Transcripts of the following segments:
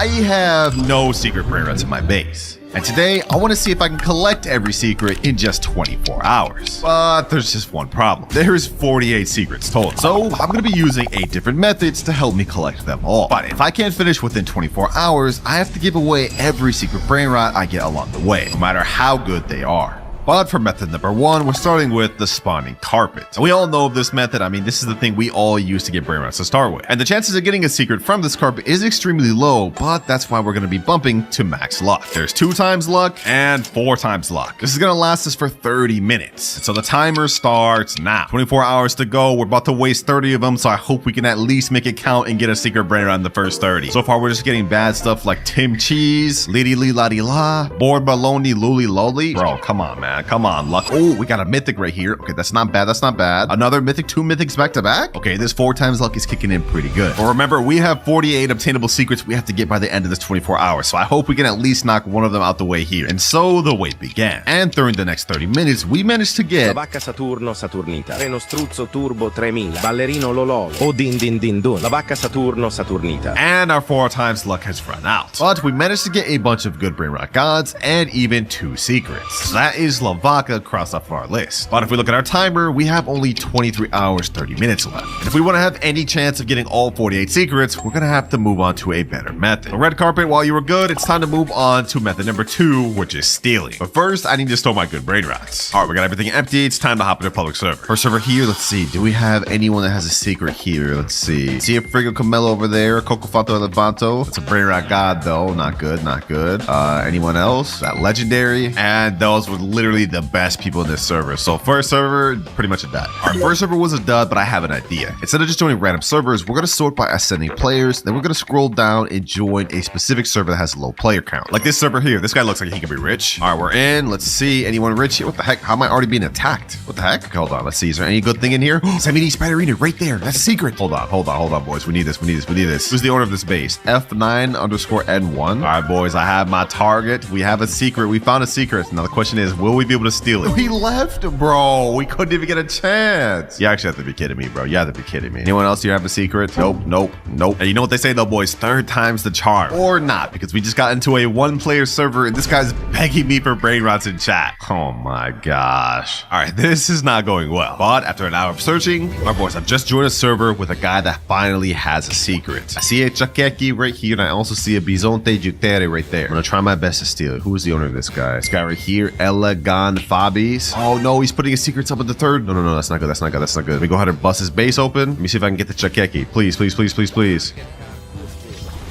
I have no secret Brainrots in my base. And today, I want to see if I can collect every secret in just 24 hours. But there's just one problem. There's 48 secrets total. So I'm going to be using 8 different methods to help me collect them all. But if I can't finish within 24 hours, I have to give away every secret Brainrot I get along the way, no matter how good they are. But for method number 1, we're starting with the spawning carpet. And we all know of this method. I mean, this is the thing we all use to get Brainrots to start with. And the chances of getting a secret from this carpet is extremely low, but that's why we're going to be bumping to max luck. There's 2 times luck and 4 times luck. This is going to last us for 30 minutes. And so the timer starts now. 24 hours to go. We're about to waste 30 of them, so I hope we can at least make it count and get a secret Brainrot in the first 30. So far, we're just getting bad stuff like Tim Cheese, Liddy Lee La Di La, Board Baloney Luli Loli. Bro, come on, man. Come on, luck. Oh, we got a mythic right here. Okay, that's not bad. That's not bad. Another mythic, 2 mythics back to back. Okay, this 4 times luck is kicking in pretty good. But remember, we have 48 obtainable secrets we have to get by the end of this 24 hours. So I hope we can at least knock one of them out the way here. And so the wait began. And during the next 30 minutes, we managed to get La vacca Saturno Saturnita, Reno Struzzo Turbo 3000, Ballerino Lololo, O Din Din Din Dun, La vacca Saturno Saturnita. And our 4 times luck has run out. But we managed to get a bunch of good Brainrot gods and even 2 secrets. So that is La Vaca crossed off our list. But if we look at our timer, we have only 23 hours, 30 minutes left. And if we want to have any chance of getting all 48 secrets, we're going to have to move on to a better method. The red carpet, while you were good, it's time to move on to method number 2, which is stealing. But first, I need to store my good Brainrots. All right, we got everything empty. It's time to hop into public server. First server here, let's see. Do we have anyone that has a secret here? Let's see. See a Frigo Camelo over there, Coco Fato Levanto. It's a Brainrot god though. Not good, not good. Anyone else? That legendary. And those were literally the best people in this server. So first server, pretty much a dud. Our first server was a dud, but I have an idea. Instead of just joining random servers, we're going to sort by ascending players. Then we're going to scroll down and join a specific server that has a low player count. Like this server here. This guy looks like he could be rich. All right, we're in. Let's see. Anyone rich here? What the heck? How am I already being attacked? What the heck? Okay, hold on. Let's see. Is there any good thing in here? Sammy Spiderina right there. That's a secret. Hold on, boys. We need this. Who's the owner of this base? F9_N1. All right, boys. I have my target. We have a secret. We found a secret. Now the question is, will we be able to steal it? We left, bro. We couldn't even get a chance. You actually have to be kidding me, bro. You have to be kidding me. Anyone else here have a secret? Nope. And you know what they say though, boys? 3rd time's the charm. Or not, because we just got into a 1-player server and this guy's begging me for Brainrots in chat. Oh my gosh. All right, this is not going well. But after an hour of searching, my boys, I've just joined a server with a guy that finally has a secret. I see a Chakeki right here, and I also see a Bisonte Jutere right there. I'm gonna try my best to steal it. Who is the owner of this guy? This guy right here, Elegan Fabis. Oh no, he's putting his secrets up at the 3rd. No, that's not good. That's not good. Let me go ahead and bust his base open. Let me see if I can get the Chakeki. Please.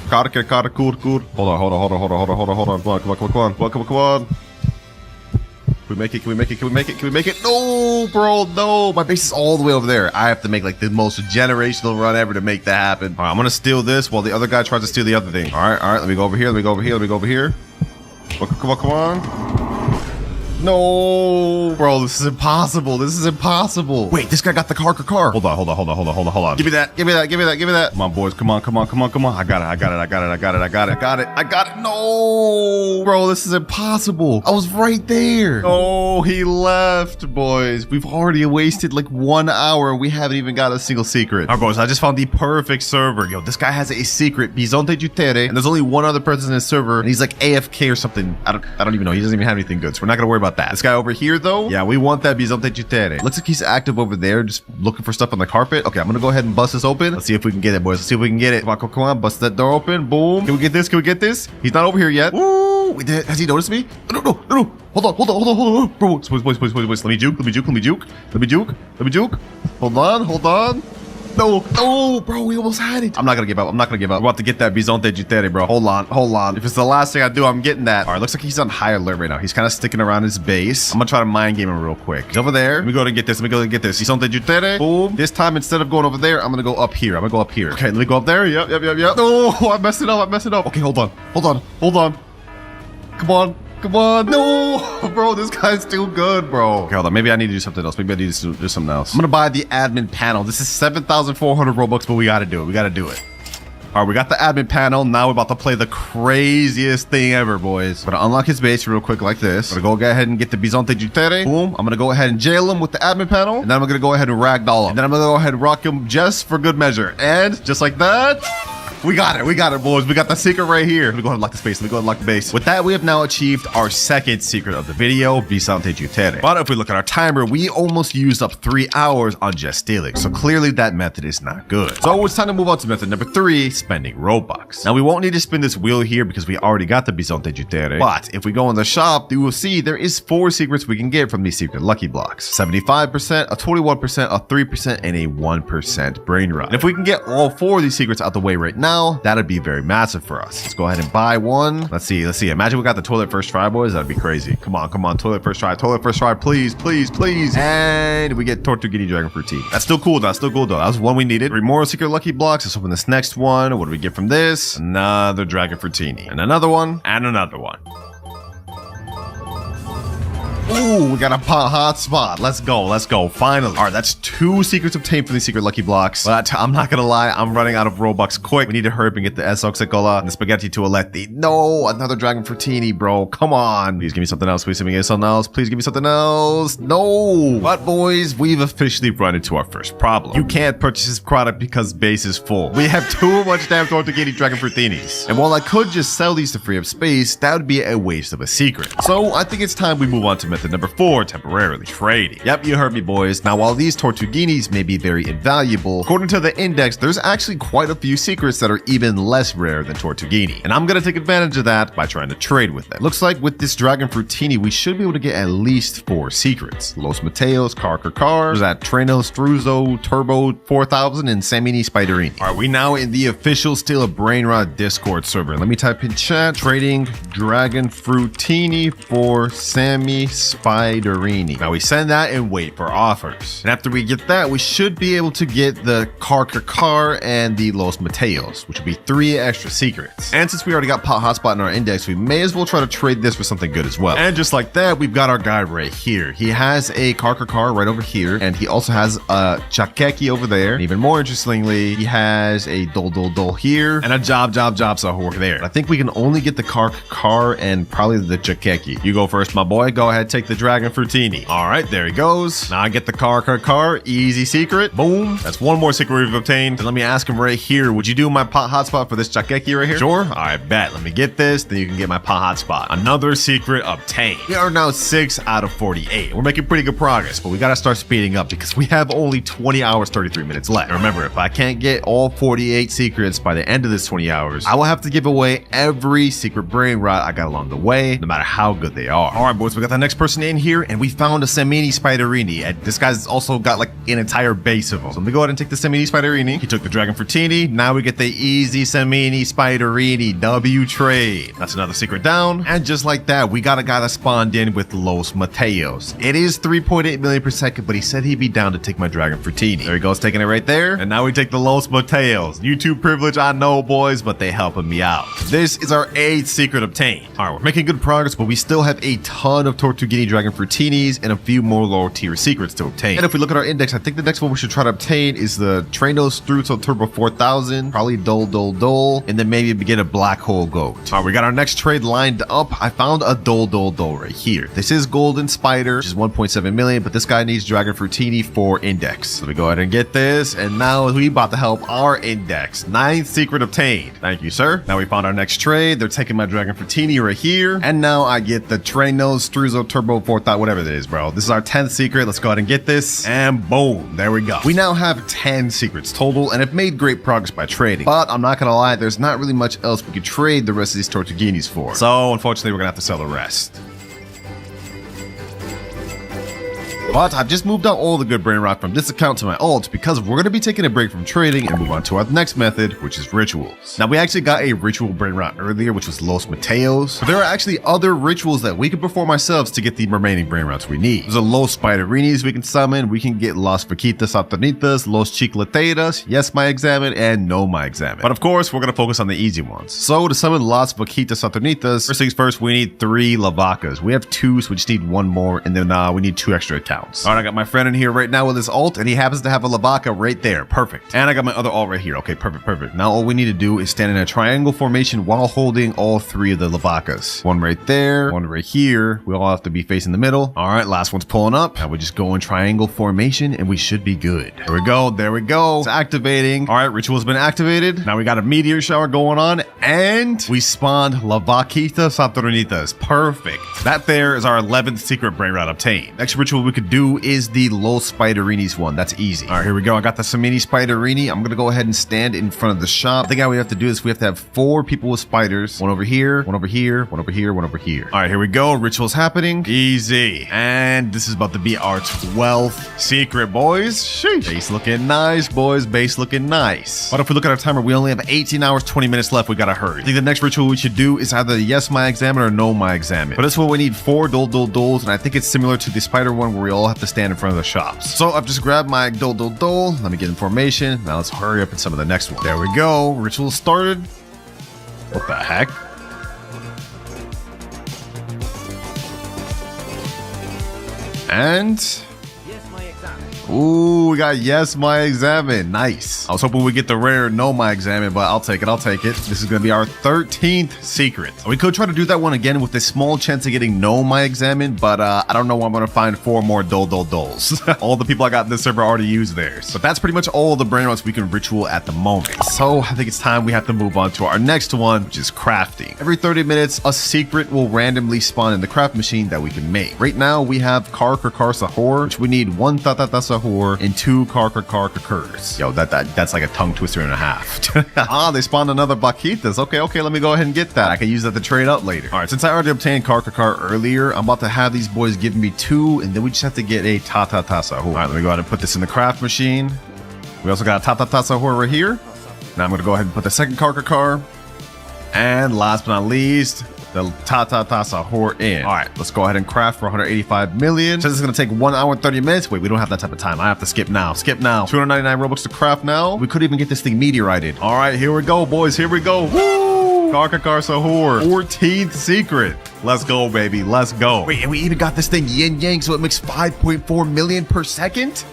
Kur. Hold on. Come on. Can we make it? No, bro, no. My base is all the way over there. I have to make like the most generational run ever to make that happen. All right, I'm gonna steal this while the other guy tries to steal the other thing. All right. Let me go over here. Come on. No, bro, this is impossible. Wait, this guy got the car. Hold on. Give me that. Come on, boys. Come on. I got it. No, bro, this is impossible. I was right there. Oh, he left, boys. We've already wasted like 1 hour. We haven't even got a single secret. All right, boys, I just found the perfect server. Yo, this guy has a secret, Bisonte Jutere, and there's only 1 other person in his server, and he's like AFK or something. I don't even know. He doesn't even have anything good, so we're not gonna worry about that. This guy over here though, yeah, we want that Bisonte Jutere. Looks like he's active over there, just looking for stuff on the carpet. Okay, I'm gonna go ahead and bust this open. Let's see if we can get it, boys. Come on, bust that door open. Boom. Can we get this? He's not over here yet. Ooh, we did. Has he noticed me? No. Hold on. Bro, boys. Let me juke. Hold on. No, bro, we almost had it. I'm not gonna give up. We're about to get that Bisonte Jutere, bro. Hold on. If it's the last thing I do, I'm getting that. All right, looks like he's on high alert right now. He's kind of sticking around his base. I'm gonna try to mind game him real quick. He's over there. Let me go and get this. Bisonte Jutere. Boom. This time, instead of going over there, I'm gonna go up here. Okay, let me go up there. Yep. No, I messed it up. Okay, hold on. Come on. No, bro, this guy's too good, bro. Okay, hold on. Maybe I need to do something else. I'm gonna buy the admin panel. This is 7,400 Robux, but we gotta do it. All right, we got the admin panel. Now we're about to play the craziest thing ever, boys. I'm gonna unlock his base real quick like this. I'm gonna go ahead and get the Bisonte Jutere. Boom. I'm gonna go ahead and jail him with the admin panel. And then I'm gonna go ahead and ragdoll him. And then I'm gonna go ahead and rock him just for good measure. And just like that, We got it, boys. We got the secret right here. Let me go ahead and lock the space. Let me go ahead and lock the base. With that, we have now achieved our second secret of the video, Visante Jutere. But if we look at our timer, we almost used up 3 hours on just stealing. So clearly that method is not good. So it's time to move on to method number 3, spending Robux. Now we won't need to spin this wheel here because we already got the Visante Jutere. But if we go in the shop, you will see there is 4 secrets we can get from these secret lucky blocks. 75%, a 21%, a 3%, and a 1% Brainrot. And if we can get all 4 of these secrets out the way right now, that'd be very massive for us. Let's go ahead and buy one. Let's see. Imagine we got the toilet first try, boys. That'd be crazy. Come on. Toilet first try, please. And we get Tortuguini Dragon Fruitini. That's still cool, though. That was one we needed. 3 more secret lucky blocks. Let's open this next one. What do we get from this? Another Dragon Fruitini. And another one. And another one. Ooh, we got a pot hotspot. Let's go. Finally. All right, that's 2 secrets obtained from these secret lucky blocks. But I'm not gonna lie, I'm running out of Robux quick. We need to hurry up and get the Esoxicola and the Spaghetti Toaletti. No, another Dragon Fruitini, bro. Come on. Please give me something else. Please give me something else. No. But boys, we've officially run into our first problem. You can't purchase this product because base is full. We have too much damn Tortuguini Dragon Fruitinis. And while I could just sell these to free up space, that would be a waste of a secret. So I think it's time we move on to method number 4, temporarily trading. Yep, you heard me, boys. Now, while these Tortuguinis may be very invaluable, according to the index, there's actually quite a few secrets that are even less rare than Tortuguini. And I'm gonna take advantage of that by trying to trade with them. Looks like with this Dragon Fruitini, we should be able to get at least 4 secrets. Los Mateos, Car, there's that Treno, Struzo, Turbo 4000, and Samini Spiderini. Are we now in the official Steal a Brainrot Discord server? Let me type in chat, trading Dragon Fruitini for Sammy Spiderini. Now we send that and wait for offers. And after we get that, we should be able to get the Car and the Los Mateos, which will be 3 extra secrets. And since we already got Pot Hotspot in our index, we may as well try to trade this for something good as well. And just like that, we've got our guy right here. He has a Car right over here, and he also has a Chakeki over there. And even more interestingly, he has a Dol here, and a Job over there. I think we can only get the Car and probably the Chakeki. You go first, my boy. Go ahead, take the Dragon Fruitini. All right, there he goes. Now I get the Car. Easy secret. Boom. That's 1 more secret we've obtained. And let me ask him right here. Would you do my pot hotspot for this Chakeki right here? Sure. I bet. Let me get this. Then you can get my pot hotspot. Another secret obtained. We are now 6 out of 48. We're making pretty good progress, but we got to start speeding up because we have only 20 hours, 33 minutes left. And remember, if I can't get all 48 secrets by the end of this 20 hours, I will have to give away every secret Brainrot I got along the way, no matter how good they are. All right, boys, we got the next person in here, and we found a Samini Spiderini, and this guy's also got like an entire base of them. So let me go ahead and take the Samini Spiderini. He took the Dragon Fruitini. Now we get the easy Samini Spiderini W trade. That's another secret down, and just like that, we got a guy that spawned in with Los Mateos. It is 3.8 million per second, but he said he'd be down to take my Dragon Fruitini. There he goes, taking it right there. And now we take the Los Mateos. YouTube privilege, I know, boys, but they helping me out. This is our 8th secret obtained. All right, we're making good progress, but we still have a ton of Tortuguini Dragon Fruitinis and a few more lower tier secrets to obtain. And if we look at our index, I think the next one we should try to obtain is the Treno Struzzo Turbo 4000, probably Dol, and then maybe begin a Black Hole Goat. All right, we got our next trade lined up. I found a Dol right here. This is Golden Spider, which is 1.7 million, but this guy needs Dragon Fruitini for index. So we go ahead and get this, and now we about to help our index. 9th secret obtained. Thank you, sir. Now we found our next trade. They're taking my Dragon Fruitini right here, and now I get the Treno Struzzo Turbo 4000, whatever it is, bro. This is our 10th secret. Let's go ahead and get this, and boom, there we go. We now have 10 secrets total, and have made great progress by trading. But I'm not gonna lie, there's not really much else we could trade the rest of these Tortuguinis for. So unfortunately, we're gonna have to sell the rest. But I've just moved out all the good Brainrot from this account to my alt because we're going to be taking a break from trading and move on to our next method, which is rituals. Now, we actually got a ritual Brainrot earlier, which was Los Mateos. But there are actually other rituals that we can perform ourselves to get the remaining Brainrots we need. There's a Los Spiderinis we can summon. We can get Las Vaquitas Saturnitas, Los Chicleteras, yes, my examine, and no, my examine. But of course, we're going to focus on the easy ones. So to summon Las Vaquitas Saturnitas, first things first, we need 3 Lavacas. We have 2, so we just need 1 more, and then we need 2 extra accounts. rounds. All right, I got my friend in here right now with his ult, and he happens to have a Lavaka right there. Perfect. And I got my other ult right here. Okay, perfect. Now all we need to do is stand in a triangle formation while holding all 3 of the Lavakas. One right there, one right here. We all have to be facing the middle. All right, last one's pulling up. Now we just go in triangle formation, and we should be good. There we go. There we go. It's activating. All right, ritual's been activated. Now we got a meteor shower going on, and we spawned Lavakita Saturnitas. Perfect. That there is our 11th secret Brainrot obtained. Next ritual we could do is the Los Spiderinis one. That's easy. All right, here we go. I got the Samini Spiderini. I'm gonna go ahead and stand in front of the shop. I think how we have to do this, we have to have 4 people with spiders. One over here, one over here, one over here, one over here. All right, here we go. Ritual's happening. Easy. And this is about to be our 12th secret, boys. Sheesh. Base looking nice, boys. Base looking nice. But if we look at our timer, we only have 18 hours, 20 minutes left. We gotta hurry. I think the next ritual we should do is either yes, my examine, or no, my examine. But this one we need 4 doles, and I think it's similar to the spider one where we all have to stand in front of the shops. So I've just grabbed my dole. Let me get in formation. Now let's hurry up in some of the next one. There we go. Ritual started. What the heck? And ooh, we got yes, my examine. Nice. I was hoping we get the rare no, my examine, but I'll take it. This is going to be our 13th secret. We could try to do that one again with a small chance of getting no, my examine, but I don't know. I'm going to find 4 more doles. All the people I got in this server already used theirs. But that's pretty much all the Brainrots we can ritual at the moment. So I think it's time we have to move on to our next one, which is crafting. Every 30 minutes, a secret will randomly spawn in the craft machine that we can make. Right now, we have Kar Sahor, which we need 1 Sahor and 2 Kurs. Yo, that's like a tongue twister and a half. Ah, they spawned another Bakitas. Okay, let me go ahead and get that. I can use that to trade up later. All right, since I already obtained Kar earlier, I'm about to have these boys give me 2, and then we just have to get a Sahor. All right, let me go ahead and put this in the craft machine. We also got a Sahor right here. Now I'm going to go ahead and put the second Kar. And last but not least, the Sahor in. All right, let's go ahead and craft for 185 million. So this is going to take 1 hour and 30 minutes. Wait, we don't have that type of time. I have to skip now. 299 Robux to craft now. We could even get this thing meteorited. All right, here we go, boys. Here we go. Woo! Kar Sahor. 14th secret. Let's go, baby. Let's go. Wait, and we even got this thing yin yang, so it makes 5.4 million per second?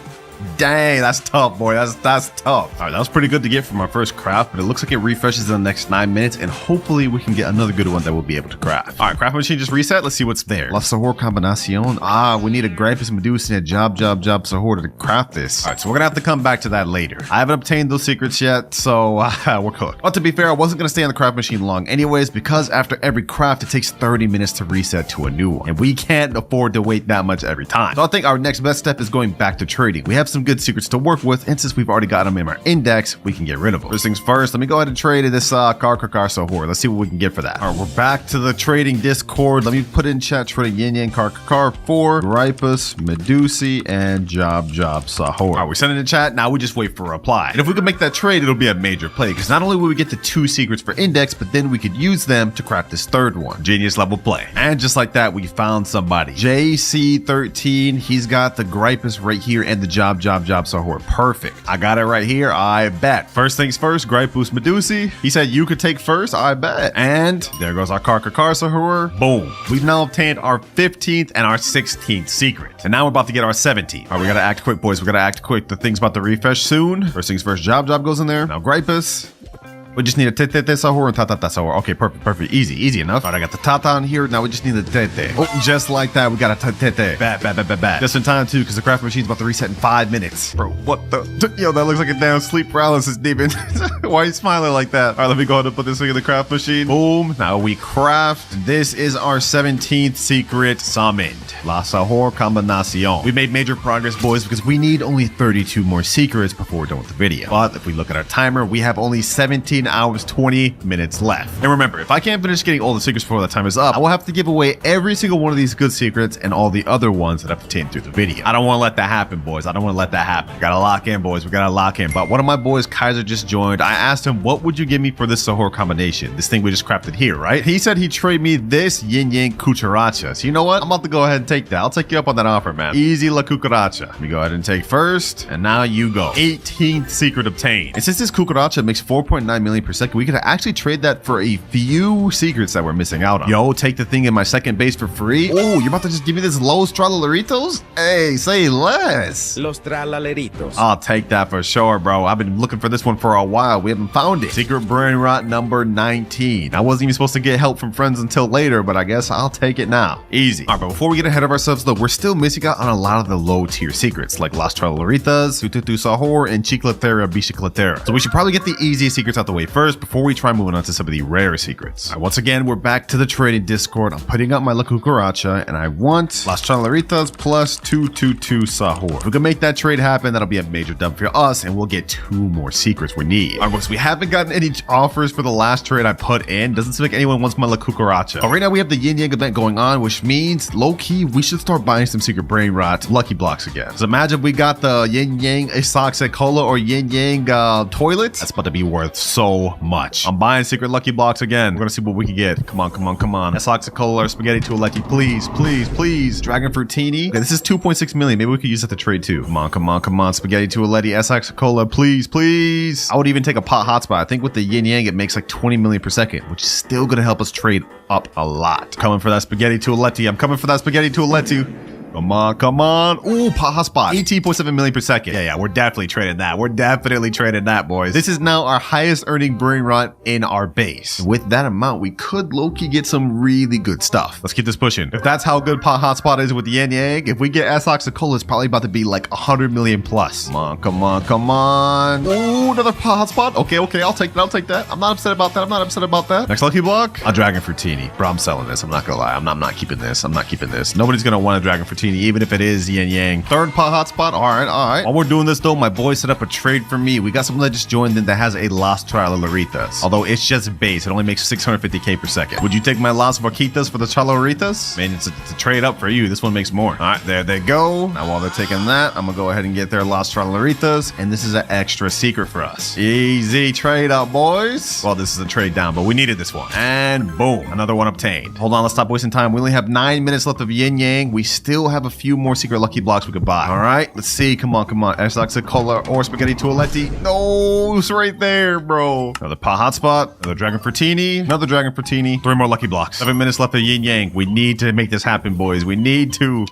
Dang, that's tough, boy. That's tough. All right, that was pretty good to get from our first craft, but it looks like it refreshes in the next 9 minutes, and hopefully we can get another good one that we'll be able to craft. All right, craft machine just reset. Let's see what's there. La Sahor combinación. Ah, we need a Grapus Medusa and a Job Sahor to craft this. All right, so we're gonna have to come back to that later. I haven't obtained those secrets yet, so we're cooked. But to be fair, I wasn't gonna stay on the craft machine long anyways, because after every craft, it takes 30 minutes to reset to a new one, and we can't afford to wait that much every time. So I think our next best step is going back to trading. We have some good secrets to work with, and since we've already got them in our index, we can get rid of them. First things first, let me go ahead and trade this Kar Sahor. Let's see what we can get for that. All right, we're back to the trading Discord. Let me put in chat trading yin yang Kar for Gripus, Medusi, and Job Sahor. All right, we send it in chat. Now we just wait for a reply. And if we can make that trade, it'll be a major play, because not only will we get the 2 secrets for index, but then we could use them to craft this 3rd one. Genius level play. And just like that, we found somebody. JC13, he's got the Gripus right here and the Job Sahor. Perfect. I got it right here. I bet. First things first, Gripus Medusi. He said you could take first. I bet. And there goes our Kar Sahor. Boom. We've now obtained our 15th and our 16th secret. And now we're about to get our 17th. All right, we gotta act quick, boys. We gotta act quick. The thing's about to refresh soon. First things first, Job goes in there. Now Gripus. We just need a Tete Sahor and Tata Sahor. Okay, perfect. Easy enough. All right, I got the Tata on here. Now we just need the Tete. Oh, just like that, we got a Tete. Bad. Just in time, too, because the craft machine's about to reset in 5 minutes. Bro, what the? Yo, that looks like a damn sleep paralysis demon. Why are you smiling like that? All right, let me go ahead and put this thing in the craft machine. Boom. Now we craft. This is our 17th secret summoned. La Sahor combinación. We made major progress, boys, because we need only 32 more secrets before we're done with the video. But if we look at our timer, we have only 17 hours, 20 minutes left. And remember, if I can't finish getting all the secrets before that time is up, I will have to give away every single one of these good secrets and all the other ones that I've obtained through the video. I don't want to let that happen, boys. I don't want to let that happen. We gotta lock in, boys. We gotta lock in. But one of my boys, Kaiser, just joined. I asked him, what would you give me for this Sahor combination? This thing we just crafted here, right? He said he'd trade me this yin yang cucaracha. So you know what? I'm about to go ahead and take that. I'll take you up on that offer, man. Easy la cucaracha. Let me go ahead and take first. And now you go. 18th secret obtained. And since this cucaracha makes 4.9 million million per second, we could actually trade that for a few secrets that we're missing out on. Yo, take the thing in my second base for free. Oh, you're about to just give me this Los Traloleritos? Hey, say less. Los Traloleritos. I'll take that for sure, bro. I've been looking for this one for a while. We haven't found it. Secret Brainrot number 19. I wasn't even supposed to get help from friends until later, but I guess I'll take it now. Easy. All right, but before we get ahead of ourselves, though, we're still missing out on a lot of the low tier secrets, like Las Traloleritas, Tututu Sahur, and Chiclatera Bicicletera. So we should probably get the easiest secrets out the way first before we try moving on to some of the rare secrets. All right, once again, we're back to the trading Discord. I'm putting up my La Cucaracha, and I want Las Traloleritas plus 222 Sahur. If we can make that trade happen, that'll be a major dub for us, and we'll get 2 more secrets we need. All right, so we haven't gotten any offers for the last trade I put in. Doesn't seem like anyone wants my La Cucaracha. But right now we have the Yin Yang event going on, which means low-key we should start buying some secret Brainrot lucky blocks again. So imagine we got the Yin Yang Isoxic Cola or Yin Yang toilet. That's about to be worth so much. I'm buying secret lucky blocks again. We're gonna see what we can get. Come on, come on, come on. Isoxic Cola or Spaghetti Tualetti, please, please, please. Dragon Fruitini. Okay, this is 2.6 million. Maybe we could use that to trade too. Come on, come on, come on. Spaghetti Tualetti, Isoxic Cola, please, please. I would even take a pot hotspot. I think with the Yin Yang it makes like 20 million per second, which is still gonna help us trade up a lot. Coming for that Spaghetti Tualetti. I'm coming for that Spaghetti Tualetti. Come on, come on. Ooh, hotspot. 18.7 million per second. Yeah, we're definitely trading that. We're definitely trading that, boys. This is now our highest earning Brainrot in our base. With that amount, we could low-key get some really good stuff. Let's keep this pushing. If that's how good pot hotspot is with the Yin Yang, if we get S-Ox Cola, it's probably about to be like 100 million plus. Come on, come on, come on. Ooh, another pot hotspot. Okay, I'll take that. I'll take that. I'm not upset about that. I'm not upset about that. Next lucky block, a Dragon Fruitini. Bro, I'm selling this. I'm not gonna lie. I'm not keeping this. I'm not keeping this. Nobody's gonna want a Dragon Fruitini, even if it is Yin Yang. Third pot hotspot. All right. While we're doing this though, my boy set up a trade for me. We got someone that just joined in that has a Las Traloleritas. Although it's just base, it only makes 650k per second. Would you take my Las Vaquitas for the Traloleritas? Man, it's a trade up for you. This one makes more. All right, there they go. Now while they're taking that, I'm gonna go ahead and get their Las Traloleritas, and this is an extra secret for us. Easy trade up, boys. Well, this is a trade down, but we needed this one. And boom, another one obtained. Hold on, let's stop wasting time. We only have 9 minutes left of Yin Yang. We still have a few more secret lucky blocks we could buy. All right, let's see. Come on, come on. S-Ox Cola or Spaghetti Tualetti. No, it's right there, bro. Another pot hotspot, another Dragon Fruitini, another Dragon Fruitini. 3 more lucky blocks. 7 minutes left of Yin Yang. We need to make this happen, boys. We need to.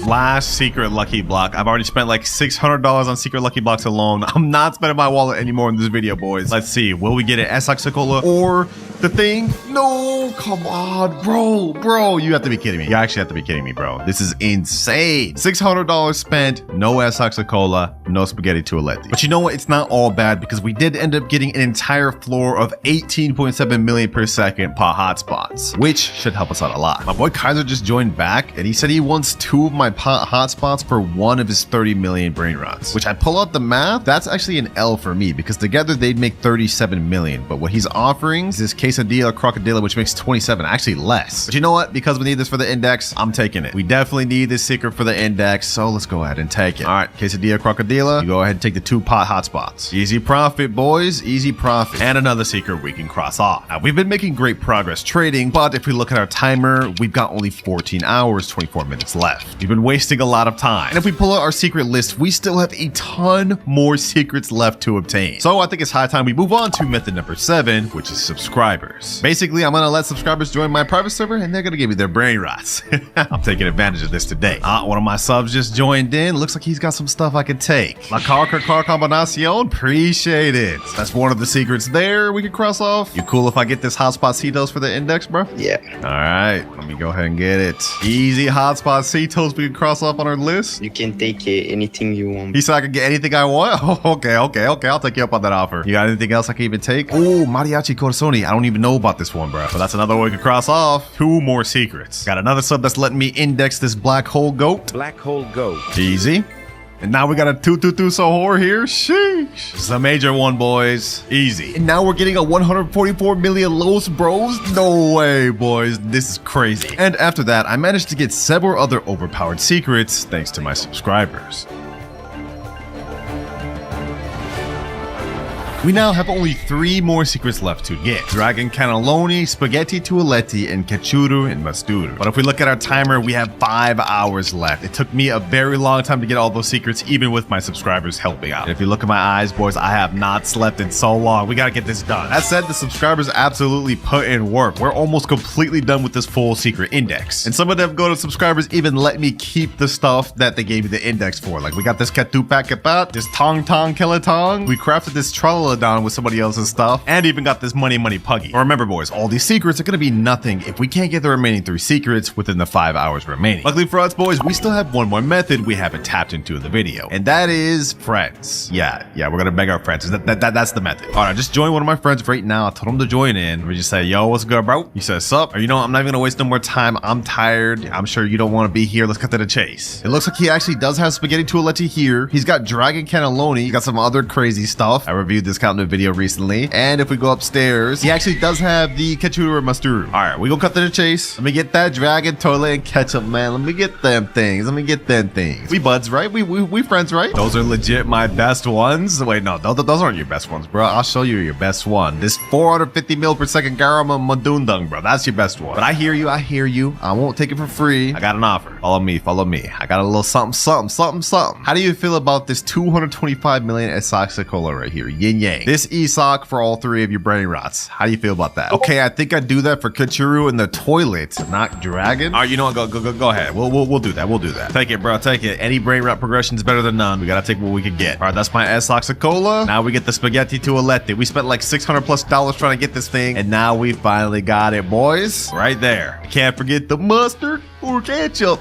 Last secret lucky block. I've already spent like $600 on secret lucky blocks alone. I'm not spending my wallet anymore in this video, boys. Let's see. Will we get an S-Ox Cola or the thing? No, come on, bro. You have to be kidding me. You actually have to be kidding me, bro. This is insane. $600 spent, no S-Ox Cola, no Spaghetti Tualetti. But you know what? It's not all bad because we did end up getting an entire floor of 18.7 million per second pot hotspots, which should help us out a lot. My boy Kaiser just joined back and he said he wants 2 of my pot hotspots for 1 of his 30 million Brainrots, which I pull out the math. That's actually an L for me because together they'd make 37 million. But what he's offering is this Quesadilla Crocodilla, which makes 27, actually less. But you know what? Because we need this for the index, I'm taking it. We definitely need this secret for the index, so let's go ahead and take it. All right, Quesadilla Crocodilla, you go ahead and take the 2 pot hotspots. Easy profit, boys, easy profit. And another secret we can cross off. Now, we've been making great progress trading, but if we look at our timer, we've got only 14 hours, 24 minutes left. We've been wasting a lot of time. And if we pull out our secret list, we still have a ton more secrets left to obtain. So I think it's high time we move on to method number 7, which is subscribers. Basically, I'm gonna let subscribers join my private server and they're gonna give me their Brainrots. I'm taking advantage of this today. One of my subs just joined in. Looks like he's got some stuff I could take. La Car Combinacion, appreciate it. That's one of the secrets there we can cross off. You cool if I get this hotspot Cetos for the index, bro? Yeah. All right, let me go ahead and get it. Easy hotspot Cetos we can cross off on our list. You can take anything you want. He said I could get anything I want? Oh, okay. I'll take you up on that offer. You got anything else I can even take? Oh, Mariachi Corazoni. I don't even know about this one, bro. But that's another way we could cross off. 2 more secrets. Got another sub that's letting me index this black hole goat. Black hole goat. Easy. And now we got a 222 Sahur here. Sheesh. This is a major one, boys. Easy. And now we're getting a 144 million Los Bros. No way, boys. This is crazy. And after that, I managed to get several other overpowered secrets thanks to my subscribers. We now have only 3 more secrets left to get. Dragon cannelloni, spaghetti tuoletti, and cachuru and masturu. But if we look at our timer, we have 5 hours left. It took me a very long time to get all those secrets, even with my subscribers helping out. And if you look at my eyes, boys, I have not slept in so long. We gotta get this done. That said, the subscribers absolutely put in work. We're almost completely done with this full secret index. And some of them go to subscribers even let me keep the stuff that they gave me the index for. Like we got this katupa kapat, this tong tong kelatong. We crafted this tralalodon with somebody else's stuff, and even got this money puggy. But remember, boys, all these secrets are gonna be nothing if we can't get the remaining 3 secrets within the 5 hours remaining. Luckily for us, boys, we still have one more method we haven't tapped into in the video, and that is friends. Yeah, we're gonna beg our friends. That's the method. All right, just join one of my friends right now. I told him to join in. We just say, yo, what's good, bro? He says, sup? Or you know, I'm not even gonna waste no more time. I'm tired. I'm sure you don't want to be here. Let's cut to the chase. It looks like he actually does have spaghetti tuoletti here. He's got dragon cannelloni. He got some other crazy stuff. I reviewed this count in a video recently. And if we go upstairs, he actually does have the cachuru or masturu. All right, we gonna cut to the chase. Let me get that dragon toilet and ketchup, man. Let me get them things. We buds, right? We friends, right? Those are legit my best ones. Wait, no, those aren't your best ones, bro. I'll show you your best one. This 450 mil per second Garama Madundung, bro. That's your best one. But I hear you. I won't take it for free. I got an offer. Follow me. I got a little something. How do you feel about this 225 million Esoxic Cola right here? Yin Yang. This ESOC for all 3 of your Brainrots. How do you feel about that? Okay, I think I do that for Kachuru in the toilet, not Dragon. All right, you know what? Go ahead. We'll do that. We'll do that. Take it, bro. Take it. Any Brainrot progression is better than none. We gotta take what we can get. All right, that's my Esoxic Cola. Now we get the spaghetti tuoletti. We spent like $600+ trying to get this thing, and now we finally got it, boys. Right there. Can't forget the mustard or ketchup.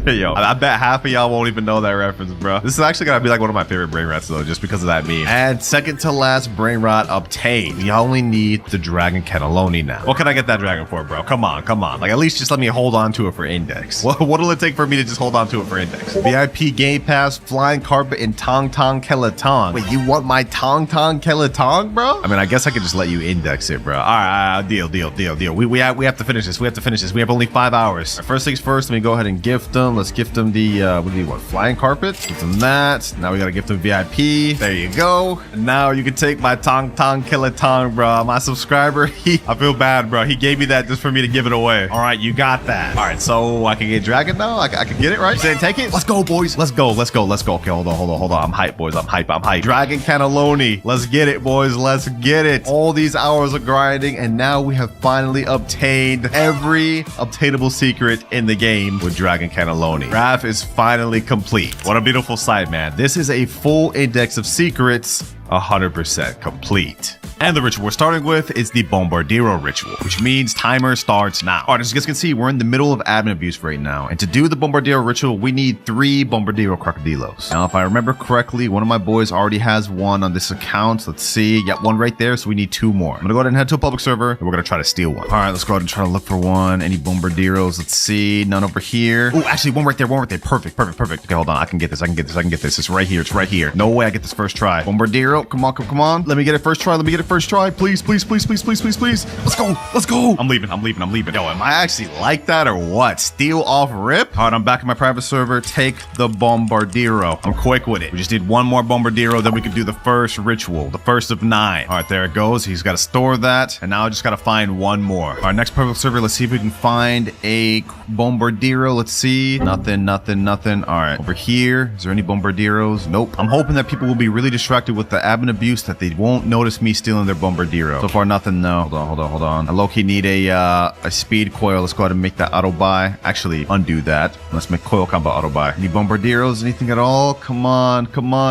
Yo, I bet half of y'all won't even know that reference, bro. This is actually gonna be like one of my favorite Brainrots though, just because of that meme. And second to last Brainrot obtained. We only need the dragon cannelloni now. What can I get that dragon for, bro? Come on. Like at least just let me hold on to it for index. What'll it take for me to just hold on to it for index? VIP game pass, flying carpet, and tong tong kelatong. Wait, you want my tong tong kelatong, bro? I mean, I guess I could just let you index it, bro. All right, deal. We have to finish this. We have only 5 hours. Right, first things first, let me go ahead and gift them. Let's gift them the what do you want? Flying carpet. Give them that. Now we gotta gift them VIP. There you go. And now you can take my tong tong kelatong, bro. My subscriber. I feel bad, bro. He gave me that just for me to give it away. All right, you got that. All right, so I can get dragon now. I can get it, right? You saying take it? Let's go, boys. Let's go. Okay, hold on. I'm hyped, boys. I'm hyped. Dragon cannelloni. Let's get it, boys. Let's get it. All these hours of grinding, and now we have finally obtained every obtainable secret in the game with dragon cannelloni. Graph is finally complete. What a beautiful sight, man. This is a full index of secrets, 100% complete. And the ritual we're starting with is the Bombardiro ritual, which means timer starts now. All right, as you guys can see, we're in the middle of admin abuse right now. And to do the Bombardiro ritual, we need 3 Bombardiro crocodilos. Now, if I remember correctly, one of my boys already has one on this account. Let's see. Got one right there, so we need 2 more. I'm gonna go ahead and head to a public server, and we're gonna try to steal one. All right, let's go ahead and try to look for one. Any Bombardiros? Let's see. None over here. Oh, actually, one right there. Perfect. Okay, hold on. I can get this. It's right here. No way I get this first try. Bombardiro, come on. Let me get it first try. Please. Let's go. I'm leaving. Yo, am I actually like that or what? Steal off rip? All right, I'm back in my private server. Take the Bombardiro. I'm quick with it. We just need one more Bombardiro, then we can do the first ritual, the first of 9. All right, there it goes. He's got to store that, and now I just got to find one more. All right, next private server. Let's see if we can find a Bombardiro. Let's see. Nothing. All right, over here. Is there any Bombardiros? Nope. I'm hoping that people will be really distracted with the admin abuse that they won't notice me stealing their Bombardiro. So far, nothing. No. Hold on. I low-key need a speed coil. Let's go ahead and make that auto buy. Actually, undo that. Let's make coil combo auto buy. Any Bombardiros? Anything at all? Come on.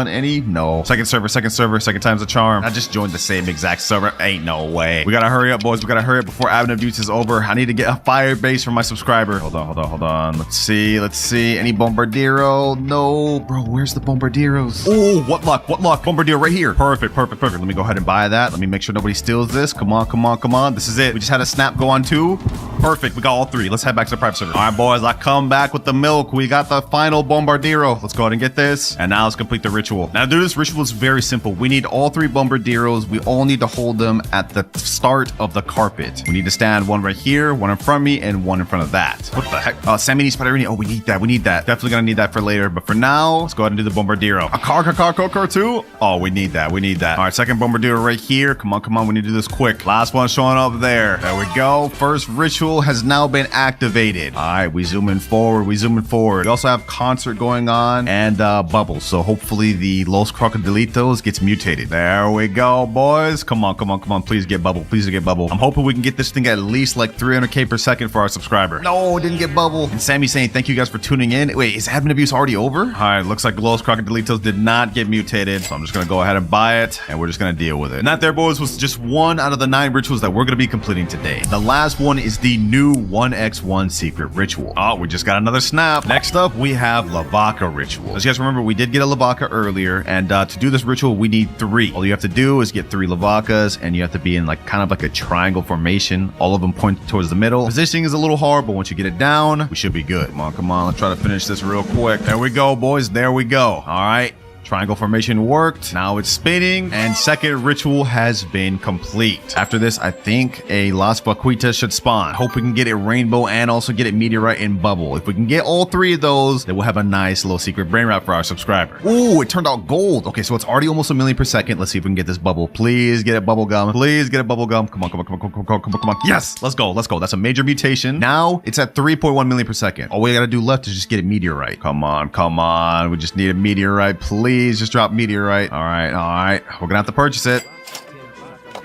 Any? No. Second server. Second time's a charm. I just joined the same exact server. Ain't no way. We gotta hurry up, boys. We gotta hurry up before admin abuse is over. I need to get a fire base from my subscriber. Hold on. Let's see. Any Bombardiro? No, bro. Where's the Bombardiros? Oh, what luck. Bombardiro right here. Perfect. Let me go ahead and buy that. Let me make sure nobody steals this. Come on. This is it. We just had a snap go on 2. Perfect. We got all 3. Let's head back to the private server. All right, boys. I come back with the milk. We got the final Bombardiro. Let's go ahead and get this. And now let's complete the ritual. Now, to do this ritual is very simple. We need all 3 Bombardiros. We all need to hold them at the start of the carpet. We need to stand one right here, one in front of me, and one in front of that. What the heck? Samini Spiderini. Oh, we need that. Definitely gonna need that for later. But for now, let's go ahead and do the Bombardiro. A car too? Oh, we need need that. We need that. All right, second bombardier right here. Come on, come on. We need to do this quick. Last one showing up there. There we go. First ritual has now been activated. All right, we zooming forward. We zooming forward. We also have concert going on and bubbles. So hopefully the Los Crocodilitos gets mutated. There we go, boys. Come on, come on, come on. Please get bubble. Please get bubble. I'm hoping we can get this thing at least like 300k per second for our subscriber. No, didn't get bubble. And Sammy saying thank you guys for tuning in. Wait, is admin abuse already over? All right, looks like Los Crocodilitos did not get mutated. So I'm just gonna go ahead and buy it and we're just gonna deal with it. And that there, boys, was just one out of the 9 rituals that we're gonna be completing today. The last one is the new 1x1 secret ritual. Oh, we just got another snap. Next up, we have Lavaca ritual. As you guys remember, we did get a Lavaca earlier, and to do this ritual, we need 3. All you have to do is get 3 Lavacas, and you have to be in like kind of like a triangle formation. All of them point towards the middle. Positioning is a little hard, but once you get it down, we should be good. Come on, come on. Let's try to finish this real quick. There we go, boys. There we go. All right. Triangle formation worked. Now it's spinning, and second ritual has been complete. After this, I think a Las Vaquitas should spawn. Hope we can get it rainbow and also get it meteorite and bubble. If we can get all 3 of those, then we'll have a nice little secret brain wrap for our subscriber. Ooh, it turned out gold. Okay, so it's already almost a million per second. Let's see if we can get this bubble. Please get it bubble gum. Please get it bubble gum. Come on, come on, come on, come on, come on, come on, come on. Yes, let's go, let's go. That's a major mutation. Now it's at 3.1 million per second. All we gotta do left is just get it meteorite. Come on, come on. We just need a meteorite. Please just drop meteorite. All right, all right. We're gonna have to purchase it.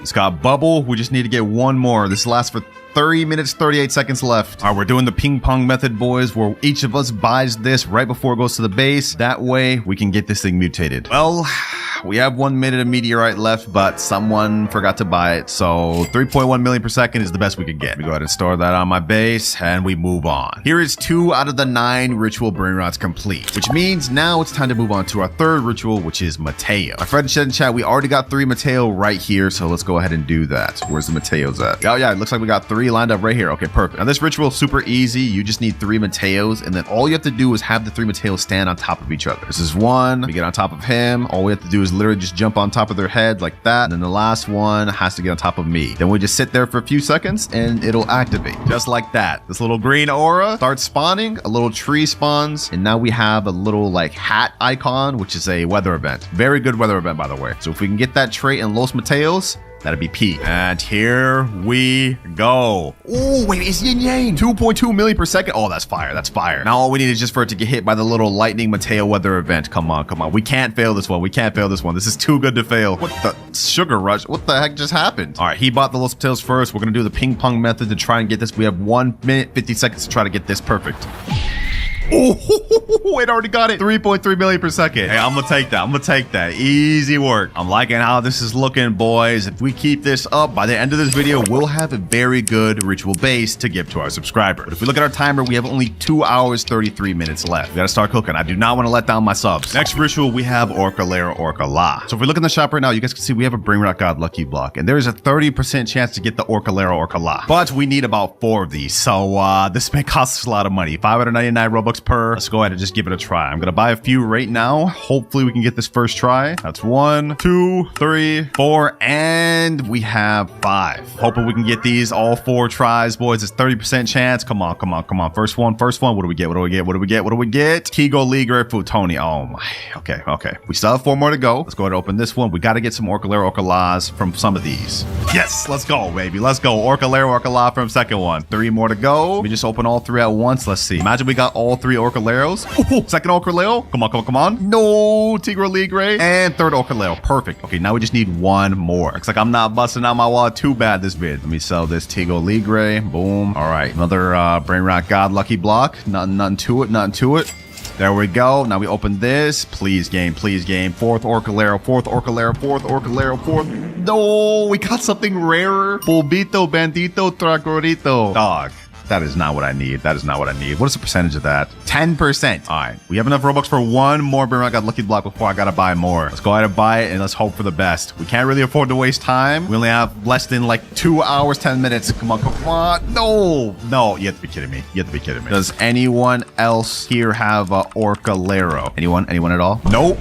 It's got bubble. We just need to get one more. This lasts for 30 minutes, 38 seconds left. All right, we're doing the ping pong method, boys, where each of us buys this right before it goes to the base. That way we can get this thing mutated. Well, we have 1 minute of meteorite left, but someone forgot to buy it. So 3.1 million per second is the best we could get. Let me go ahead and store that on my base and we move on. Here is 2 out of the 9 ritual Brainrots complete, which means now it's time to move on to our third ritual, which is Mateo. My friend said in chat, we already got 3 Mateo right here. So let's go ahead and do that. Where's the Mateos at? Oh yeah, it looks like we got 3 lined up right here. Okay, perfect. Now this ritual is super easy. You just need 3 Mateos, and then all you have to do is have the 3 Mateos stand on top of each other. This is one. We get on top of him. All we have to do is literally just jump on top of their head like that. And then the last one has to get on top of me. Then we just sit there for a few seconds and it'll activate just like that. This little green aura starts spawning, a little tree spawns, and now we have a little like hat icon, which is a weather event. Very good weather event, by the way. So if we can get that trait in Los Mateos, that'd be P. And here we go. Oh, wait, it's yin yang. 2.2 million per second. Oh, that's fire. That's fire. Now all we need is just for it to get hit by the little lightning Mateo weather event. Come on, come on. We can't fail this one. We can't fail this one. This is too good to fail. What the sugar rush? What the heck just happened? All right, he bought the Los Mateos first. We're going to do the ping pong method to try and get this. We have 1 minute, 50 seconds to try to get this perfect. Oh, it already got it. 3.3 million per second. Hey, I'm gonna take that. I'm gonna take that. Easy work. I'm liking how this is looking, boys. If we keep this up, by the end of this video, we'll have a very good ritual base to give to our subscriber. But if we look at our timer, we have only 2 hours, 33 minutes left. We gotta start cooking. I do not want to let down my subs. Next ritual, we have Orcalera Orcala. So if we look in the shop right now, you guys can see we have a Brainrot God Lucky Block, and there is a 30% chance to get the Orcalera Orcala. But we need about 4 of these. So this may cost us a lot of money. 599 Robux per. Let's go ahead and just give it a try. I'm gonna buy a few right now. Hopefully we can get this first try. That's 1, 2, 3, 4, and we have 5. Hoping we can get these all 4 tries, boys. It's 30% chance. Come on, come on, come on. First one, first one. What do we get? What do we get? What do we get? What do we get? Tigo Ligre Futoni. Oh my. Okay, okay. We still have 4 more to go. Let's go ahead and open this one. We got to get some Orcalera Orcalas from some of these. Yes, let's go, baby. Let's go. Orcalera Orcala from second one. 3 more to go. We just open all 3 at once. Let's see. Imagine we got all 3 Orcaleros. Ooh, second Orcalero. Come on, come on, come on. No, Tigre Ligre. And third Orcalero. Perfect. Okay, now we just need 1 more. Looks like I'm not busting out my wallet too bad this vid. Let me sell this Tigre Ligre. Boom. All right, another Brainrot God Lucky Block. Nothing to it, nothing to it. There we go. Now we open this. Please game, please game. 4th Orcalero, 4th Orcalero, 4th Orcalero, 4th. No, we got something rarer. Bulbito, Bandito, Tragorito. Dog. That is not what I need. That is not what I need. What is the percentage of that? 10%. All right. We have enough Robux for 1 more Brainrot God Lucky Block before I got to buy more. Let's go ahead and buy it and let's hope for the best. We can't really afford to waste time. We only have less than like 2 hours, 10 minutes. Come on, come on. No, no. You have to be kidding me. You have to be kidding me. Does anyone else here have a Orcalero? Anyone? Anyone at all? Nope.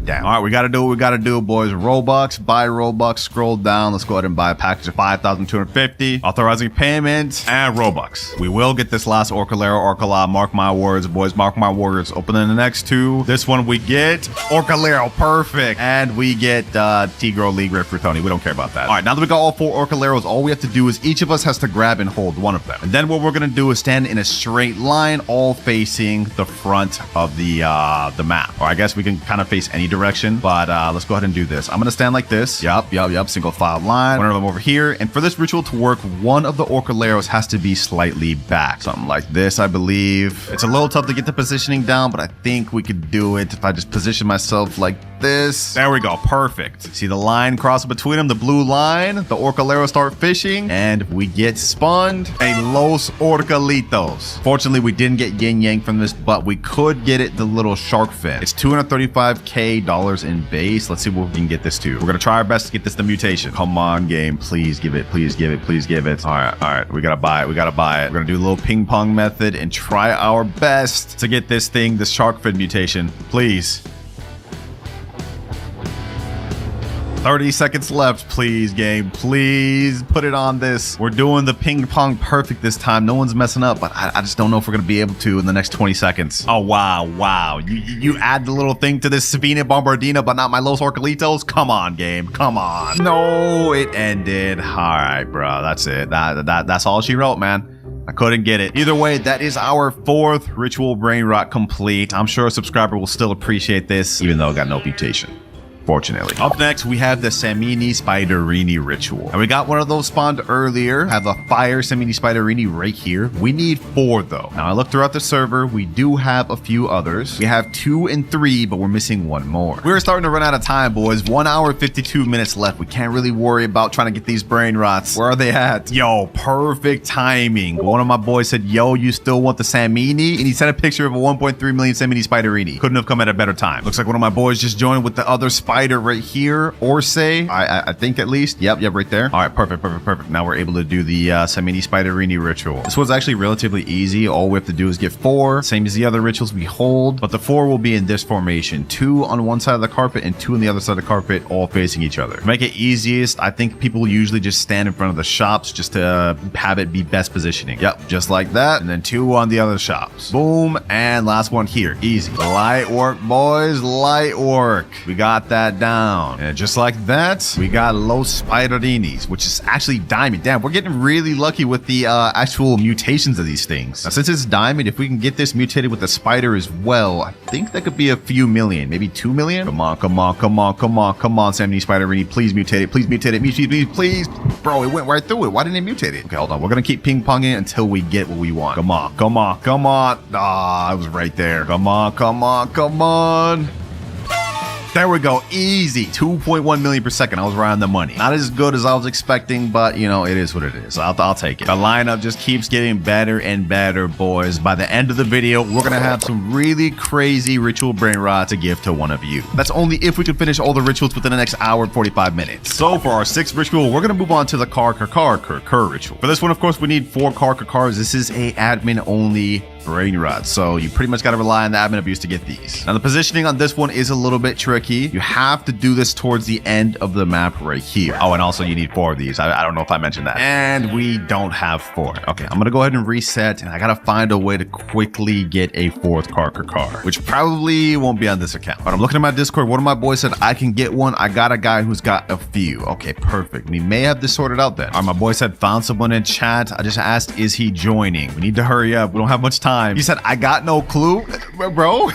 down. All right, we got to do what we got to do, boys. Robux, buy Robux, scroll down. Let's go ahead and buy a package of 5,250. Authorizing payment and Robux. We will get this last Orcalero, Orcala. Mark my words, boys. Mark my words. Opening the next two. This one we get Orcalero. Perfect. And we get Tigro, Ligre, Frutoni. We don't care about that. All right, now that we got all 4 Orcaleros, all we have to do is each of us has to grab and hold one of them. And then what we're going to do is stand in a straight line, all facing the front of the map. Or I guess we can kind of face any direction, but let's go ahead and do this. I'm going to stand like this. Yup. Single file line. One of them over here. And for this ritual to work, one of the Orcaleros has to be slightly back. Something like this, I believe. It's a little tough to get the positioning down, but I think we could do it if I just position myself like this. There we go. Perfect. See the line cross between them, the blue line. The Orcaleros start fishing, and we get spawned a Los Orcalitos. Fortunately, we didn't get yin yang from this, but we could get it the little shark fin. It's $235K in base. Let's see what we can get this to. We're gonna try our best to get this to mutation. Come on, game. Please give it. Please give it. Please give it. All right. We gotta buy it. We're gonna do a little ping pong method and try our best to get this thing, this shark fin mutation. Please. 30 seconds left, please, game. Please put it on this. We're doing the ping pong perfect this time. No one's messing up, but I just don't know if we're gonna be able to in the next 20 seconds. Oh, wow. You add the little thing to this Savina Bombardina, but not my Los Orcalitos? Come on, game. Come on. No, it ended. All right, bro. That's it. That's all she wrote, man. I couldn't get it. Either way, that is our 4th ritual brain rot complete. I'm sure a subscriber will still appreciate this, even though it got no mutation. Fortunately. Up next, we have the Samini Spiderini ritual. And we got one of those spawned earlier. Have a fire Samini Spiderini right here. We need 4 though. Now I looked throughout the server. We do have a few others. We have 2 and 3, but we're missing 1 more. We're starting to run out of time, boys. 1 hour, 52 minutes left. We can't really worry about trying to get these brain rots. Where are they at? Yo, perfect timing. One of my boys said, yo, you still want the Samini? And he sent a picture of a 1.3 million Samini Spiderini. Couldn't have come at a better time. Looks like one of my boys just joined with the other spider right here, or say I think at least. Yep, right there. All right, perfect. Now we're able to do the Samini Spiderini ritual. This one's actually relatively easy. All we have to do is get 4, same as the other rituals we hold, but the 4 will be in this formation: 2 on one side of the carpet and 2 on the other side of the carpet, all facing each other. To make it easiest, I think people usually just stand in front of the shops just to have it be best positioning. Yep, just like that, and then 2 on the other shops. Boom, and last one here. Easy. Light work, boys. Light work. We got that down. And just like that, we got Los Spiderinis, which is actually diamond. Damn, we're getting really lucky with the actual mutations of these things. Now, since it's diamond, if we can get this mutated with the spider as well, I think that could be a few million, maybe 2 million. Come on, Samini Spiderini. Please mutate it. Please. Bro, it went right through it. Why didn't it mutate it? Okay, hold on. We're gonna keep ping-ponging until we get what we want. Come on. Ah, it was right there. Come on. There we go. Easy. 2.1 million per second. I was right on the money. Not as good as I was expecting, but, you know, it is what it is. I'll take it. The lineup just keeps getting better and better, boys. By the end of the video, we're going to have some really crazy ritual brain rot to give to one of you. That's only if we can finish all the rituals within the next hour and 45 minutes. So for our 6th ritual, we're going to move on to the Car ritual. For this one, of course, we need 4 cars. This is a admin only brain rot, so you pretty much got to rely on the admin abuse to get these. Now the positioning on this one is a little bit tricky. You have to do this towards the end of the map right here. Oh, and also you need 4 of these. I don't know if I mentioned that. And we don't have 4. Okay, I'm gonna go ahead and reset, and I gotta find a way to quickly get a 4th car, which probably won't be on this account. But I'm looking at my Discord. One of my boys said I can get one. I got a guy who's got a few. Okay, perfect. We may have this sorted out then. All right, my boy said found someone in chat. I just asked, is he joining? We need to hurry up. We don't have much time. He said, I got no clue. Bro,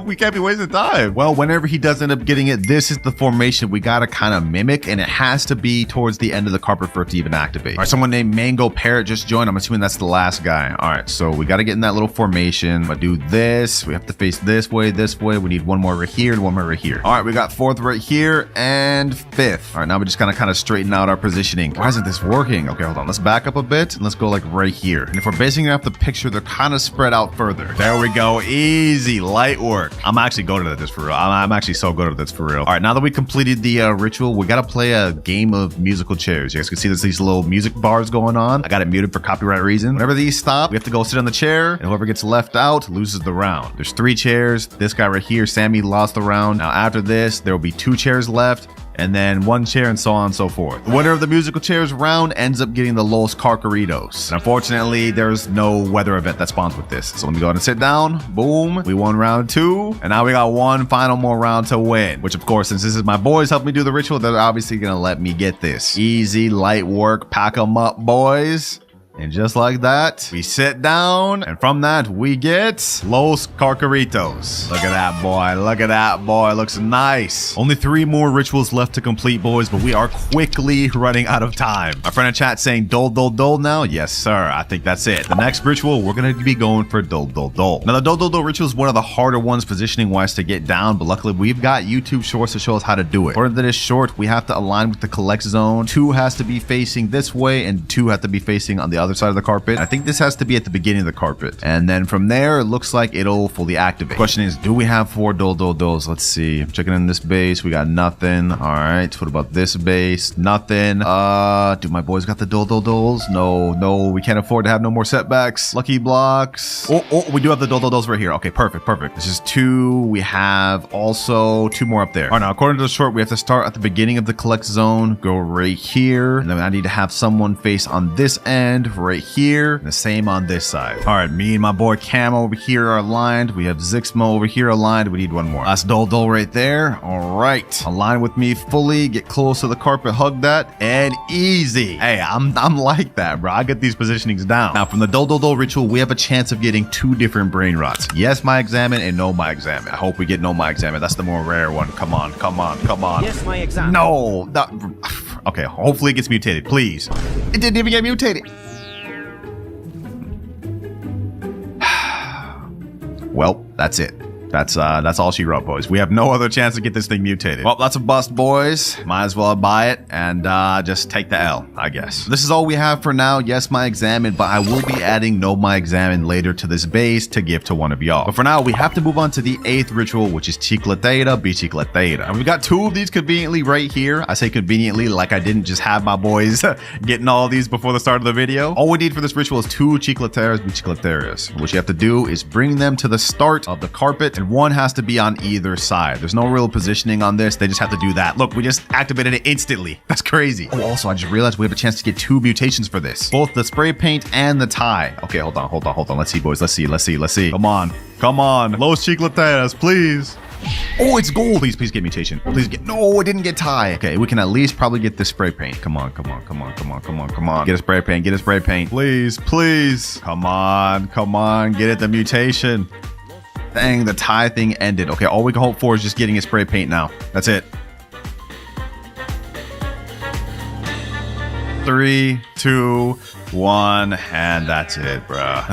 we can't be wasting time. Well, whenever he does end up getting it, this is the formation we gotta kind of mimic, and it has to be towards the end of the carpet for it to even activate. All right, someone named Mango Parrot just joined. I'm assuming that's the last guy. All right, so we gotta get in that little formation. But do this. We have to face this way. We need 1 more right here and 1 more right here. All right, we got 4th right here and 5th. All right, now we're just gonna kind of straighten out our positioning. Why isn't this working? Okay, hold on. Let's back up a bit and let's go like right here. And if we're basing it off the picture, they're kind kind of spread out further. There we go. Easy, light work. I'm actually good at this for real. I'm actually so good at this for real. All right, now that we completed the ritual, we got to play a game of musical chairs. You guys can see there's these little music bars going on. I got it muted for copyright reasons. Whenever these stop, we have to go sit on the chair, and whoever gets left out loses the round. There's 3 chairs. This guy right here, Sammy, lost the round. Now after this, there will be 2 chairs left, and then 1 chair, and so on and so forth. The winner of the musical chairs round ends up getting the Los Carcaritos. And unfortunately, there's no weather event that spawns with this. So let me go ahead and sit down. Boom. We won round 2. And now we got 1 final more round to win. Which, of course, since this is my boys helping me do the ritual, they're obviously going to let me get this. Easy, light work. Pack them up, boys. And just like that, we sit down, and from that, we get Los Carcaritos. Look at that boy. Look at that boy. Looks nice. Only 3 more rituals left to complete, boys, but we are quickly running out of time. My friend in chat saying dole dole dole now? Yes, sir. I think that's it. The next ritual, we're going to be going for dole dole dole. Now, the dole dole dole ritual is one of the harder ones positioning-wise to get down, but luckily, we've got YouTube shorts to show us how to do it. According to this short, we have to align with the collect zone. 2 has to be facing this way, and 2 have to be facing on the other side of the carpet. I think this has to be at the beginning of the carpet, and then from there it looks like it'll fully activate. Question is, do we have 4 dole dole doles? Let's see. I'm checking in this base. We got nothing. All right, what about this base? Nothing. Do my boys got the dole dole doles? No, we can't afford to have no more setbacks. Lucky blocks. Oh, we do have the dole dole doles right here. Okay, perfect. This is 2. We have also 2 more up there. All right, now according to the short, we have to start at the beginning of the collect zone, go right here, and then I need to have someone face on this end right here, and the same on this side. All right, me and my boy Camo over here are aligned. We have Zixmo over here aligned. We need 1 more. That's dole dole right there. All right, align with me fully, get close to the carpet, hug that, and easy. Hey, I'm like that, bro. I get these positionings down. Now from the dole dole dole ritual, we have a chance of getting 2 different brain rots. Yes, my examine, and no my examine. I hope we get no my examine. That's the more rare one. Come on. Yes, my examine. No, okay, hopefully it gets mutated, please. It didn't even get mutated. Well, that's it. That's all she wrote, boys. We have no other chance to get this thing mutated. Well, that's a bust, boys. Might as well buy it and just take the L, I guess. This is all we have for now. Yes, my examine, but I will be adding no my examine later to this base to give to one of y'all. But for now, we have to move on to the 8th ritual, which is Chicletera, Bicicletera. And we've got 2 of these conveniently right here. I say conveniently like I didn't just have my boys getting all these before the start of the video. All we need for this ritual is 2 Chicleteras, Bicicleteras. What you have to do is bring them to the start of the carpet, and 1 has to be on either side. There's no real positioning on this. They just have to do that. Look, we just activated it instantly. That's crazy. Oh, also, I just realized we have a chance to get 2 mutations for this. Both the spray paint and the tie. Okay, hold on. Let's see, boys. Let's see. Come on. Los Chicleteras, please. Oh, it's gold. Please get mutation. Please get. No, it didn't get tie. Okay, we can at least probably get the spray paint. Come on. Get a spray paint. Please. Come on. Get it, the mutation. Dang, the tie thing ended. Okay, all we can hope for is just getting a spray paint now. That's it. 3, 2, 1, and that's it, bro.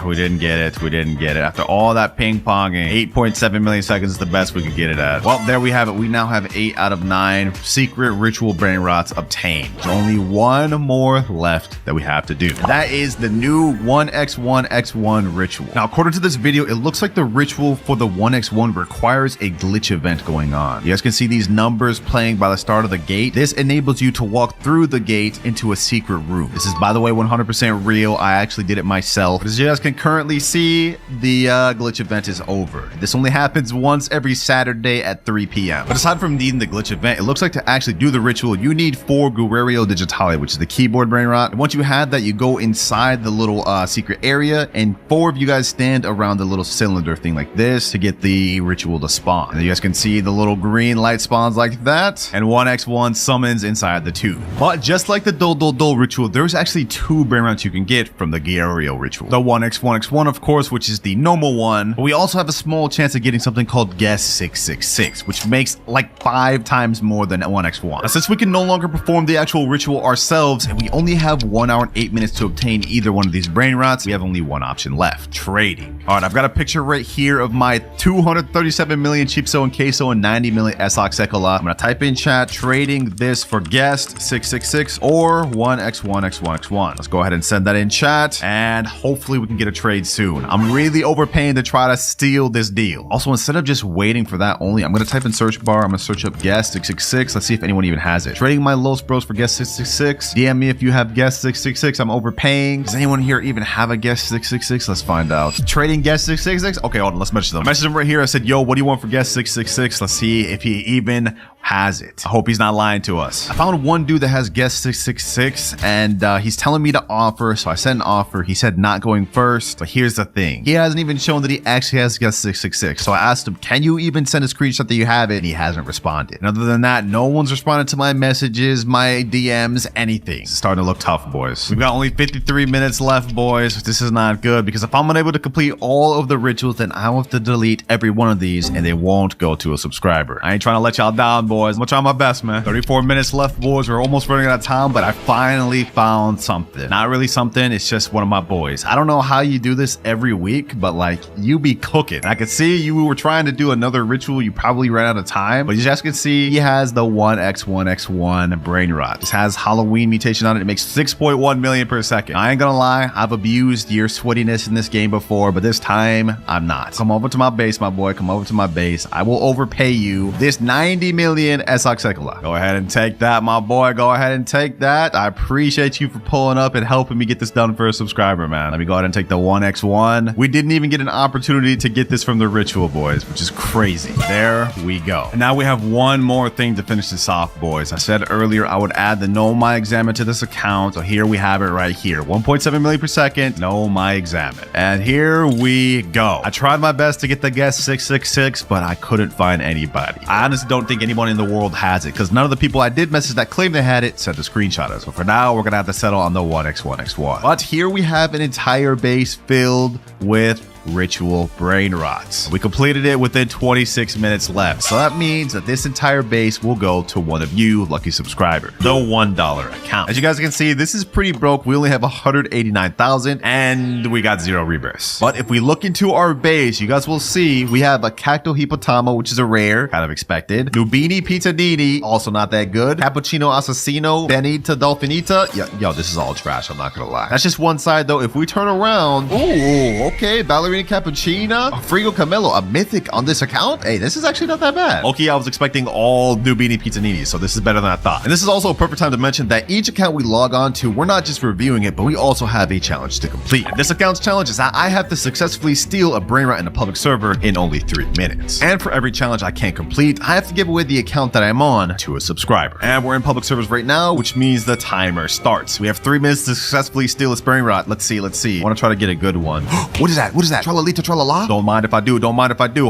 We didn't get it. After all that ping-ponging, 8.7 million seconds is the best we could get it at. Well, there we have it. We now have 8 out of 9 secret ritual brain rots obtained. There's only 1 more left that we have to do. That is the new 1x1x1 ritual. Now, according to this video, it looks like the ritual for the 1x1 requires a glitch event going on. You guys can see these numbers playing by the start of the gate. This enables you to walk through the gate into a secret room. This is, by the way, 100% real. I actually did it myself. As you guys can currently see, the glitch event is over. This only happens once every Saturday at 3 p.m. But aside from needing the glitch event, it looks like to actually do the ritual, you need 4 Guerrero Digitale, which is the keyboard brain rot. And once you have that, you go inside the little secret area, and 4 of you guys stand around the little cylinder thing like this to get the ritual to spawn. And you guys can see the little green light spawns like that, and 1x1 summons inside the tube. But just like the dole dole dole ritual, there's actually 2 brain rots you can get from the Guerrero ritual. The 1x1x1, of course, which is the normal one, but we also have a small chance of getting something called guess 666, which makes like 5 times more than 1x1. Now, since we can no longer perform the actual ritual ourselves, and we only have 1 hour and 8 minutes to obtain either one of these brain rots, we have only 1 option left: trading. All right, I've got a picture right here of my 237 million Chipso and Queso and 90 million Esox Sekola. I'm gonna type in chat trading this for guest 666, or 1x1x1x1. Let's go ahead and send that in chat, and hopefully we can get a trade soon. I'm really overpaying to try to steal this deal. Also, instead of just waiting for that only, I'm going to type in search bar. I'm going to search up guest 666. Let's see if anyone even has it. Trading my Los Bros for guest 666. DM me if you have guest 666. I'm overpaying. Does anyone here even have a guest 666? Let's find out. Trading guest 666. Okay, hold on. Let's message them. I messaged him right here. I said, yo, what do you want for guest 666? Let's see if he even has it. I hope he's not lying to us. I found one dude that has guest 666, and he's telling me to offer. So I sent an offer. He said not going first. But here's the thing. He hasn't even shown that he actually has guest 666. So I asked him, can you even send a screenshot that you have it? And he hasn't responded. And other than that, no one's responded to my messages, my DMs, anything. It's starting to look tough, boys. We've got only 53 minutes left, boys. This is not good, because if I'm unable to complete all of the rituals, then I'll have to delete every one of these, and they won't go to a subscriber. I ain't trying to let y'all down, boys. I'm gonna try my best, man. 34 minutes left, boys. We're almost running out of time, but I finally found something. Not really something. It's just one of my boys. I don't know how you do this every week, but like, you be cooking. I could see you were trying to do another ritual. You probably ran out of time, but you just can see he has the 1x1x1 Brainrot. This has Halloween mutation on it. It makes 6.1 million per second. I ain't gonna lie. I've abused your sweatiness in this game before, but this time I'm not. Come over to my base, my boy. Come over to my base. I will overpay you this 90 million SX. Go ahead and take that, my boy. Go ahead and take that. I appreciate you for pulling up and helping me get this done for a subscriber, man. Let me go ahead and take the 1x1. We didn't even get an opportunity to get this from the ritual, boys, which is crazy. There we go. And now we have one more thing to finish this off, boys. I said earlier I would add the Know My Examine to this account. So here we have it right here. 1.7 million per second. Know My Examine. And here we go. I tried my best to get the guest 666, but I couldn't find anybody. I honestly don't think anyone in the world has it, because none of the people I did message that claimed they had it sent a screenshot of it. So for now, we're gonna have to settle on the 1x1x1. But here we have an entire base filled with ritual Brainrots. We completed it within 26 minutes left. So that means that this entire base will go to one of you lucky subscribers, the $1 account. As you guys can see, this is pretty broke. We only have 189,000 and we got 0 rebirths. But if we look into our base, you guys will see we have a Cacto Hipotamo, which is a rare, kind of expected. Nubini Pizzanini, also not that good. Cappuccino Assassino, Benita Dolfinita. Yo, this is all trash, I'm not gonna lie. That's just one side though. If we turn around, ooh, okay, Ballerina Cappuccina, Frigo Camelo, a mythic on this account. Hey, this is actually not that bad. Okay, I was expecting all Nubini Pizzanini, so this is better than I thought. And this is also a perfect time to mention that each account we log on to, we're not just reviewing it, but we also have a challenge to complete. And this account's challenge is that I have to successfully steal a Brainrot in a public server in only 3 minutes. And for every challenge I can't complete, I have to give away the account that I'm on to a subscriber. And we're in public servers right now, which means the timer starts. We have 3 minutes to successfully steal this Brainrot. Let's see. I want to try to get a good one. What is that? Tralalita tralala? Don't mind if I do.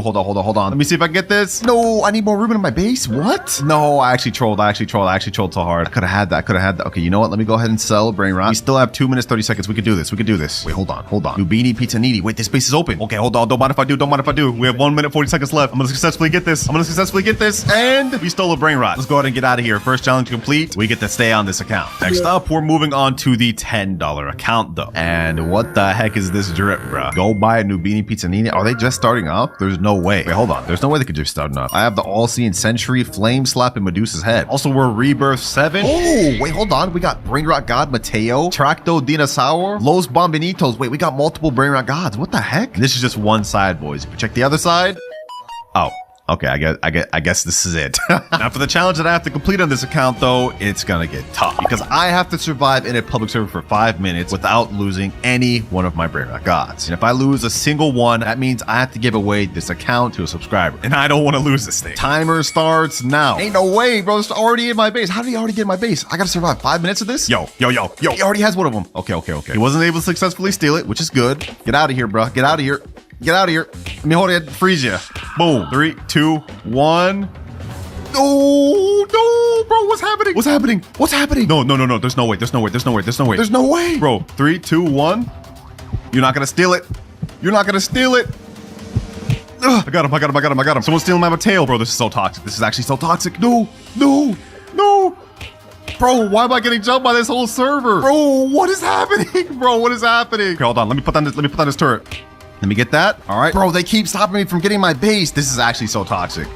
Hold on. Let me see if I can get this. No, I need more Ruben in my base. What? No, I actually trolled so hard. I could have had that. Okay, you know what? Let me go ahead and sell Brainrot. We still have 2 minutes, 30 seconds. We could do this. Wait, hold on. Nubini Pizzanini. Wait, this base is open. Okay, hold on. Don't mind if I do. We have 1 minute, 40 seconds left. I'm gonna successfully get this. And we stole a Brainrot. Let's go ahead and get out of here. First challenge complete. We get to stay on this account. Next up, we're moving on to the $10 account though. And what the heck is this drip, bro? Go buy a Nubini Pizzanini. Are they just starting off? There's no way. Wait, hold on. There's no way they could just start off. I have the All-Seeing Sentry, Flame Slap, and Medusa's Head. Also, we're Rebirth 7. Oh, wait, hold on. We got Brainrot God Mateo, Tracto Dinosaur, Los Bombinitos. Wait, we got multiple Brainrot Gods. What the heck? This is just one side, boys. If you check the other side. Oh. Okay, I guess this is it. Now for the challenge that I have to complete on this account though, it's gonna get tough because I have to survive in a public server for 5 minutes without losing any one of my Brainrot Gods. And if I lose a single one, that means I have to give away this account to a subscriber. And I don't want to lose this thing. Timer starts now. Ain't no way, bro. It's already in my base. How did he already get in my base? I gotta survive 5 minutes of this? Yo. He already has one of them. Okay. He wasn't able to successfully steal it, which is good. Get out of here, bro. Get out of here. Let me hold it. Freeze you. Boom. 3, 2, 1. No, bro. What's happening? No. There's no way. Bro, 3, 2, 1. You're not gonna steal it. Ugh, I got him. Someone's stealing my Mateo. Bro, this is so toxic. This is actually so toxic. No. Bro, why am I getting jumped by this whole server? Bro, what is happening? Okay, hold on. Let me put on this turret. Let me get that. All right. Bro, they keep stopping me from getting my base. This is actually so toxic.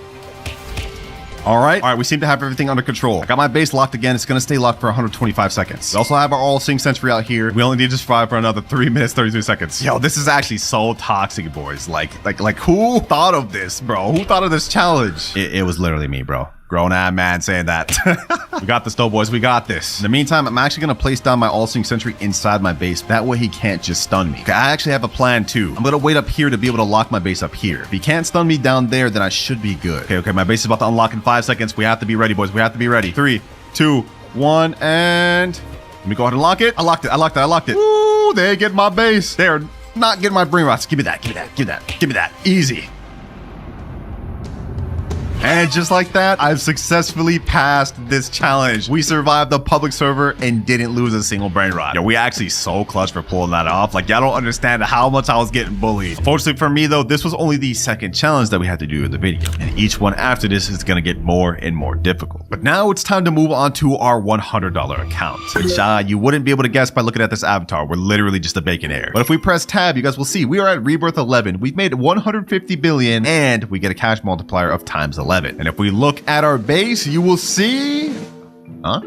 All right, we seem to have everything under control. I got my base locked again. It's gonna stay locked for 125 seconds. We also have our all-seeing sentry out here. We only need to survive for another 3 minutes, 33 seconds. Yo, this is actually so toxic, boys. Like who thought of this, bro? Who thought of this challenge? It was literally me, bro. Grown-ass man saying that. We got this though, boys. We got this. In the meantime, I'm actually going to place down my all-seeing sentry inside my base. That way he can't just stun me. Okay, I actually have a plan too. I'm going to wait up here to be able to lock my base up here. If he can't stun me down there, then I should be good. Okay, my base is about to unlock in 5 seconds. We have to be ready, boys. We have to be ready. 3, 2, 1, and... Let me go ahead and lock it. I locked it. Woo, they get my base. They're not getting my Brainrots. Give me that. Easy. And just like that, I've successfully passed this challenge. We survived the public server and didn't lose a single Brainrot. Yo, we actually so clutch for pulling that off. Like, y'all don't understand how much I was getting bullied. Unfortunately for me though, this was only the second challenge that we had to do in the video. And each one after this is gonna get more and more difficult. But now it's time to move on to our $100 account. Which you wouldn't be able to guess by looking at this avatar. We're literally just a baconaire. But if we press tab, you guys will see we are at Rebirth 11. We've made 150 billion and we get a cash multiplier of times 11. And if we look at our base, you will see... Huh?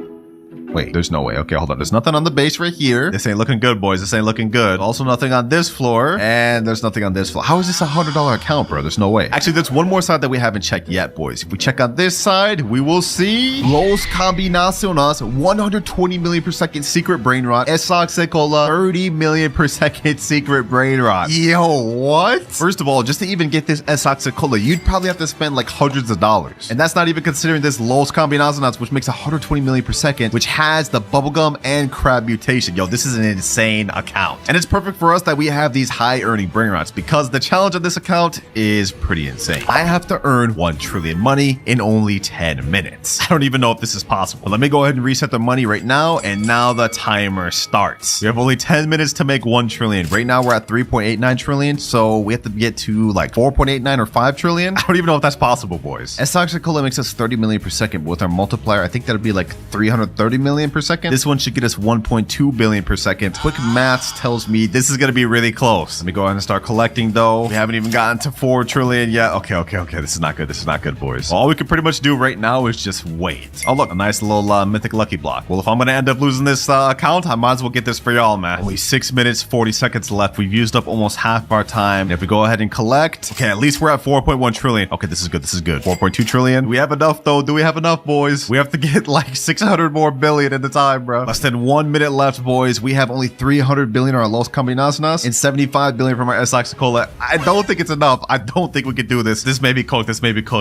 Wait, there's no way. Okay, hold on. There's nothing on the base right here. This ain't looking good, boys. This ain't looking good. Also nothing on this floor. And there's nothing on this floor. How is this a $100 account, bro? There's no way. Actually, there's one more side that we haven't checked yet, boys. If we check on this side, we will see Los Combinaciones, 120 million per second secret Brainrot. Esoxicola, 30 million per second secret Brainrot. Yo, what? First of all, just to even get this Esoxicola, you'd probably have to spend like hundreds of dollars. And that's not even considering this Los Combinaciones, which makes 120 million per second, which has the bubblegum and crab mutation. Yo, this is an insane account. And it's perfect for us that we have these high earning Brainrots because the challenge of this account is pretty insane. I have to earn 1 trillion money in only 10 minutes. I don't even know if this is possible. But let me go ahead and reset the money right now. And now the timer starts. We have only 10 minutes to make 1 trillion. Right now we're at 3.89 trillion. So we have to get to like 4.89 or 5 trillion. I don't even know if that's possible, boys. Esoxicola makes us 30 million per second. But with our multiplier, I think that'll be like 330 million per second. This one should get us 1.2 billion per second. Quick maths tells me this is going to be really close. Let me go ahead and start collecting though. We haven't even gotten to 4 trillion yet. Okay. This is not good. This is not good, boys. All we can pretty much do right now is just wait. Oh, look, a nice little mythic lucky block. Well, if I'm going to end up losing this account, I might as well get this for y'all, man. Only 6 minutes, 40 seconds left. We've used up almost half our time. And if we go ahead and collect, okay, at least we're at 4.1 trillion. Okay, this is good. 4.2 trillion. We have enough though. Do we have enough, boys? We have to get like 600 more billion at the time, bro. Less than 1 minute left, boys. We have only 300 billion on our Los Combinaciones and 75 billion from our Esoxicola. I don't think it's enough. I don't think we can do this. This may be cooked.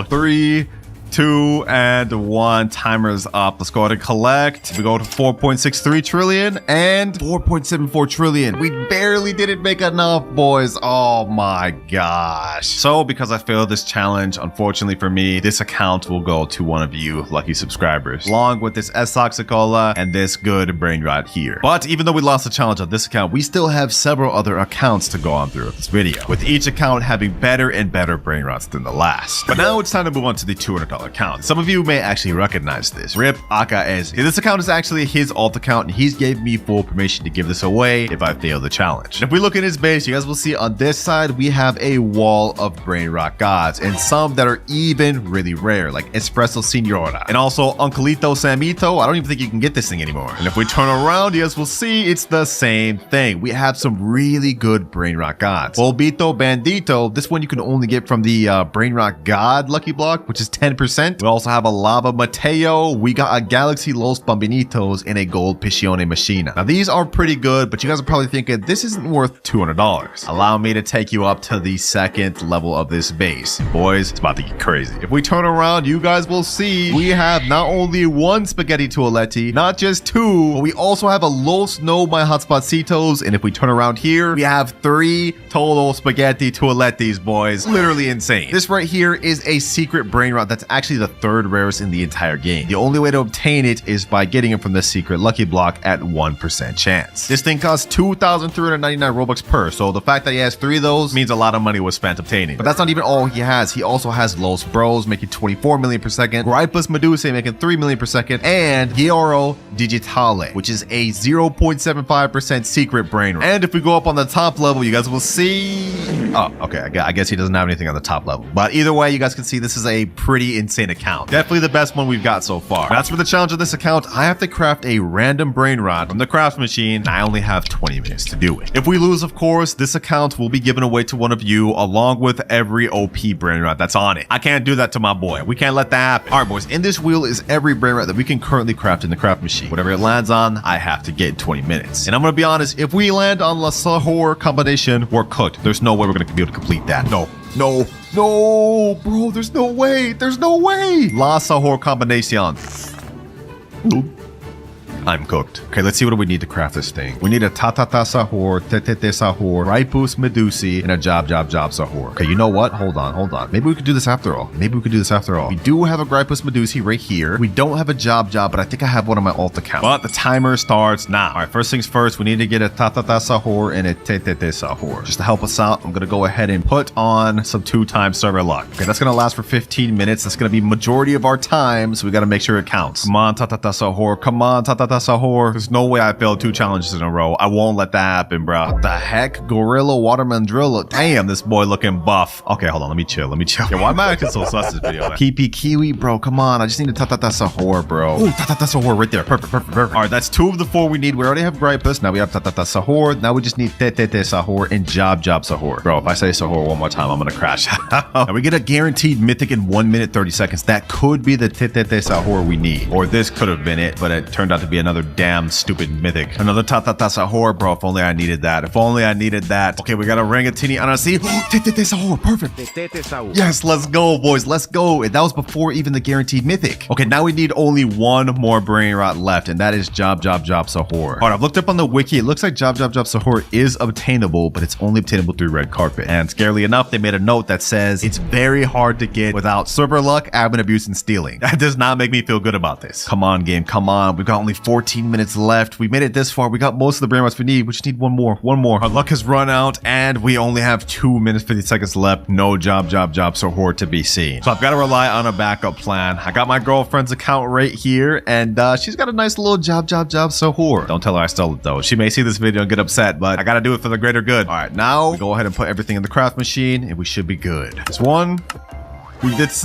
3, 2, and 1. Timer's up. Let's go ahead and collect. We go to 4.63 trillion and 4.74 trillion. We barely didn't make enough, boys. Oh my gosh. So because I failed this challenge, unfortunately for me, this account will go to one of you lucky subscribers, along with this Esoxicola and this good Brainrot here. But even though we lost the challenge on this account, we still have several other accounts to go on through this video, with each account having better and better Brainrots than the last. But now it's time to move on to the $200 account. Some of you may actually recognize this. Rip AKS. This account is actually his alt account, and he's gave me full permission to give this away if I fail the challenge. And if we look at his base, you guys will see on this side we have a wall of Brainrot gods, and some that are even really rare, like Espresso Signora, and also Uncleito Samito. I don't even think you can get this thing anymore. And if we turn around, you guys will see it's the same thing. We have some really good Brainrot gods. Polvito Bandito, this one you can only get from the Brainrot God lucky block, which is 10%. We also have a Lava Mateo. We got a Galaxy Los Bambinitos and a Gold Piscione Machina. Now these are pretty good, but you guys are probably thinking this isn't worth $200. Allow me to take you up to the second level of this base. Boys, it's about to get crazy. If we turn around, you guys will see we have not only 1 Spaghetti Toaletti, not just 2, but we also have a Los No My Hotspotsitos. And if we turn around here, we have 3 total Spaghetti Toalettis, boys. Literally insane. This right here is a secret Brainrot that's actually the 3rd rarest in the entire game. The only way to obtain it is by getting it from the secret lucky block at 1% chance. This thing costs 2,399 Robux per, so the fact that he has 3 of those means a lot of money was spent obtaining. But that's not even all he has. He also has Los Bros making 24 million per second, Gripus Medusa making 3 million per second, and Gioro Digitale, which is a 0.75% secret Brainrot. And if we go up on the top level, you guys will see... Oh, okay. I guess he doesn't have anything on the top level. But either way, you guys can see this is a pretty insane account. Definitely the best one we've got so far. That's for the challenge of this account. I have to craft a random Brainrot from the craft machine, and I only have 20 minutes to do it. If we lose, of course, this account will be given away to one of you along with every OP Brainrot that's on it. I can't do that to my boy. We can't let that happen. All right, boys, in this wheel is every Brainrot that we can currently craft in the craft machine. Whatever it lands on, I have to get in 20 minutes. And I'm gonna be honest, if we land on La Sahur combination, we're cooked. There's no way we're gonna be able to complete that. No, bro, there's no way. There's no way. La Sahur combination. Nope. I'm cooked. Okay, let's see what do we need to craft this thing. We need a tatata sahur, tetete sahur, ripus medusi, and a job sahur. Okay, you know what? Hold on. Maybe we could do this after all. We do have a gripus medusi right here. We don't have a job, but I think I have one on my alt account. But the timer starts now. All right, first things first, we need to get a tatata sahur and a tetete sahur. Just to help us out, I'm gonna go ahead and put on some 2-time server luck. Okay, that's gonna last for 15 minutes. That's gonna be majority of our time, so we gotta make sure it counts. Come on, tatata sahur. Come on, tatata sahur. There's no way I failed 2 challenges in a row. I won't let that happen, bro. What the heck? Gorilla Waterman Drill. Damn, this boy looking buff. Okay, hold on. Let me chill. Yeah, why am I acting so sus this video? PP Kiwi, bro. Come on. I just need a tatata sahur, bro. Ooh, tatata sahur right there. Perfect. All right, that's 2 of the 4 we need. We already have gripus. Now we have tatata sahur. Now we just need tetete sahur and job sahur. Bro, if I say sahur one more time, I'm gonna crash. Now we get a guaranteed mythic in 1 minute 30 seconds. That could be the tetete sahur we need. Or this could have been it, but it turned out to be another damn stupid mythic. Another tatata sahur, bro. If only I needed that. Okay, we got a rangatini anasi. Tetete sahur. Perfect. Yes, let's go, boys. Let's go. And that was before even the guaranteed mythic. Okay, now we need only 1 more Brainrot left, and that is job sahur. All right, I've looked up on the wiki. It looks like job sahur is obtainable, but it's only obtainable through red carpet. And scarily enough, they made a note that says it's very hard to get without server luck, admin abuse, and stealing. That does not make me feel good about this. Come on, game. Come on. We've got only 14 minutes left. We made it this far. We got most of the Brainrots we need. We just need one more. Our luck has run out, and we only have 2 minutes 50 seconds left. No job sahur to be seen. So I've got to rely on a backup plan. I got my girlfriend's account right here, and she's got a nice little job sahur. Don't tell her I stole it though. She may see this video and get upset, but I gotta do it for the greater good. All right, now we go ahead and put everything in the craft machine, and we should be good. This one. Can we get this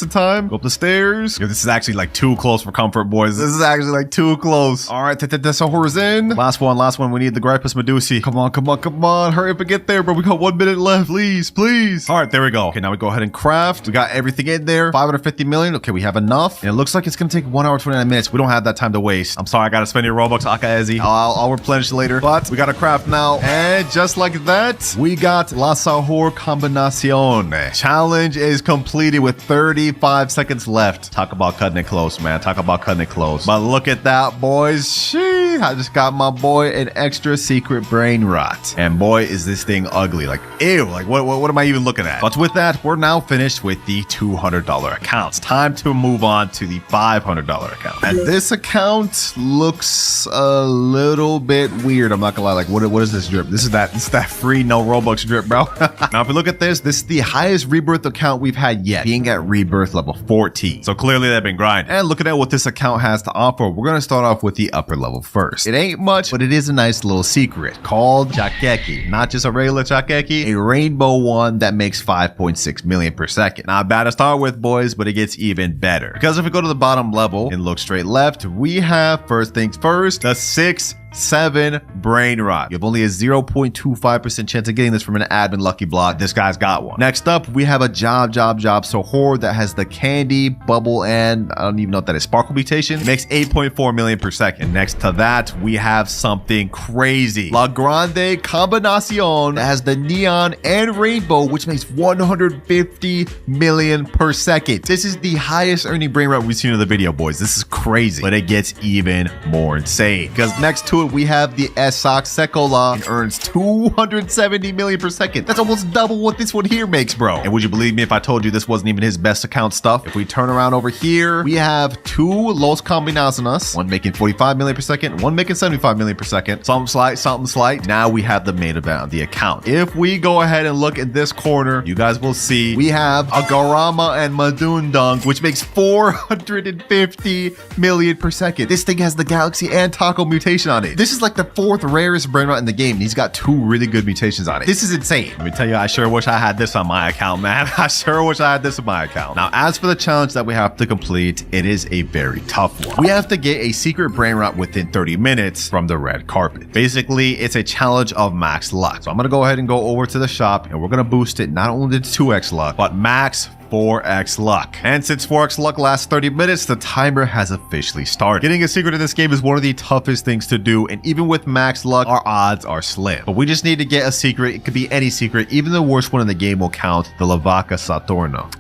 in time? Go up the stairs. Yo, this is actually like too close for comfort, boys. This is actually like too close. All right, sahur is in. Last one. We need the gripus medusi. Come on. Hurry up and get there, bro. We got 1 minute left. Please. All right, there we go. Okay, now we go ahead and craft. We got everything in there. 550 million. Okay, we have enough. And it looks like it's gonna take 1 hour, 29 minutes. We don't have that time to waste. I'm sorry, I gotta spend your Robux, Akaezi. I'll replenish later. But we gotta craft now. And just like that, we got La Sahur Combinacion. Challenge is completed with 35 seconds left. Talk about cutting it close, man. But look at that, boys. I just got my boy an extra secret Brainrot. And boy, is this thing ugly. Like, ew. Like, what am I even looking at? But with that, we're now finished with the $200 accounts. Time to move on to the $500 account. And this account looks a little bit weird. I'm not gonna lie. Like, what is this drip? This is that free no Robux drip, bro. Now, if we look at this is the highest rebirth account we've had yet, being at rebirth level 14. So clearly they've been grinding. And looking at what this account has to offer, we're gonna start off with the upper level first. It ain't much, but it is a nice little secret called Chakeki. Not just a regular Chakeki, a rainbow one that makes 5.6 million per second. Not bad to start with, boys, but it gets even better. Because if we go to the bottom level and look straight left, we have, first things first, the 6-7 Brainrot. You have only a 0.25% chance of getting this from an admin lucky block. This guy's got one. Next up, we have a job sahur that has the candy, bubble, and I don't even know what that is, sparkle mutation. It makes 8.4 million per second. Next to that, we have something crazy. La Grande Combinacion that has the neon and rainbow, which makes 150 million per second. This is the highest earning Brainrot we've seen in the video, boys. This is crazy, but it gets even more insane because next to it, we have the Esak Sekola and earns 270 million per second. That's almost double what this one here makes, bro. And would you believe me if I told you this wasn't even his best account stuff? If we turn around over here, we have 2 Los Combinaciones, one making 45 million per second, one making 75 million per second. Something slight. Now we have the main event of the account. If we go ahead and look in this corner, you guys will see we have a Garama and Madundung, which makes 450 million per second. This thing has the Galaxy and Taco mutation on it. good. This is like the 4th rarest Brainrot in the game, and he's got 2 really good mutations on it. This is insane. Let me tell you, I sure wish I had this on my account, man. I sure wish I had this on my account. Now, as for the challenge that we have to complete, it is a very tough one. We have to get a secret Brainrot within 30 minutes from the red carpet. Basically, it's a challenge of max luck. So I'm gonna go ahead and go over to the shop, and we're gonna boost it not only to 2x luck, but max 4x luck. And since 4x luck lasts 30 minutes, the timer has officially started. Getting a secret in this game is one of the toughest things to do, and even with max luck, our odds are slim. But we just need to get a secret. It could be any secret. Even the worst one in the game will count, the Lavaca Saturno.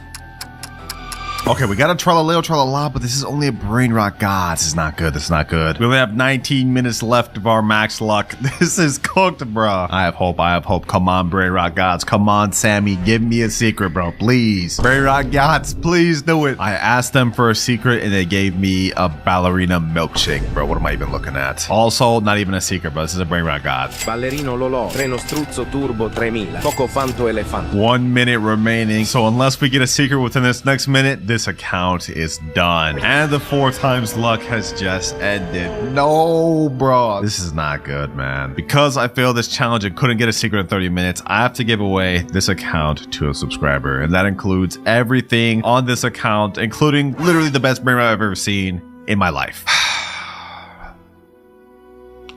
Okay, we got a Tralaleo Tralala, but this is only a Brainrot God. This is not good. This is not good. We only have 19 minutes left of our max luck. This is cooked, bro. I have hope. I have hope. Come on, Brainrot Gods. Come on, Sammy. Give me a secret, bro. Please. Brainrot Gods, please do it. I asked them for a secret, and they gave me a ballerina milkshake, bro. What am I even looking at? Also, not even a secret, bro. This is a Brainrot God. Ballerino Lolò, treno struzzo turbo 3000, poco fanto elefante. 1 minute remaining. So unless we get a secret within this next minute, this account is done. And the 4 times luck has just ended. No, bro. This is not good, man. Because I failed this challenge and couldn't get a secret in 30 minutes, I have to give away this account to a subscriber. And that includes everything on this account, including literally the best Brainrot I've ever seen in my life.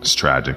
It's tragic.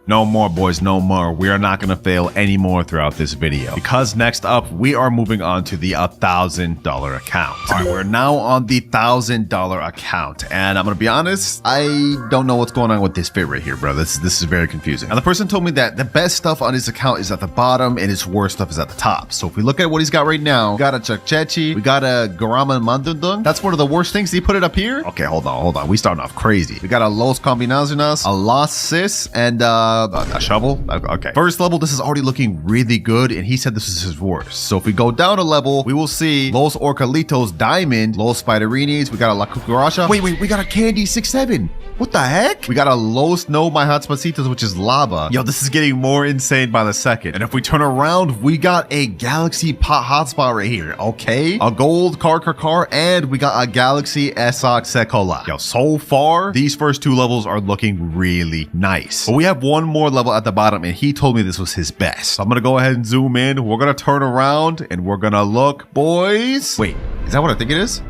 No more, boys, no more. We are not going to fail anymore throughout this video, because next up, we are moving on to the $1,000 account. All right, we're now on the $1,000 account, and I'm going to be honest, I don't know what's going on with this fit right here, bro. This is very confusing. And the person told me that the best stuff on his account is at the bottom, and his worst stuff is at the top. So if we look at what he's got right now, we got a Chakchechi, we got a Garama Mandundung. That's one of the worst things. He put it up here. Okay, hold on. We starting off crazy. We got a Los Combinaciones, a Las Sis, and a shovel. Okay, first level, this is already looking really good, and he said this is his worst. So if we go down a level, we will see Los Orcalitos Diamond, Los Spiderinis, we got a La Cucaracha. Wait, we got a Candy 6-7. What the heck? We got a Los No My Hotspacitos, which is lava. Yo, this is getting more insane by the second. And if we turn around, we got a Galaxy Pot Hotspot right here. Okay, a gold car, and we got a Galaxy Esox Sekola. Yo, so far, these first 2 levels are looking really nice. But we have one more level at the bottom, and he told me this was his best. So I'm gonna go ahead and zoom in. We're gonna turn around, and we're gonna look, boys. Wait, is that what I think it is?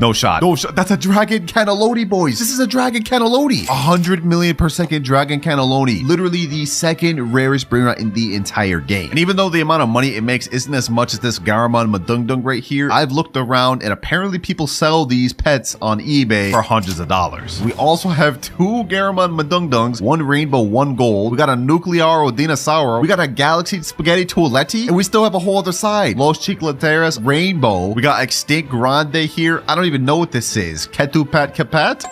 No shot. No shot. That's a Dragon Cannelloni, boys. This is a Dragon Cannelloni. 100 million per second Dragon Cannelloni. Literally the 2nd rarest Brainrot in the entire game. And even though the amount of money it makes isn't as much as this Garamon Madungdung right here, I've looked around, and apparently people sell these pets on eBay for hundreds of dollars. We also have 2 Garamon Madungdungs, 1 rainbow, 1 gold. We got a Nuclearo Dinosauro. We got a Galaxy Spaghetti Toiletti, and we still have a whole other side. Los Chicleteras Rainbow. We got Extinct Grande here. I don't even know what this is. Ketupat Kapat?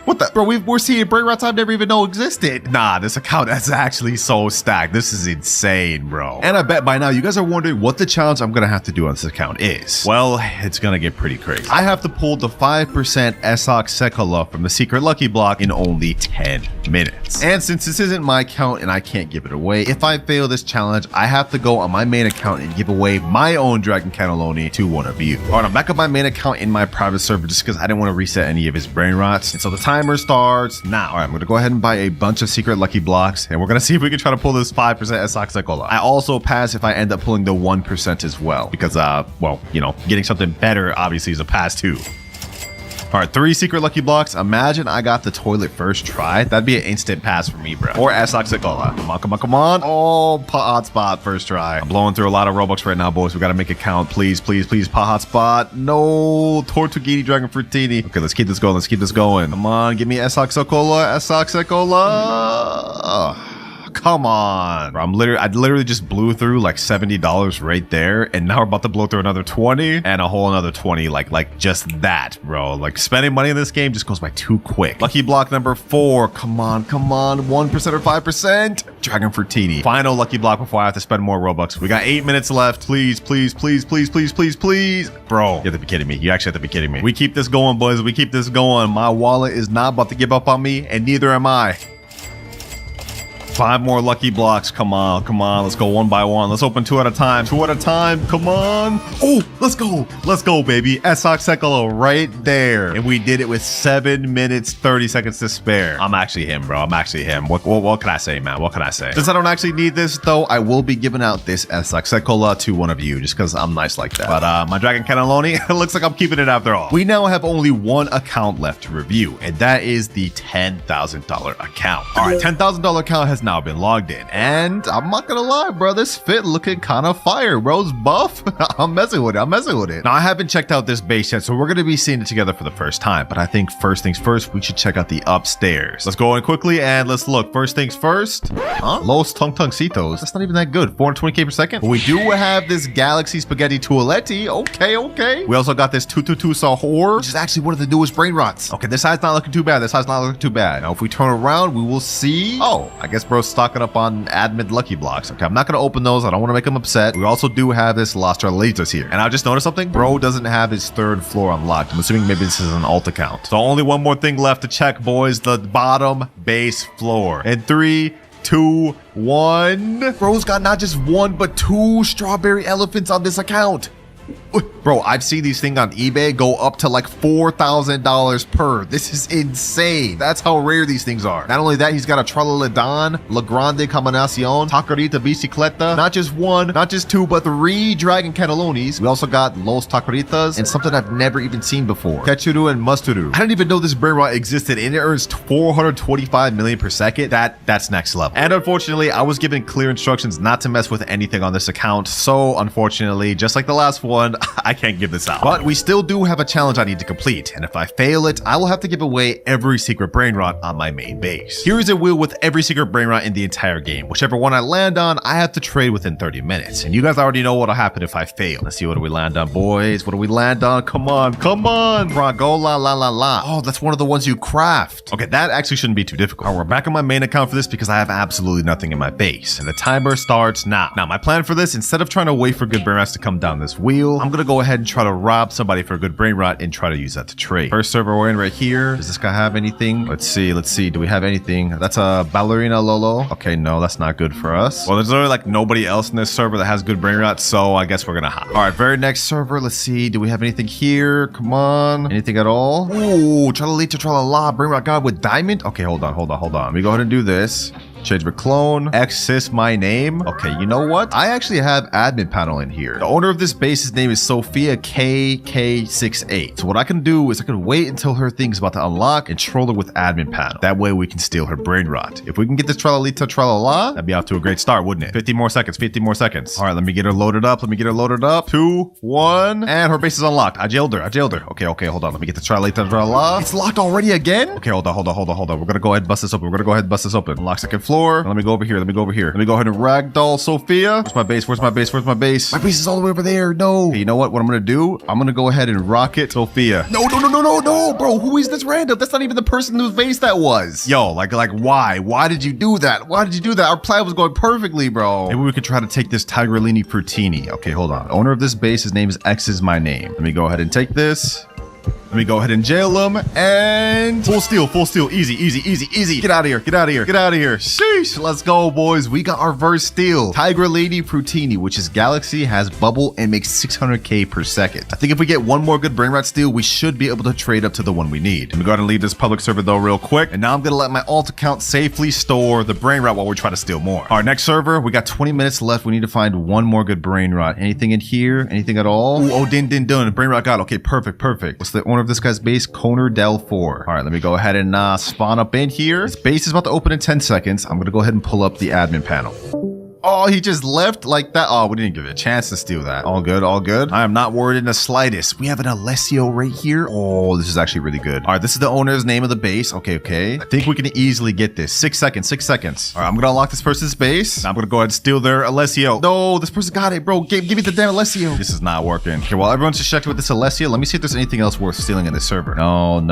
What the? Bro, we're seeing Brainrots I've never even know existed. Nah, this account is actually so stacked. This is insane, bro. And I bet by now you guys are wondering what the challenge I'm gonna have to do on this account is. Well, it's gonna get pretty crazy. I have to pull the 5% Esox Sekola from the secret lucky block in only 10 minutes. And since this isn't my account and I can't give it away, if I fail this challenge, I have to go on my main account and give away my own Dragon Cannelloni to one of you. All right, I'm back on my main account in my private server just because I didn't want to reset any of his Brainrots. And so the timer starts now. All right, I'm going to go ahead and buy a bunch of secret lucky blocks, and we're going to see if we can try to pull this 5% Esox Sekola. I also pass if I end up pulling the 1% as well, because, well, you know, getting something better obviously is a pass too. All right, 3 secret lucky blocks. Imagine I got the toilet first try. That'd be an instant pass for me, bro. Or Esox Sekola. Come on. Oh, pot hotspot first try. I'm blowing through a lot of Robux right now, boys. We got to make it count. Please, pot hotspot. No, Tortuguini Dragon Fruitini. Okay, let's keep this going. Come on, give me Esox Sekola. Come on, bro. I literally just blew through like $70 right there, and now we're about to blow through another 20 and a whole another 20, like just that, bro. Like spending money in this game just goes by too quick. Lucky block number 4. Come on, 1% or 5%. Dragon Fruitini. Final lucky block before I have to spend more Robux. We got 8 minutes left. Please, bro. You have to be kidding me. You actually have to be kidding me. We keep this going, boys. We keep this going. My wallet is not about to give up on me, and neither am I. 5 more lucky blocks. Come on, come on. Let's go one by one. Let's open 2 at a time. 2 at a time. Come on. Oh, let's go. Let's go, baby. Esoxecolo right there. And we did it with 7 minutes, 30 seconds to spare. I'm actually him, bro. I'm actually him. What can I say, man? What can I say? Since I don't actually need this, though, I will be giving out this Esoxecolo to one of you just because I'm nice like that. But my Dragon Cannelloni, it looks like I'm keeping it after all. We now have only one account left to review, and that is the $10,000 account. All right, $10,000 account has now been logged in, and I'm not gonna lie, bro, this fit looking kind of fire, bro's buff. I'm messing with it. I'm messing with it. Now, I haven't checked out this base yet, so we're gonna be seeing it together for the first time, but I think first things first, we should check out the upstairs. Let's go in quickly and let's look. First things first. Huh? Los Tung-Tung-Citos. That's not even that good. 420k per second. But we do have this Galaxy Spaghetti Toiletti. Okay, okay. We also got this 222 Sahur, which is actually one of the newest Brainrots. Okay, this side's not looking too bad. This side's not looking too bad. Now, if we turn around, we will see. Oh, I guess bro's stocking up on admin lucky blocks. Okay, I'm not gonna open those. I don't want to make him upset. We also do have this Lost Laters here. And I just noticed something. Bro doesn't have his 3rd floor unlocked. I'm assuming maybe this is an alt account. So only one more thing left to check, boys. The bottom base floor. In 3, 2, 1. Bro's got not just 1, but 2 strawberry elephants on this account. Bro, I've seen these things on eBay go up to like $4,000 per. This is insane. That's how rare these things are. Not only that, he's got a Tralaledon, La Grande Combinacion, Taquerita Bicicleta. Not just 1, not just 2, but 3 Dragon Cannellonis. We also got Los Taqueritas and something I've never even seen before. Ketchuru and Musturu. I didn't even know this Brainrot existed, and it earns 425 million per second. That's next level. And unfortunately, I was given clear instructions not to mess with anything on this account. So unfortunately, just like the last one, I can't give this out. But we still do have a challenge I need to complete, and if I fail it, I will have to give away every secret Brainrot on my main base. Here is a wheel with every secret Brainrot in the entire game. Whichever one I land on, I have to trade within 30 minutes. And you guys already know what'll happen if I fail. Let's see, what do we land on, boys? What do we land on? Come on, come on. Bragola la la la. Oh, that's one of the ones you craft. Okay, that actually shouldn't be too difficult. All right, we're back on my main account for this because I have absolutely nothing in my base. And the timer starts now. Now, my plan for this, instead of trying to wait for good Brainrots to come down this wheel, I'm gonna go ahead and try to rob somebody for a good Brainrot and try to use that to trade. First server we're in right here. Does this guy have anything? Let's see. Let's see. Do we have anything? That's a Ballerina Lolo. Okay, no, that's not good for us. Well, there's literally like nobody else in this server that has good Brainrot, so I guess we're gonna hop. All right, very next server. Let's see. Do we have anything here? Come on. Anything at all? Ooh, Tralalita Tralala. Brainrot God with diamond. Okay, hold on. Let me go ahead and do this. Change my clone, access my name. Okay, you know what? I actually have admin panel in here. The owner of this base's name is Sophia KK68. So what I can do is I can wait until her thing's about to unlock and troll her with admin panel. That way we can steal her Brainrot. If we can get this Tralalita Tralala, that'd be off to a great start, wouldn't it? 50 more seconds, 50 more seconds. All right, let me get her loaded up. 2, 1, and her base is unlocked. I jailed her. Okay, hold on. Let me get the Tralalita Tralala. It's locked already again? Okay, hold on. We're gonna go ahead and bust this open. Unlock second floor. Let me go over here. Let me go ahead and ragdoll Sophia. Where's my base? My base is all the way over there. No. Hey, you know what? What I'm gonna do? I'm gonna go ahead and rocket Sophia. No, bro. Who is this random? That's not even the person whose base that was. Yo, like why? Why did you do that? Our plan was going perfectly, bro. Maybe we could try to take this Tigerlini Frutini. Okay, hold on. Owner of this base, his name is X is my name. Let me go ahead and take this. Let me go ahead and jail him, and full steal, easy. Get out of here. Sheesh, let's go, boys. We got our first steal. Tiger Lady Frutini, which is Galaxy, has bubble and makes 600k per second. I think if we get one more good Brainrot steal, we should be able to trade up to the one we need. Let me go ahead and leave this public server though real quick, and now I'm gonna let my alt account safely store the Brainrot while we try to steal more. Our next server, we got 20 minutes left. We need to find one more good Brainrot. Anything in here? Anything at all? Ooh, oh, din. Brainrot God. Okay, perfect. What's the owner of this guy's base? Koner Del 4. All right, let me go ahead and spawn up in here. This base is about to open in 10 seconds. I'm gonna go ahead and pull up the admin panel. Oh, he just left like that. Oh, we didn't give it a chance to steal that. All good. I am not worried in the slightest. We have an Alessio right here. Oh, this is actually really good. All right, this is the owner's name of the base. Okay. I think we can easily get this. 6 seconds. All right, I'm gonna unlock this person's base. Now I'm gonna go ahead and steal their Alessio. No, this person got it, bro. Give me the damn Alessio. This is not working. Okay, while everyone's distracted with this Alessio, let me see if there's anything else worth stealing in this server. No.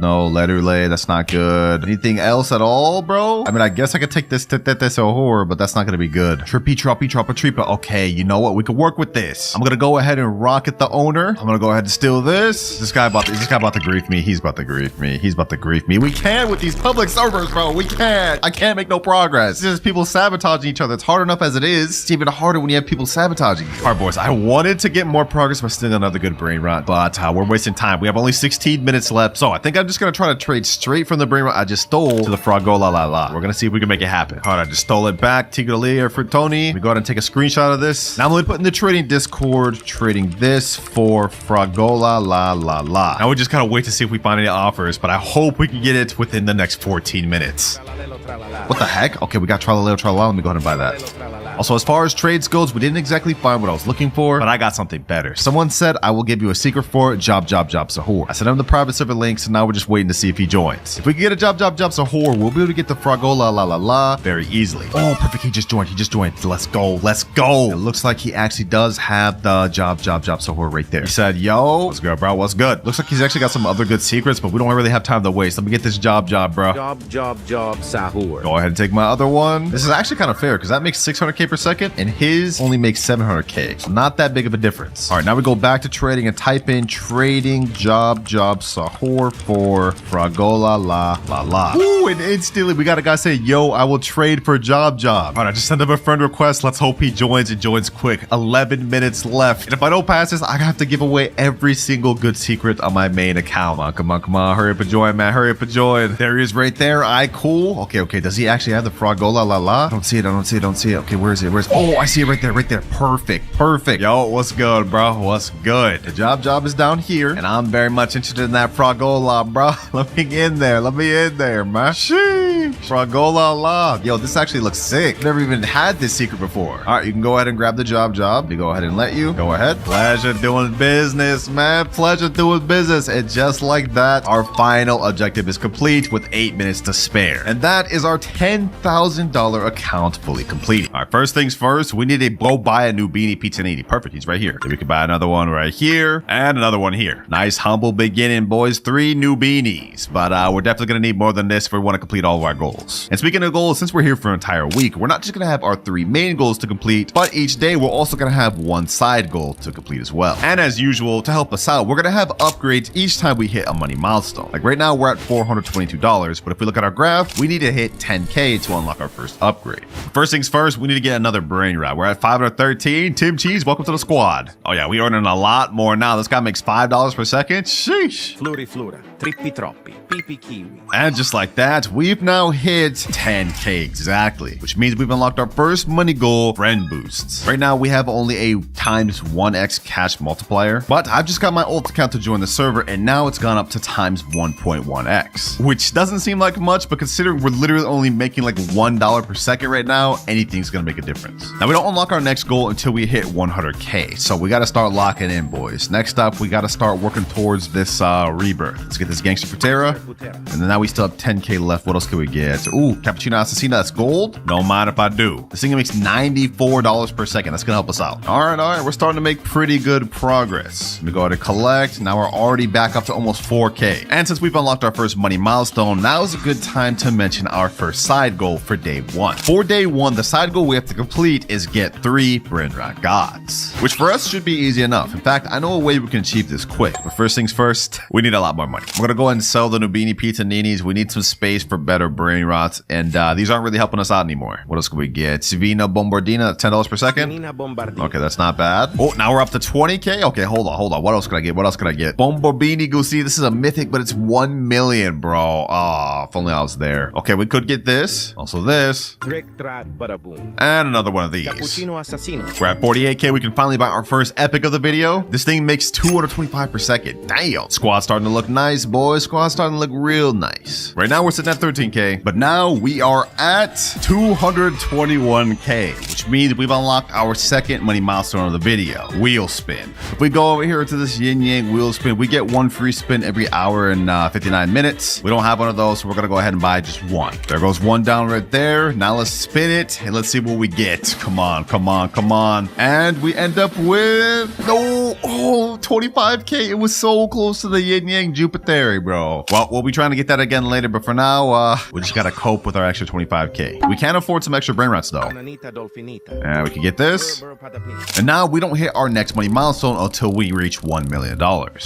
Letterlay, that's not good. Anything else at all, bro? I mean, I guess I could take this Tete Sohor, but that's not gonna be good. good? Trippy, troppy, troppa, tripa. Okay, you know what? We can work with this. I'm gonna go ahead and rocket the owner. I'm gonna go ahead and steal this. This guy about to grief me. He's about to grief me. He's about to grief me. We can't with these public servers, bro. We can't. I can't make no progress. It's just people sabotaging each other. It's hard enough as it is. It's even harder when you have people sabotaging you. All right, boys. I wanted to get more progress by stealing another good brain rot, but we're wasting time. We have only 16 minutes left, so I think I'm just gonna try to trade straight from the brain rot I just stole to the Fragola la la. We're gonna see if we can make it happen. All right, I just stole it back. Tigoli or Frittoni. We go ahead and take a screenshot of this. Now I'm gonna put in the trading Discord, trading this for Fragola la la la. Now we just gotta wait to see if we find any offers, but I hope we can get it within the next 14 minutes. What the heck? Okay, we got Tralaleo Tralala. Let me go ahead and buy that. Also, as far as trades goes, we didn't exactly find what I was looking for, but I got something better. Someone said, I will give you a secret for it, job, Sahur. I sent him the private server link, so now we're just waiting to see if he joins. If we can get a job, Sahur, we'll be able to get the Fragola la la la very easily. Oh, perfect. He just joined. Let's go. Let's go. It looks like he actually does have the job, Sahur right there. He said, yo, what's good, bro? What's good? Looks like he's actually got some other good secrets, but we don't really have time to waste. Let me get this job, bro. Job, Sahur. Go ahead and take my other one. This is actually kind of fair because that makes 600k per second and his only makes 700k. So not that big of a difference. All right, now we go back to trading and type in trading job Sahur for Fragola la la la. Ooh, and instantly we got a guy say, yo, I will trade for job. All right, I just sent him a friend request. Let's hope he joins and joins quick. 11 minutes left. And if I don't pass this, I have to give away every single good secret on my main account. Come on. Hurry up and join, man. Hurry up and join. There he is right there. Cool. Okay. Does he actually have the Fragola la la? I don't see it. Okay, where is it? Oh, I see it right there. Perfect. Yo, what's good, bro? What's good? The job is down here, and I'm very much interested in that Fragola, bro. Let me in there, man. Sheesh. Fragola la. Yo, this actually looks sick. Never even had this secret before. All right, you can go ahead and grab the job. We go ahead and let you. Go ahead. Pleasure doing business, man. And just like that, our final objective is complete with 8 minutes to spare. And that is our $10,000 account fully completed. All right, first things first, we need to go buy a new beanie pizza 80. Perfect, he's right here. Then we can buy another one right here and another one here. Nice humble beginning, boys. 3 new beanies, but we're definitely gonna need more than this if we want to complete all of our goals. And speaking of goals, since we're here for an entire week, we're not just gonna have our 3 main goals to complete, but each day we're also gonna have 1 side goal to complete as well. And as usual, to help us out, we're gonna have upgrades each time we hit a money milestone. Like right now we're at $422, but if we look at our graph, we need to hit 10k to unlock our first upgrade. First things first, we need to get another brain rot. We're at 513. Tim Cheese, welcome to the squad. Oh yeah, we earning a lot more now. This guy makes $5 per second. Sheesh. Flura, trippi troppi, pipi kiwi. And just like that, we've now hit 10k exactly, which means we've unlocked our first money goal, friend boosts. Right now we have only a times 1x cash multiplier, but I've just got my ult account to join the server and now it's gone up to times 1.1x, which doesn't seem like much, but considering we're literally only making like $1 per second right now, anything's gonna make a difference. Now we don't unlock our next goal until we hit 100k, so we gotta start locking in, boys. Next up, we gotta start working towards this rebirth. Let's get this Gangster Futera, and then now we still have 10k left. What else can we get? Ooh, Cappuccino Assassina, that's gold. Don't mind if I do. This thing makes $94 per second. That's gonna help us out. All right, we're starting to make pretty good progress. Let me go ahead and collect. Now we're already back up to almost 4k. And since we've unlocked our first money milestone, now is a good time to mention our first side goal for day 1. For day 1, the side goal we have to complete is get 3 Brainrot gods, which for us should be easy enough. In fact, I know a way we can achieve this quick, but first things first, we need a lot more money. We're gonna go ahead and sell the Nubini Pizza Ninis. We need some space for better brain rots, and these aren't really helping us out anymore. What else can we get? Sivina Bombardina, $10 per second. Okay, that's not bad. Oh, now we're up to 20k. Okay, hold on. What else can I get? Bombardini Goosey. This is a mythic, but it's 1 million, bro. Oh, if only I was there. Okay, we could get this. Also this. And another one of these. We're at 48k. We can finally buy our first epic of the video. This thing makes 225 per second. Damn. Squad's starting to look nice, boys. Squad's starting to look real nice. Right now we're sitting at 13k, but now we are at 221k, which means we've unlocked our second money milestone of the video, wheel spin. If we go over here to this yin yang wheel spin, we get 1 free spin every hour and 59 minutes. We don't have one of those, so we're gonna go ahead and buy just 1. There goes 1 down right there. Now let's spin it and let's see what we get. Come on. And we end up with, no, Oh, 25k. It was so close to the yin yang Jupiter, bro. Well, we'll be trying to get that again later, but for now, we just gotta cope with our extra 25k. We can afford some extra Brainrots though. Bananita dolfinita. And we can get this. Burr patapina. And now we don't hit our next money milestone until we reach $1 million,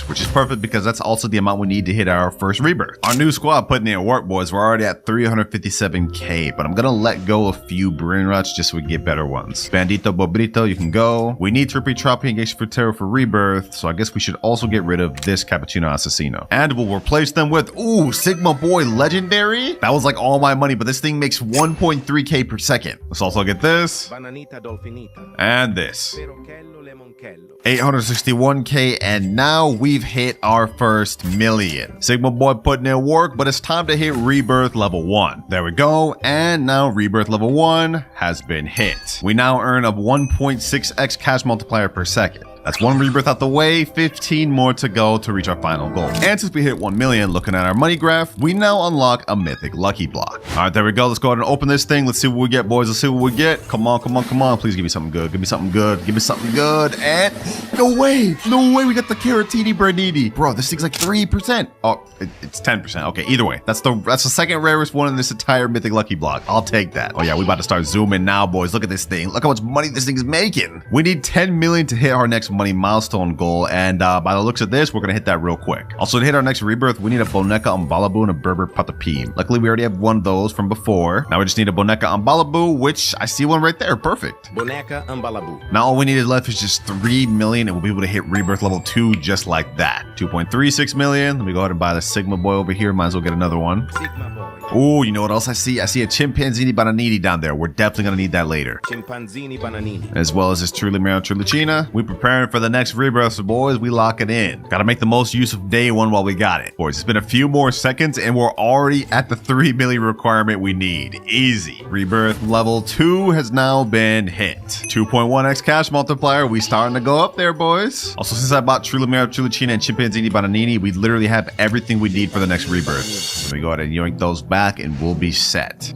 which is perfect because that's also the amount we need to hit our first rebirth. Our new squad putting in work, boys. We're already at 357k, but I'm gonna let go a few Brainrots just so we get better ones. Bandito Bobrito, you can go. We need Trippy Troppy and Geisha Frutero for rebirth, so I guess we should also get rid of this Cappuccino Assassino. And we'll replace them with, ooh, Sigma Boy Legendary. That was like all my money, but this thing makes 1.3k per second. Let's also get this. Bananita dolfinita. And this. Perochello lemonchello. 861k, and now we've hit our first million. Sigma Boy putting in work, but it's time to hit rebirth level 1. There we go, and now rebirth level 1 has been hit. We now earn a 1.6x cash multiplier per second. That's one rebirth out the way, 15 more to go to reach our final goal. And since we hit 1 million, looking at our money graph, we now unlock a mythic lucky block. All right, there we go. Let's go ahead and open this thing. Let's see what we get, boys. Let's see what we get. Come on, come on, come on. Please give me something good. Give me something good. Give me something good. And no way. No way. We got the Caratini Branini. Bro, this thing's like 3%. Oh, it's 10%. Okay, either way. That's the second rarest one in this entire mythic lucky block. I'll take that. Oh yeah, we about to start zooming now, boys. Look at this thing. Look how much money this thing's making. We need 10 million to hit our next money milestone goal, and by the looks of this, we're gonna hit that real quick. Also, to hit our next rebirth, we need a Boneca Ambalabu and a Berber Patapim. Luckily, we already have one of those from before. Now we just need a Boneca Ambalabu, which I see one right there. Perfect. Boneca Ambalabu. Now all we needed left is just 3 million, and we'll be able to hit rebirth level 2 just like that. 2.36 million. Let me go ahead and buy the Sigma Boy over here. Might as well get another one. Sigma Boy. Oh, you know what else I see? I see a Chimpanzini Bananini down there. We're definitely gonna need that later. Chimpanzini bananini. As well as this Truly Mero Trulicina. We preparing for the next rebirth, so boys, we lock it in. Gotta make the most use of day 1 while we got it. Boys, it's been a few more seconds and we're already at the 3 million requirement we need. Easy. Rebirth level 2 has now been hit. 2.1x cash multiplier. We starting to go up there, boys. Also, since I bought Truly Mero Trulicina and Chimpanzini Bananini, we literally have everything we need for the next rebirth. Let me go ahead and yoink those back and we'll be set.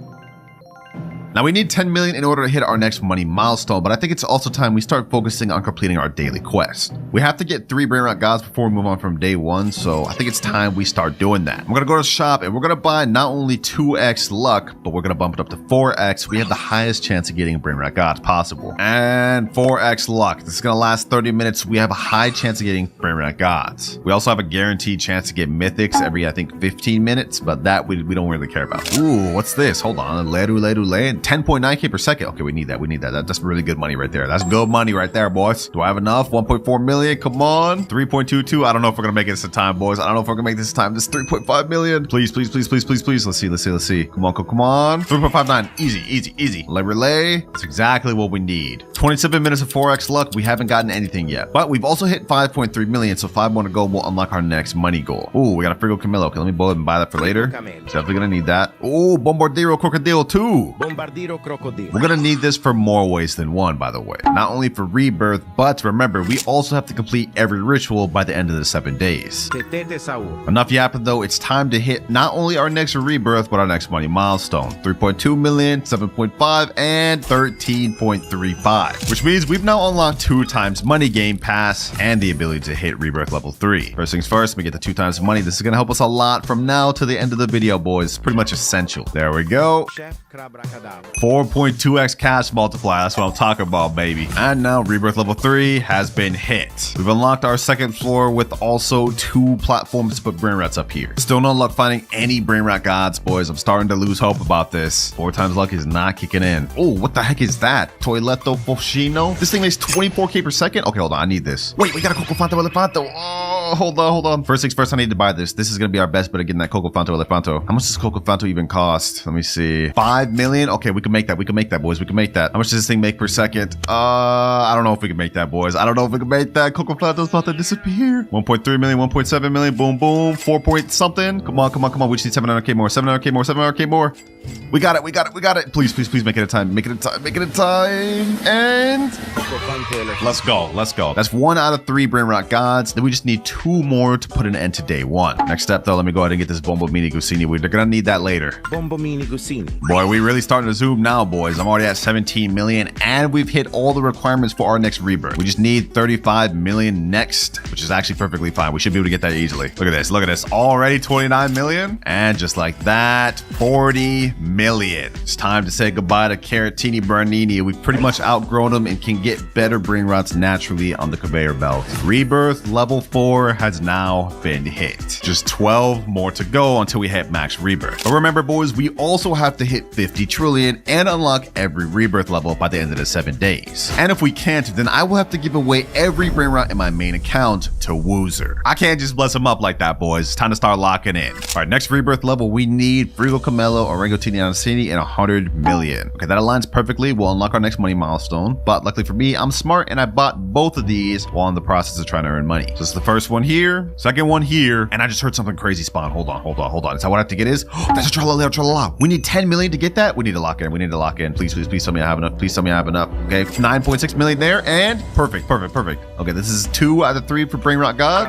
Now we need 10 million in order to hit our next money milestone, but I think it's also time we start focusing on completing our daily quest. We have to get 3 Brainrot gods before we move on from day 1, so I think it's time we start doing that. I'm gonna go to the shop and we're gonna buy not only 2x luck, but we're gonna bump it up to 4x. We have the highest chance of getting Brainrot gods possible. And 4x luck. This is gonna last 30 minutes. We have a high chance of getting Brainrot gods. We also have a guaranteed chance to get mythics every, I think, 15 minutes, but that we don't really care about. Ooh, what's this? Hold on. Leru 10.9k per second. Okay, we need that. We need that. That's really good money right there. That's good money right there, boys. Do I have enough? 1.4 million. Come on. 3.22. I don't know if we're gonna make it this time, boys. I don't know if we're gonna make this time. This is 3.5 million. Please, please, please, please, please, please. Let's see. Come on, come on. 3.59. Easy. Relay. That's exactly what we need. 27 minutes of 4x luck. We haven't gotten anything yet, but we've also hit 5.3 million. So 5 more to go. We'll unlock our next money goal. Ooh, we got a Frigo Camillo. Okay, let me go ahead and buy that for later. Definitely gonna need that. Ooh, Bombardiro Crocodile too. Bombardiro crocodile. We're gonna need this for more ways than one, by the way. Not only for rebirth, but remember, we also have to complete every ritual by the end of the 7 days. Tetete saur. Enough yapping though, it's time to hit not only our next rebirth, but our next money milestone. 3.2 million, 7.5, and 13.35. Which means we've now unlocked 2 times money game pass and the ability to hit rebirth level 3. First things first, we get the 2 times money. This is gonna help us a lot from now to the end of the video, boys. It's pretty much essential. There we go. Chef Crabracadabra. 4.2x cash multiplier. That's what I'm talking about, baby. And now rebirth level 3 has been hit. We've unlocked our second floor with also 2 platforms to put Brainrots up here. Still no luck finding any Brainrot gods, boys. I'm starting to lose hope about this. 4 times luck is not kicking in. Oh, what the heck is that? Toiletto Foschino? This thing makes 24k per second? Okay, hold on. I need this. Wait, we got a Coco Fanto Elefanto. Oh, hold on. First things first, I need to buy this. This is going to be our best bet of getting that Coco Fanto Elefanto. How much does Coco Fanto even cost? Let me see. 5 million? Okay, we can make that. We can make that, boys. We can make that. How much does this thing make per second? I don't know if we can make that, boys. I don't know if we can make that. Coco Fanto's about to disappear. 1.3 million, 1.7 million. Boom, boom. 4 point something. Come on. We just need 700k more. 700k more. We got it, we got it, we got it. Please, please, please make it a time. Make it a time, make it a time. And let's go, let's go. That's 1 out of 3 Brainrot gods. Then we just need 2 more to put an end to day 1. Next step though, let me go ahead and get this Bombo Mini Gusini. We're gonna need that later. Bombo Mini Gusini. Boy, we really starting to zoom now, boys. I'm already at 17 million and we've hit all the requirements for our next rebirth. We just need 35 million next, which is actually perfectly fine. We should be able to get that easily. Look at this, look at this. Already 29 million. And just like that, 40 million. It's time to say goodbye to Caratini Bernini. We've pretty much outgrown them and can get better Brainrots naturally on the conveyor belt. Rebirth level 4 has now been hit. Just 12 more to go until we hit max rebirth. But remember, boys, we also have to hit 50 trillion and unlock every rebirth level by the end of the 7 days. And if we can't, then I will have to give away every Brainrot in my main account to Woozer. I can't just bless him up like that, boys. It's time to start locking in. All right, next rebirth level, we need Frigo Camelo, Orangutini City, and 100 million. Okay, that aligns perfectly. We'll unlock our next money milestone. But luckily for me, I'm smart and I bought both of these while in the process of trying to earn money. So this is the first one here, second one here, and I just heard something crazy spawn. Hold on, hold on, hold on. Is that what I have to get is? Oh, that's a tralala. We need 10 million to get that. We need to lock in. We need to lock in. Please, please, please tell me I have enough. Please tell me I have enough. Okay, 9.6 million there and perfect, perfect, perfect. Okay, this is 2 out of 3 for Brainrot God.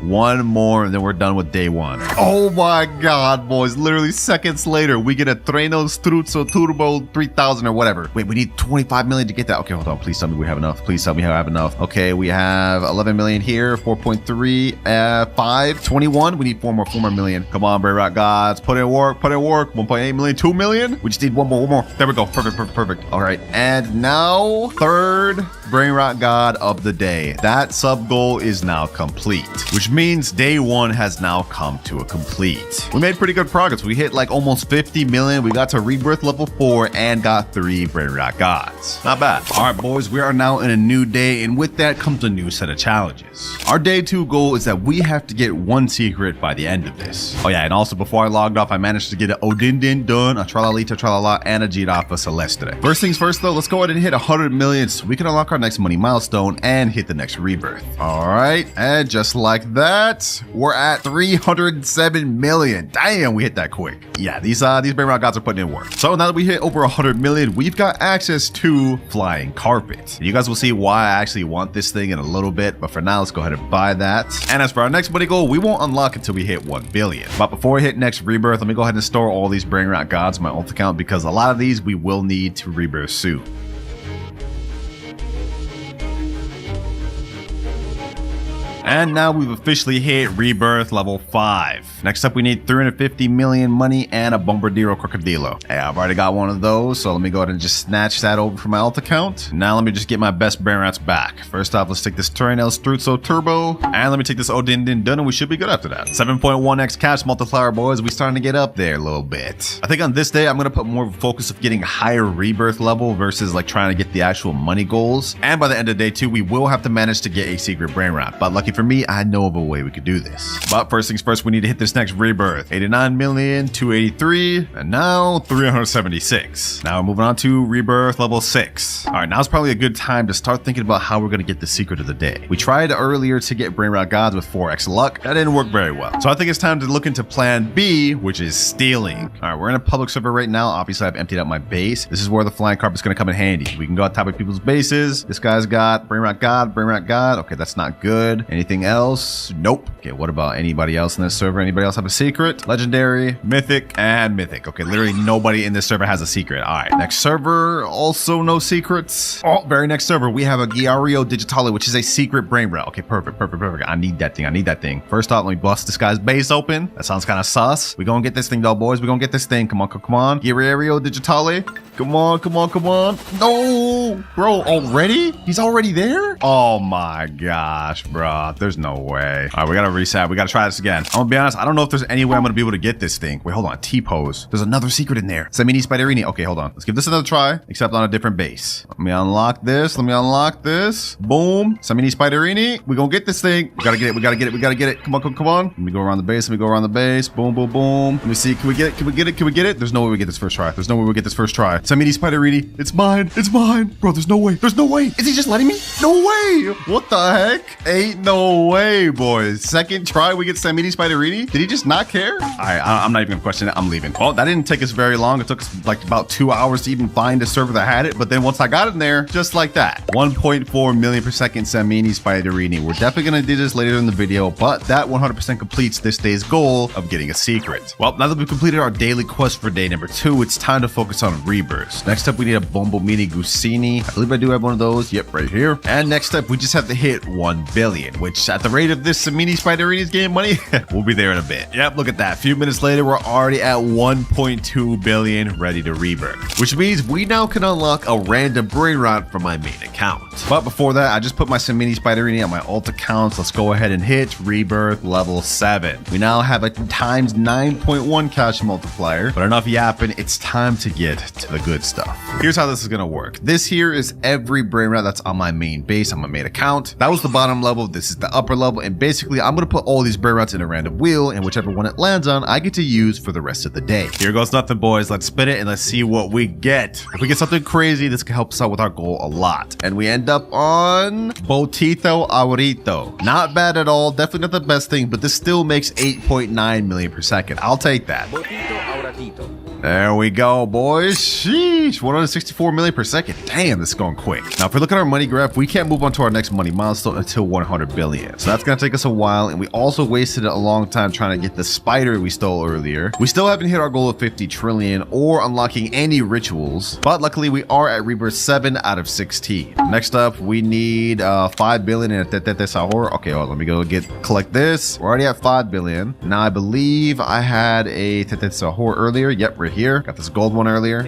One more and then we're done with day 1. Oh my God, boys. Literally seconds later, we get a Treno Struzzo Turbo 3000 or whatever. Wait, we need 25 million to get that. Okay, hold on. Please tell me we have enough. Please tell me I have enough. Okay, we have 11 million here, 4.3, 5, 21. We need 4 more million. Come on, Brainrot gods. Put in work, put in work. 1.8 million, 2 million. We just need one more. There we go. Perfect, perfect, perfect. All right. And now, third Brainrot god of the day. That sub goal is now complete, which means day 1 has now come to a complete. We made pretty good progress. We hit like almost 50 million. We got to rebirth level 4 and got 3 Brainrot gods. Not bad. All right, boys, we are now in a new day, and with that comes a new set of challenges. Our day 2 goal is that we have to get 1 secret by the end of this. Oh yeah, and also before I logged off, I managed to get an Odindin done, a Tralalita Tralala, and a Girafa Celeste. First things first though, let's go ahead and hit 100 million so we can unlock our next money milestone and hit the next rebirth. All right, and just like that, we're at 307 million. Damn, we hit that quick. Yeah, these Brainrot gods are putting in work. So now that we hit over 100 million, we've got access to Flying Carpet. You guys will see why I actually want this thing in a little bit, but for now, let's go ahead and buy that. And as for our next money goal, we won't unlock until we hit 1 billion. But before we hit next rebirth, let me go ahead and store all these Brainrot gods in my ult account because a lot of these we will need to rebirth soon. And now we've officially hit rebirth level 5. Next up, we need 350 million money and a Bombardiro Crocodilo. Hey, I've already got one of those, so let me go ahead and just snatch that over from my alt account. Now let me just get my best Brainrots back. First off, let's take this Turinel Struzzo Turbo, and let me take this Odindin done, and we should be good after that. 7.1x cash multiplier, boys. We starting to get up there a little bit. I think on this day, I'm gonna put more of a focus of getting a higher rebirth level versus like trying to get the actual money goals. And by the end of day 2, we will have to manage to get a secret Brainrot. But lucky for me, I know of a way we could do this. But first things first, we need to hit this next rebirth. 89 million, 283, and now 376. Now we're moving on to rebirth level 6. All right, now's probably a good time to start thinking about how we're going to get the secret of the day. We tried earlier to get Brainrot gods with 4x luck. That didn't work very well. So I think it's time to look into plan B, which is stealing. All right, we're in a public server right now. Obviously, I've emptied out my base. This is where the flying carpet's going to come in handy. We can go on top of people's bases. This guy's got Brainrot god, Brainrot god. Okay, that's not good. Anything else? Nope. Okay, what about anybody else in this server? Anybody else have a secret? Legendary, mythic, and mythic. Okay, literally nobody in this server has a secret. All right, next server, also no secrets. Oh, very next server, we have a Giario Digitale, which is a secret Brainrot. Okay, perfect. I need that thing. First off, let me bust this guy's base open. That sounds kind of sus. We gonna get this thing though, boys. We gonna get this thing. Come on. Giario Digitale. Come on. No, bro, already? He's already there? Oh my gosh, bro. There's no way. All right, we gotta reset. We gotta try this again. I'm gonna be honest, I don't know if there's any way I'm gonna be able to get this thing. Wait, hold on. T-pose. There's another secret in there. Samini Spiderini. Okay, hold on. Let's give this another try, except on a different base. Let me unlock this. Boom. Samini Spiderini. We gonna get this thing. We gotta get it. Come on. Let me go around the base. Boom. Let me see. Can we get it? There's no way we get this first try. Samini Spiderini. It's mine. Bro, there's no way. Is he just letting me? No way. What the heck? Ain't no way, boys. Second try, we get Samini Spiderini. Did he just not care? All right, I'm not even gonna question it. I'm leaving. Well, that didn't take us very long. It took us like about 2 hours to even find a server that had it. But then once I got in there, just like that, 1.4 million per second Samini Spiderini. We're definitely gonna do this later in the video, but that 100% completes this day's goal of getting a secret. Well, now that we've completed our daily quest for day number 2, it's time to focus on rebirths. Next up, we need a Bombo Mini Gusini. I believe I do have one of those. Yep, right here. And next up, we just have to hit 1 billion, which at the rate of this Samini Spiderini's game money, we'll be there in a bit. Yep, look at that. A few minutes later, we're already at 1.2 billion ready to rebirth, which means we now can unlock a random Brainrot from my main account. But before that, I just put my Samini Spiderini on my alt accounts. Let's go ahead and hit rebirth level 7. We now have a times 9.1 cash multiplier, but enough yapping, it's time to get to the good stuff. Here's how this is gonna work. This here is every Brainrot that's on my main base, on my main account. That was the bottom level, this is the upper level, and basically I'm gonna put all these Brainrots in a random wheel, and whichever one it lands on, I get to use for the rest of the day. Here goes nothing, boys. Let's spin it and let's see what we get. If we get something crazy, this can help us out with our goal a lot. And we end up on Botito Aurito. Not bad at all, definitely not the best thing, but this still makes 8.9 million per second. I'll take that. There we go, boys. Sheesh, 164 million per second. Damn, this is going quick. Now, if we look at our money graph, we can't move on to our next money milestone until 100 billion. So that's gonna take us a while, and we also wasted a long time trying to get the spider we stole earlier. We still haven't hit our goal of 50 trillion or unlocking any rituals, but luckily we are at rebirth 7 out of 16. Next up, we need 5 billion in a Tete Sahur. Okay, well, let me go collect this. We're already at 5 billion. Now, I believe I had a Tete Sahur earlier. Yep, right here. Got this gold one earlier.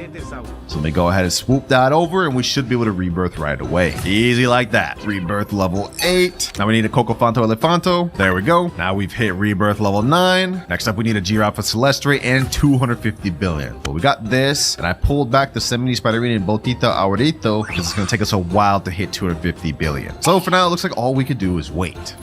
So let me go ahead and swoop that over, and we should be able to rebirth right away. Easy like that. Rebirth level 8. Now we need a Cocofanto Elefanto. There we go. Now we've hit rebirth level 9. Next up, we need a Giraffa Celestre and 250 billion. But we got this, and I pulled back the Samini Spiderini and Botita Aurito because it's going to take us a while to hit 250 billion. So for now, it looks like all we could do is wait.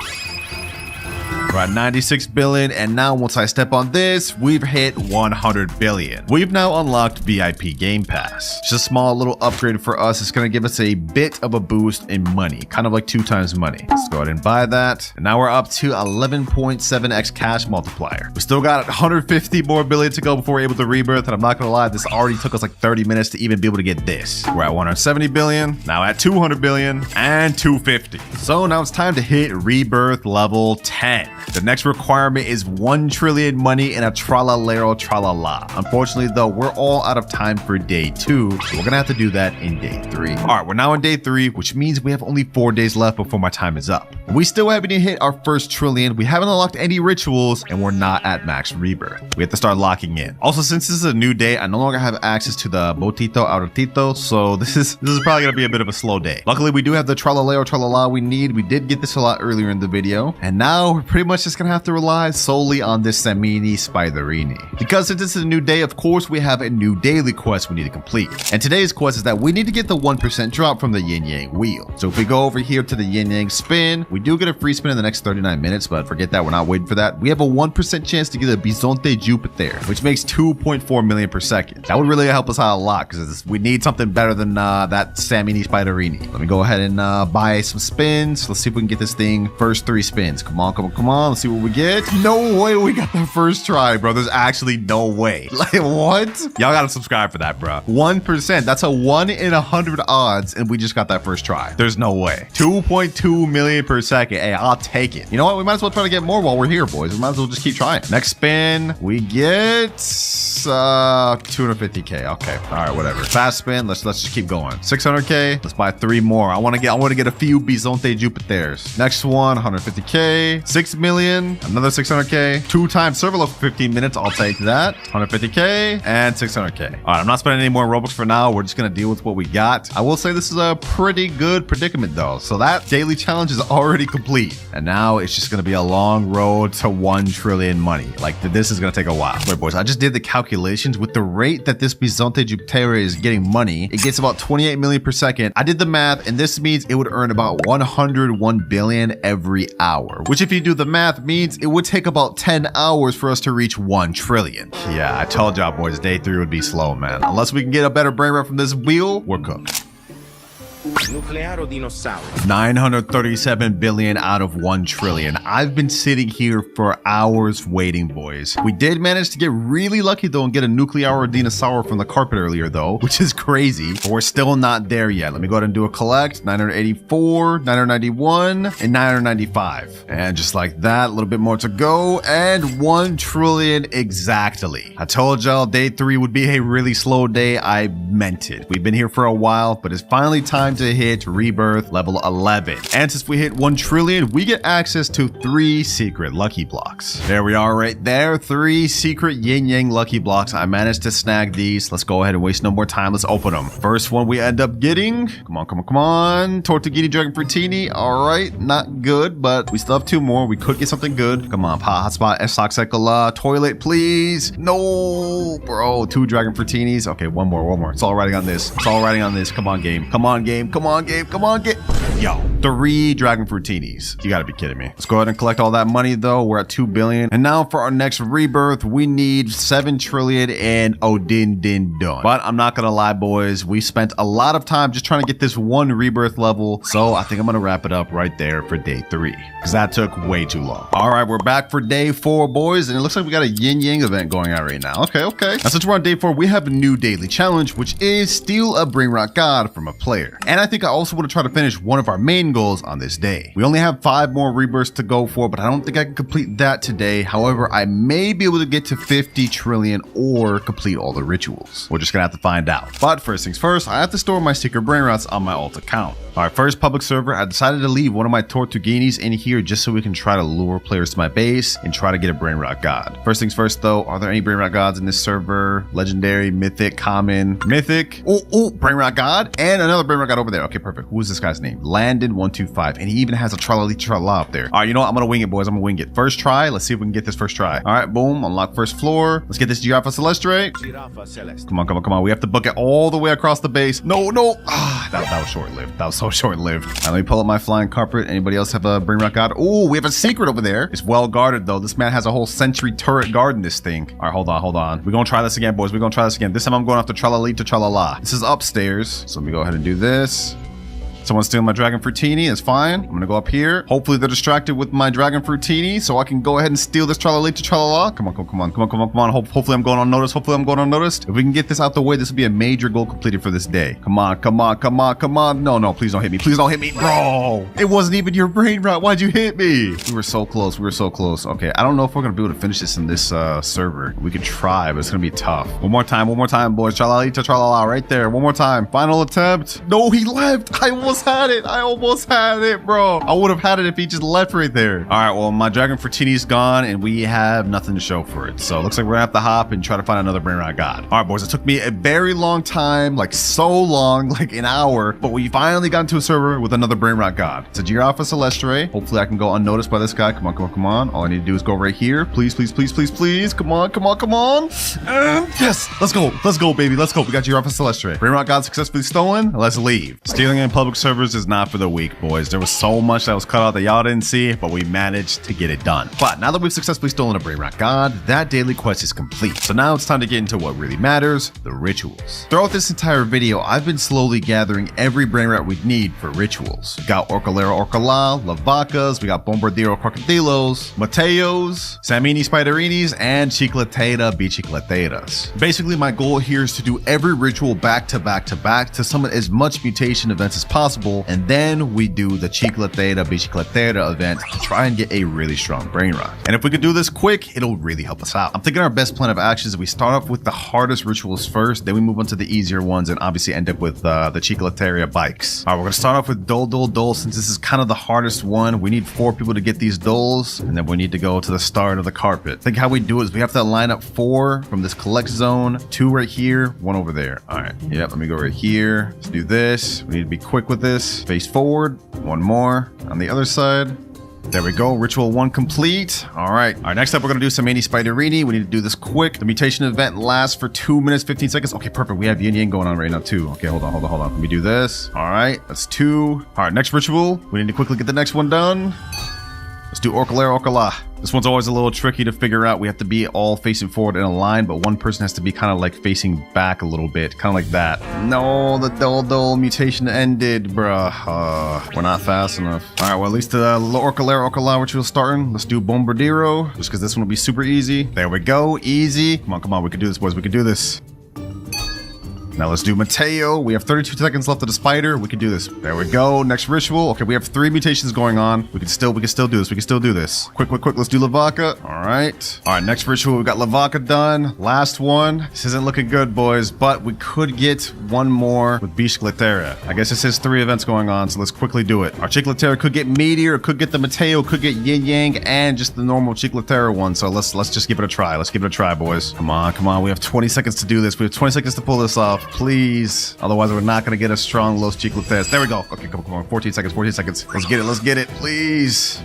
We're at 96 billion, and now once I step on this, we've hit 100 billion. We've now unlocked VIP Game Pass. Just a small little upgrade for us. It's gonna give us a bit of a boost in money, kind of like 2 times money. Let's go ahead and buy that. And now we're up to 11.7x cash multiplier. We still got 150 more billion to go before we're able to rebirth, and I'm not gonna lie, this already took us like 30 minutes to even be able to get this. We're at 170 billion, now at 200 billion, and 250. So now it's time to hit rebirth level 10. The next requirement is 1 trillion money and a tralalero tralala. Unfortunately though, we're all out of time for day 2, so we're gonna have to do that in day 3. All right, we're now in day 3, which means we have only 4 days left before my time is up. We still haven't hit our first trillion, we haven't unlocked any rituals, and we're not at max rebirth. We have to start locking in. Also, since this is a new day, I no longer have access to the Botito Aurito, so this is probably gonna be a bit of a slow day. Luckily, we do have the tralalero tralala we need. We did get this a lot earlier in the video, and now we're pretty much just gonna have to rely solely on this Samini Spiderini. Because since this is a new day, of course, we have a new daily quest we need to complete. And today's quest is that we need to get the 1% drop from the yin yang wheel. So if we go over here to the yin yang spin, we do get a free spin in the next 39 minutes, but forget that, we're not waiting for that. We have a 1% chance to get a Bisonte Jupiter, which makes 2.4 million per second. That would really help us out a lot because we need something better than that Samini Spiderini. Let me go ahead and buy some spins. Let's see if we can get this thing first 3 spins. Come on, come on, come on. Let's see what we get. No way we got that first try, bro. There's actually no way. Like, what? Y'all gotta subscribe for that, bro. 1%. That's a 1 in 100 odds, and we just got that first try. There's no way. 2.2 million per second. Hey, I'll take it. You know what? We might as well try to get more while we're here, boys. We might as well just keep trying. Next spin, we get 250k. Okay. All right, whatever. Fast spin. Let's just keep going. 600k. Let's buy 3 more. I want to get a few Bisonte Jupiters. Next one, 150k. 6 million. Another 600k. 2 times server load for 15 minutes. I'll take that. 150k and 600k. All right, I'm not spending any more Robux for now. We're just gonna deal with what we got. I will say this is a pretty good predicament though. So that daily challenge is already complete, and now it's just gonna be a long road to 1 trillion money. Like, this is gonna take a while. Wait, boys, I just did the calculations. With the rate that this Bisonte Jupiter is getting money, it gets about 28 million per second. I did the math, and this means it would earn about 101 billion every hour, which if you do the math means it would take about 10 hours for us to reach 1 trillion. Yeah, I told y'all boys, day 3 would be slow, man. Unless we can get a better brain rot from this wheel, we're cooked. Nuclearo dinosauro. 937 billion out of 1 trillion. I've been sitting here for hours waiting, boys. We did manage to get really lucky though and get a nuclear dinosaur from the carpet earlier though, which is crazy, but we're still not there yet. Let me go ahead and do a collect. 984, 991, and 995. And just like that, a little bit more to go, and 1 trillion exactly. I told y'all day 3 would be a really slow day. I meant it. We've been here for a while, but it's finally time to hit rebirth level 11. And since we hit 1 trillion, we get access to 3 secret lucky blocks. There we are right there. 3 secret yin yang lucky blocks. I managed to snag these. Let's go ahead and waste no more time. Let's open them. First one we end up getting. Come on, come on, come on. Tortuguini Dragon Fruitini. All right, not good, but we still have 2 more. We could get something good. Come on, hotspot, Esoxecola, toilet, please. No, bro. 2 Dragon Fruitinis. Okay, one more. It's all riding on this. It's all riding on this. Come on, game. Come on, game. Come on, game. Come on, game. Yo, 3 Dragon Fruitinis. You gotta be kidding me. Let's go ahead and collect all that money though. We're at 2 billion. And now for our next rebirth, we need 7 trillion and Odin Din Dun. But I'm not gonna lie, boys. We spent a lot of time just trying to get this 1 rebirth level. So I think I'm gonna wrap it up right there for day 3, because that took way too long. All right, we're back for day 4, boys. And it looks like we got a yin yang event going on right now. Okay. Now since we're on day 4, we have a new daily challenge, which is steal a Brainrot God from a player. And I think I also want to try to finish one of our main goals on this day. We only have 5 more rebirths to go for, but I don't think I can complete that today. However, I may be able to get to 50 trillion or complete all the rituals. We're just gonna have to find out. But first things first, I have to store my secret Brainrots on my alt account. All right, first public server, I decided to leave one of my Tortuguinis in here just so we can try to lure players to my base and try to get a Brainrot God. First things first though, are there any Brainrot Gods in this server? Legendary, mythic, common, mythic. Oh, Brainrot God, and another Brainrot God over there. Okay, perfect. Who is this guy's name? Landon125, and he even has a Tralali Trala up there. All right, you know what? I'm gonna wing it, boys. I'm gonna wing it. First try. Let's see if we can get this first try. All right, boom. Unlock first floor. Let's get this Giraffa Celestre. Giraffa Celeste. Come on. We have to book it all the way across the base. No. Ah, that was short-lived. That was so short-lived. All right, let me pull up my flying carpet. Anybody else have a Brainrot God? Oh, we have a secret over there. It's well guarded though. This man has a whole sentry turret guarding this thing. All right, hold on. We're gonna try this again, boys. We're gonna try this again. This time I'm going after Tralali to Tralala. This is upstairs. So let me go ahead and do this. Someone's stealing my Dragon Fruitini. It's fine. I'm gonna go up here. Hopefully they're distracted with my Dragon Fruitini so I can go ahead and steal this Tralali to Tralala. Come on. Hopefully I'm going unnoticed. If we can get this out the way, this will be a major goal completed for this day. Come on. No, please don't hit me. Bro, it wasn't even your Brainrot. Why'd you hit me? We were so close. Okay, I don't know if we're gonna be able to finish this in this server. We could try, but it's gonna be tough. One more time, boys. Tralali to Tralala right there. One more time. Final attempt. No, he left. I almost had it, bro. I would have had it if he just left right there. All right, well, my Dragon Fruitini's gone and we have nothing to show for it. So it looks like we're gonna have to hop and try to find another Brainrot God. All right, boys, it took me a very long time, like so long, like an hour, but we finally got into a server with another Brainrot God. It's a Giraffa Celestre. Hopefully I can go unnoticed by this guy. Come on. All I need to do is go right here. Please. Come on. Yes, let's go, baby. Let's go. We got Giraffa Celestre. Brainrot God successfully stolen. Let's leave. Stealing in public servers is not for the weak, boys. There was so much that was cut out that y'all didn't see, but we managed to get it done. But now that we've successfully stolen a Brainrot God, that daily quest is complete. So now it's time to get into what really matters, the rituals. Throughout this entire video, I've been slowly gathering every Brainrot we need for rituals. We got Orcalera Orcala, Lavacas, we got Bombardiro Crocodilos, Mateos, Samini Spiderinis, and Chicletera Bicicleteras. Basically, my goal here is to do every ritual back to back to summon as much mutation events as possible, and then we do the Chicletera Bicicletera event to try and get a really strong Brainrot. And if we could do this quick, it'll really help us out. I'm thinking our best plan of action is we start off with the hardest rituals first, then we move on to the easier ones, and obviously end up with the Chicletera bikes. All right, we're gonna start off with Dole. Since this is kind of the hardest one, we need 4 people to get these Doles, and then we need to go to the start of the carpet. I think how we do it is we have to line up 4 from this collect zone, 2 right here, 1 over there. All right, yep, let me go right here. Let's do this. We need to be quick with this. Face forward, 1 more on the other side. There we go. Ritual 1 complete. All right. Next up, we're going to do some Samini Spiderini. We need to do this quick. The mutation event lasts for 2 minutes, 15 seconds. Okay, perfect. We have yin yang going on right now too. Okay, hold on. Let me do this. All right. That's 2. All right. Next ritual. We need to quickly get the next one done. Let's do Orcalera Orcala. This one's always a little tricky to figure out. We have to be all facing forward in a line, but one person has to be kind of like facing back a little bit, kind of like that. No, the Dull mutation ended, bruh. We're not fast enough. All right, well, at least the Orcalera Orcala ritual starting. Let's do Bombardiro, just because this one will be super easy. There we go, easy. Come on, we can do this, boys. We can do this. Now let's do Mateo. We have 32 seconds left of the spider. We can do this. There we go. Next ritual. Okay, we have 3 mutations going on. We can still do this. We can still do this. Quick. Let's do Lavaca. All right, next ritual. We got Lavaca done. Last one. This isn't looking good, boys, but we could get one more with Bicicletera. I guess this is 3 events going on, so let's quickly do it. Our Chicletera could get Meteor, could get the Mateo, could get Yin Yang, and just the normal Chicletera one. So let's just give it a try. Let's give it a try, boys. Come on. We have 20 seconds to do this. We have 20 seconds to pull this off. Please. Otherwise, we're not going to get a strong Los Chicleteras. There we go. Okay, come on. 14 seconds. Let's get it. Please.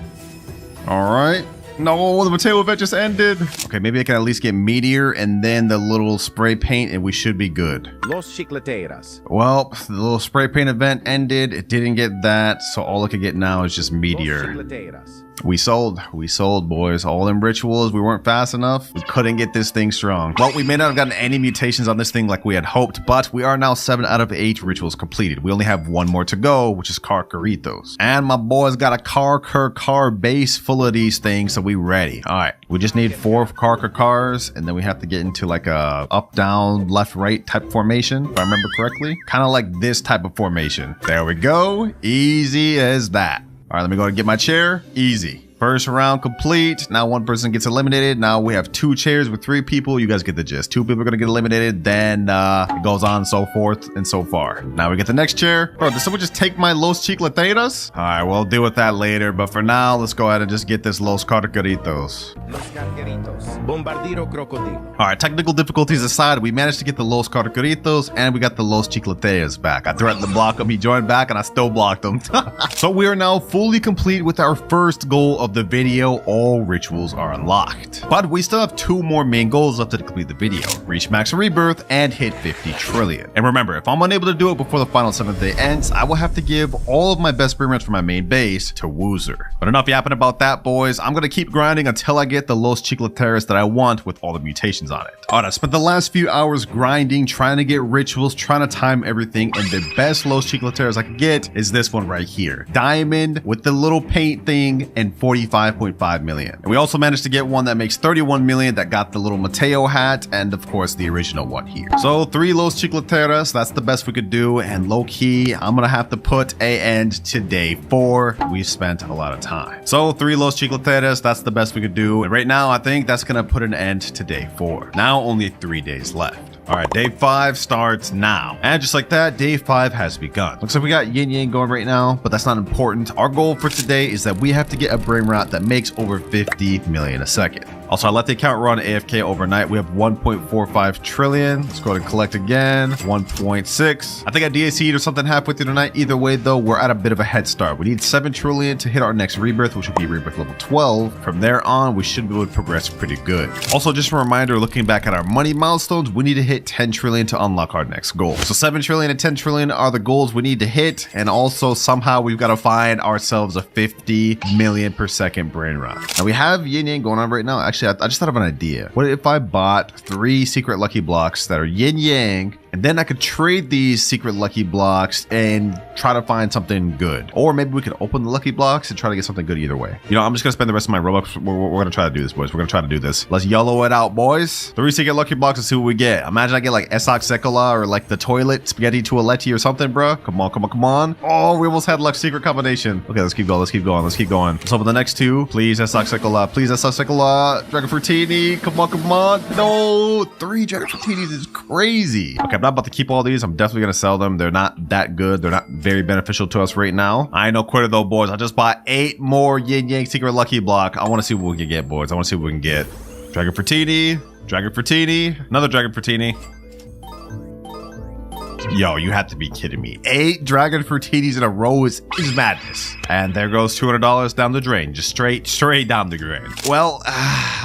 All right. No, the Mateo event just ended. Okay, maybe I can at least get Meteor and then the little spray paint and we should be good. Los Chicleteras. Well, the little spray paint event ended. It didn't get that, so all I could get now is just Meteor. Los Chicleteras. We sold, boys. All them rituals, we weren't fast enough. We couldn't get this thing strong. Well, we may not have gotten any mutations on this thing like we had hoped, but we are now 7 out of 8 rituals completed. We only have 1 more to go, which is Carcaritos. And my boys got a car base full of these things, so we ready. All right, we just need 4 cars, and then we have to get into like a up, down, left, right type formation, if I remember correctly. Kind of like this type of formation. There we go. Easy as that. All right, let me go and get my chair. Easy. First round complete. Now 1 person gets eliminated. Now we have 2 chairs with 3 people. You guys get the gist. 2 people are going to get eliminated. Then it goes on so forth and so far. Now we get the next chair. Bro, did someone just take my Los Chicleteras? All right, we'll deal with that later. But for now, let's go ahead and just get this Los Carcaritos. Los Carcaritos. Bombardiro Crocodilo. All right, technical difficulties aside, we managed to get the Los Carcaritos and we got the Los Chicleteras back. I threatened to block him. He joined back and I still blocked him. So we are now fully complete with our first goal of the video. All rituals are unlocked, but we still have 2 more main goals left to complete the video: reach max rebirth and hit 50 trillion. And remember, if I'm unable to do it before the final 7th day ends, I will have to give all of my best Brainrots for my main base to Woozer. But enough yapping about that, boys. I'm gonna keep grinding until I get the Los Chicleteras that I want with all the mutations on it. All right, I spent the last few hours grinding, trying to get rituals, trying to time everything, and the best Los Chicleteras I could get is this one right here. Diamond with the little paint thing and 45.5 million. And we also managed to get one that makes 31 million that got the little Mateo hat and of course the original one here. So 3 Los Chicleteras, that's the best we could do, and low key, I'm gonna have to put an end to day 4. We spent a lot of time. So 3 Los Chicleteras, that's the best we could do. And right now, I think that's gonna put an end to day 4. Now only 3 days left. All right, day 5 starts now. And just like that, day 5 has begun. Looks like we got Yin Yang going right now, but that's not important. Our goal for today is that we have to get a Brainrot that makes over 50 million a second. Also, I let the account run AFK overnight. We have 1.45 trillion. Let's go ahead and collect again. 1.6. I think I DAC'd or something halfway through the night. Either way, though, we're at a bit of a head start. We need 7 trillion to hit our next rebirth, which will be rebirth level 12. From there on, we should be able to progress pretty good. Also, just a reminder, looking back at our money milestones, we need to hit 10 trillion to unlock our next goal. So 7 trillion and 10 trillion are the goals we need to hit. And also, somehow, we've got to find ourselves a 50 million per second Brainrot. Now, we have Yin Yang going on right now. Actually, I just thought of an idea. What if I bought 3 secret lucky blocks that are yin yang, and then I could trade these secret lucky blocks and try to find something good? Or maybe we could open the lucky blocks and try to get something good either way. You know, I'm just gonna spend the rest of my Robux. We're gonna try to do this, boys. We're gonna try to do this. Let's YOLO it out, boys. 3 secret lucky blocks and see what we get. Imagine I get like Esoc Sekola or like the toilet spaghetti toiletti or something, bro. Come on. Oh, we almost had luck secret combination. Okay, let's keep going. Let's open the next 2. Please, Esoc Sekola. Please, Esoc Sekola. Dragon Fruitini. Come on. No, 3 Dragon Fruitinis is crazy. Okay, I'm not about to keep all these. I'm definitely gonna sell them. They're not that good. They're not very beneficial to us right now. I ain't no quitter though, boys. I just bought 8 more Yin Yang secret lucky block. I want to see what we can get, boys. Dragon Fruitini, another Dragon Fruitini. Yo, you have to be kidding me. 8 Dragon Fruitinis in a row is madness. And there goes $200 down the drain. Just straight down the drain. Well,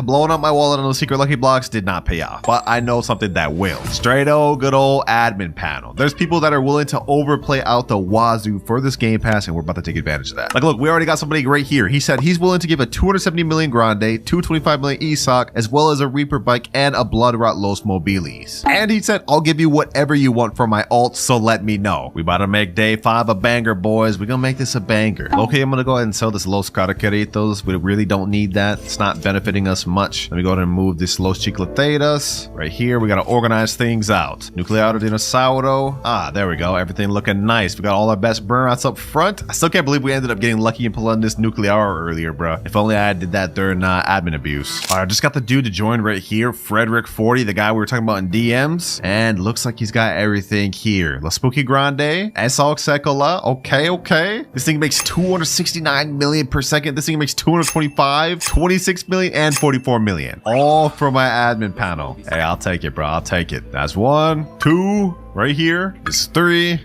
blowing up my wallet on those secret lucky blocks did not pay off. But I know something that will. Straight old good old admin panel. There's people that are willing to overplay out the wazoo for this Game Pass, and we're about to take advantage of that. Like, look, we already got somebody right here. He said he's willing to give a 270 million Grande, 225 million ESOC, as well as a Reaper bike and a Bloodrot Los Mobilis. And he said, I'll give you whatever you want for my alt, so let me know. We about to make day 5 a banger, boys. We're gonna make this a banger. Okay, I'm gonna go ahead and sell this Los Caracaritos. We really don't need that. It's not benefiting us much. Let me go ahead and move this Los Chicleteras right here. We gotta organize things out. Nuclear Dinosauro. Ah, there we go. Everything looking nice. We got all our best Brainrots up front. I still can't believe we ended up getting lucky and pulling this Nuclear earlier, bro. If only I did that during admin abuse. All right, I just got the dude to join right here. Frederick40, the guy we were talking about in DMs. And looks like he's got everything here. La Spooky Grande. Esok Sekola. Okay. This thing makes 269 million per second. This thing makes 225, 26 million, and 44 million. All from my admin panel. Hey, I'll take it, bro. I'll take it. That's 1, 2, right here. This is 3.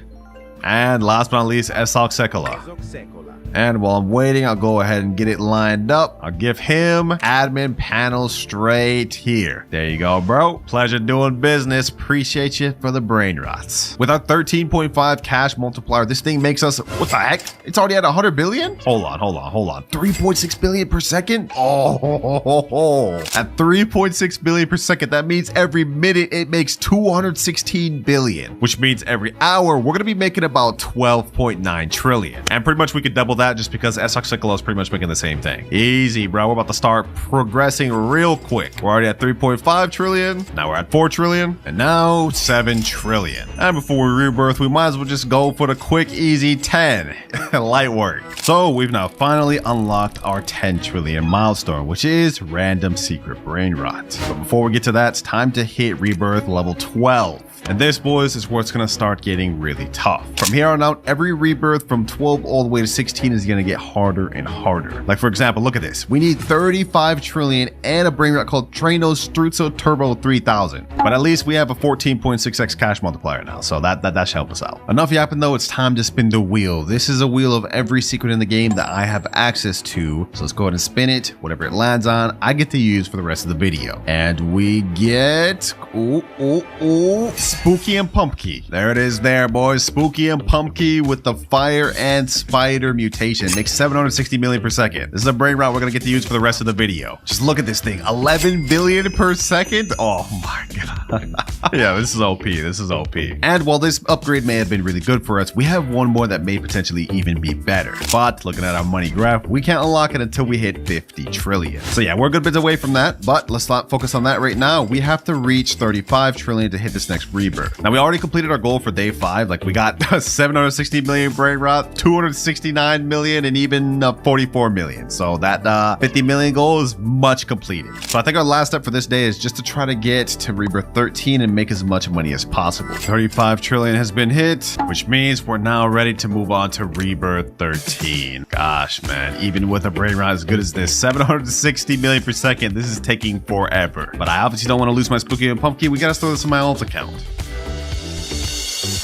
And last but not least, Esok Sekola. And while I'm waiting, I'll go ahead and get it lined up. I'll give him admin panel straight here. There you go, bro. Pleasure doing business. Appreciate you for the brain rots. With our 13.5 cash multiplier, this thing makes us, what the heck? It's already at 100 billion? Hold on. 3.6 billion per second? Oh, at 3.6 billion per second, that means every minute it makes 216 billion, which means every hour we're gonna be making about 12.9 trillion. And pretty much we could double that just because Esok Sekola is pretty much making the same thing. Easy, bro. We're about to start progressing real quick. We're already at 3.5 trillion. Now we're at 4 trillion. And now 7 trillion. And before we rebirth, we might as well just go for the quick, easy 10. Light work. So we've now finally unlocked our 10 trillion milestone, which is random secret brain rot. But before we get to that, it's time to hit rebirth level 12. And this, boys, is where it's going to start getting really tough. From here on out, every rebirth from 12 all the way to 16 is going to get harder and harder. Like, for example, look at this. We need 35 trillion and a brain rot called Trano Struzzo Turbo 3000. But at least we have a 14.6x cash multiplier now, so that should help us out. Enough yapping, though. It's time to spin the wheel. This is a wheel of every secret in the game that I have access to. So let's go ahead and spin it. Whatever it lands on, I get to use for the rest of the video. And we get... Spooky and Pumpkin. There it is there, boys. Spooky and Pumpkin with the fire and spider mutation. Makes 760 million per second. This is a brain rot we're going to get to use for the rest of the video. Just look at this thing. 11 billion per second. Oh my god. Yeah, this is OP. This is OP. And while this upgrade may have been really good for us, we have one more that may potentially even be better. But looking at our money graph, we can't unlock it until we hit 50 trillion. So yeah, we're a good bit away from that, but let's not focus on that right now. We have to reach 35 trillion to hit this next rebirth. Now, we already completed our goal for day 5. Like, we got 760 million brain rot, 269 million, and even 44 million. So that 50 million goal is much completed. So I think our last step for this day is just to try to get to rebirth 13 and make as much money as possible. 35 trillion has been hit, which means we're now ready to move on to rebirth 13. Gosh, man, even with a brain rot as good as this, 760 million per second, this is taking forever. But I obviously don't want to lose my Spooky and Pumpkin. We gotta store this in my alt account.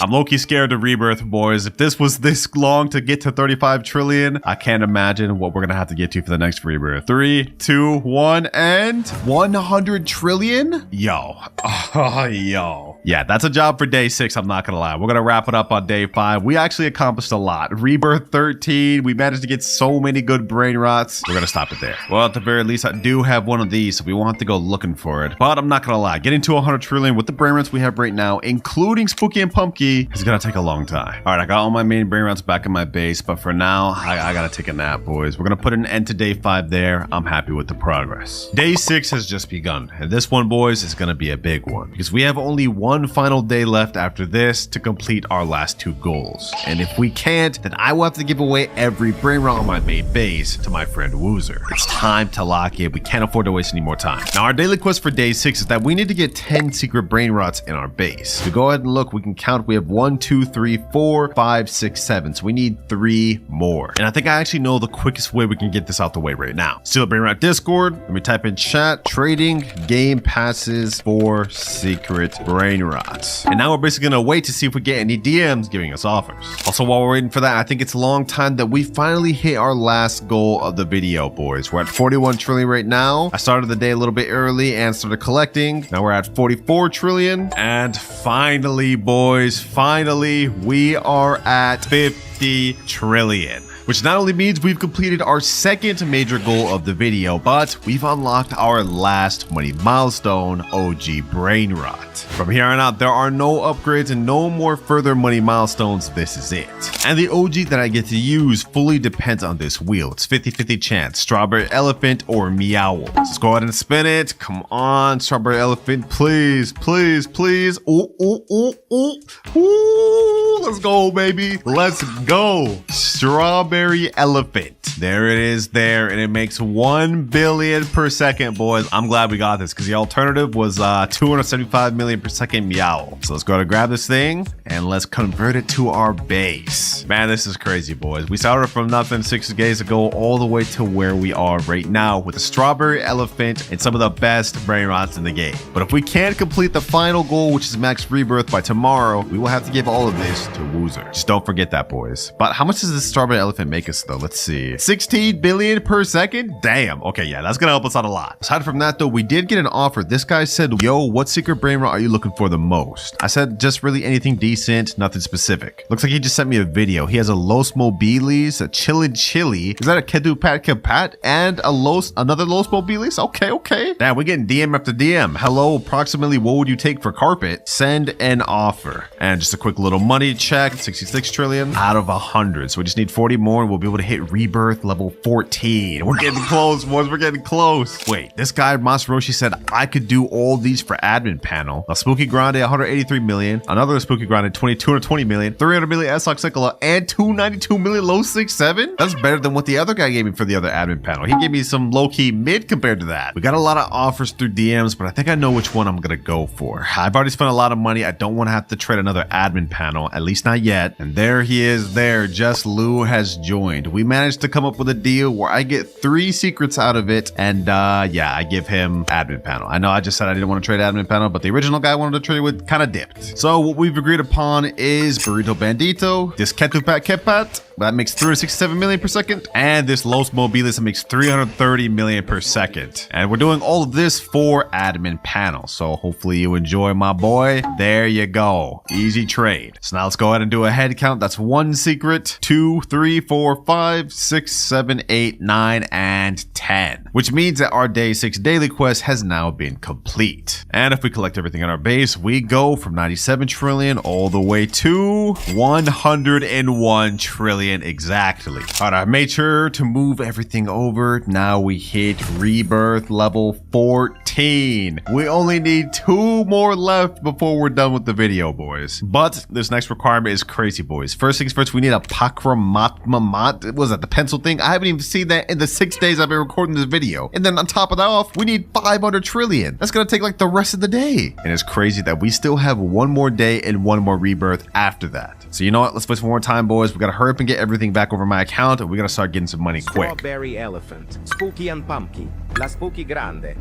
I'm low-key scared to rebirth, boys. If this was this long to get to 35 trillion, I can't imagine what we're gonna have to get to for the next rebirth. 3, 2, 1, and 100 trillion? Yo. Oh, yo. Yeah, that's a job for day 6, I'm not gonna lie. We're gonna wrap it up on day 5. We actually accomplished a lot. Rebirth 13, we managed to get so many good brain rots. We're gonna stop it there. Well, at the very least, I do have one of these, so we won't have to go looking for it. But I'm not gonna lie, getting to 100 trillion with the brain rots we have right now, including Spooky and Pumpkin, is gonna take a long time. All right, I got all my main brain rots back in my base, but for now, I gotta take a nap, boys. We're gonna put an end to day 5 there. I'm happy with the progress. Day 6 has just begun, and this one, boys, is gonna be a big one because we have only one final day left after this to complete our last 2 goals. And if we can't, then I will have to give away every brain rot on my main base to my friend Woozer. It's time to lock it. We can't afford to waste any more time. Now, our daily quest for day 6 is that we need to get 10 secret brain rots in our base. To go ahead and look, we can count. We have 1, 2, 3, 4, 5, 6, 7. So we need 3 more. And I think I actually know the quickest way we can get this out the way right now. Still Brain Rot Discord. Let me type in chat, trading game passes for secret brain Brainrot. And now we're basically gonna wait to see if we get any DMs giving us offers. Also, while we're waiting for that, I think it's a long time that we finally hit our last goal of the video, boys. We're at 41 trillion right now. I started the day a little bit early and started collecting. Now we're at 44 trillion. And finally, boys, finally, we are at 50 trillion. Which not only means we've completed our second major goal of the video, but we've unlocked our last money milestone, OG Brainrot. From here on out, there are no upgrades and no more further money milestones. This is it. And the OG that I get to use fully depends on this wheel. It's 50-50 chance, Strawberry Elephant or Meowl. Let's go ahead and spin it. Come on, Strawberry Elephant, please, please, please. Ooh, ooh, ooh, ooh, ooh. Let's go, baby. Let's go. Strawberry Elephant. There it is there, and it makes 1 billion per second, boys. I'm glad we got this because the alternative was 275 million per second Meow. So let's go ahead and grab this thing and let's convert it to our base. Man, this is crazy, boys. We started from nothing 6 days ago all the way to where we are right now with the Strawberry Elephant and some of the best Brainrots in the game. But if we can't complete the final goal, which is max rebirth, by tomorrow, we will have to give all of this to Woozer. Just don't forget that, boys. But how much does this Strawberry Elephant make us, though? Let's see. 16 billion per second? Damn. Okay, yeah, that's gonna help us out a lot. Aside from that, though, we did get an offer. This guy said, yo, what secret Brainrot are you looking for the most? I said, just really anything decent, nothing specific. Looks like he just sent me a video. He has a Los Mobilis, a Chillin' Chili. Is that a Kedu Pat Kapat? And another Los Mobilis? Okay, okay. Damn, we're getting DM after DM. Hello, approximately what would you take for carpet? Send an offer. And just a quick little money check. 66 trillion out of 100. So we just need 40 more and we'll be able to hit rebirth level 14. We're getting close, boys. We're getting close. Wait, this guy Masroshi said I could do all these for admin panel. A Spooky Grande 183 million, another Spooky Grande 220 million, 300 million S-Oxicola, and 292 million low 6-7. That's better than what the other guy gave me for the other admin panel. He gave me some low-key mid compared to that. We got a lot of offers through DMs, but I think I know which one I'm gonna go for. I've already spent a lot of money. I don't want to have to trade another admin panel, at least not yet. And there he is there. Just Lou has joined. We managed to come up with a deal where I get 3 secrets out of it, and yeah, I give him admin panel. I know I just said I didn't want to trade admin panel, but the original guy I wanted to trade with kind of dipped. So what we've agreed upon is Burrito Bandito, this Ketupat Kepat, that makes 367 million per second, and this Los Mobilis that makes 330 million per second. And we're doing all of this for admin panel, so hopefully you enjoy, my boy. There you go. Easy trade. So now let's go ahead and do a head count. That's 1 secret, 2, 3, 4, 5, 6, 7, 8, 9, and 10. Which means that our day 6 daily quest has now been complete. And if we collect everything on our base, we go from 97 trillion all the way to 101 trillion exactly. All right, I made sure to move everything over. Now we hit rebirth level 14. We only need 2 more left before we're done with the video, boys. But this next requirement is crazy, boys. First things first, we need a Pakramatmamat. What was that, the pencil thing? I haven't even seen that in the 6 days I've been recording this video. And then on top of that off, we need 500 trillion. That's gonna take like the rest of the day. And it's crazy that we still have 1 more day and 1 more rebirth after that. So you know what? Let's waste one more time, boys. We gotta hurry up and get everything back over my account, and we gotta start getting some money quick. Strawberry Elephant, Spooky and Pumpkin, La Spooky Grande.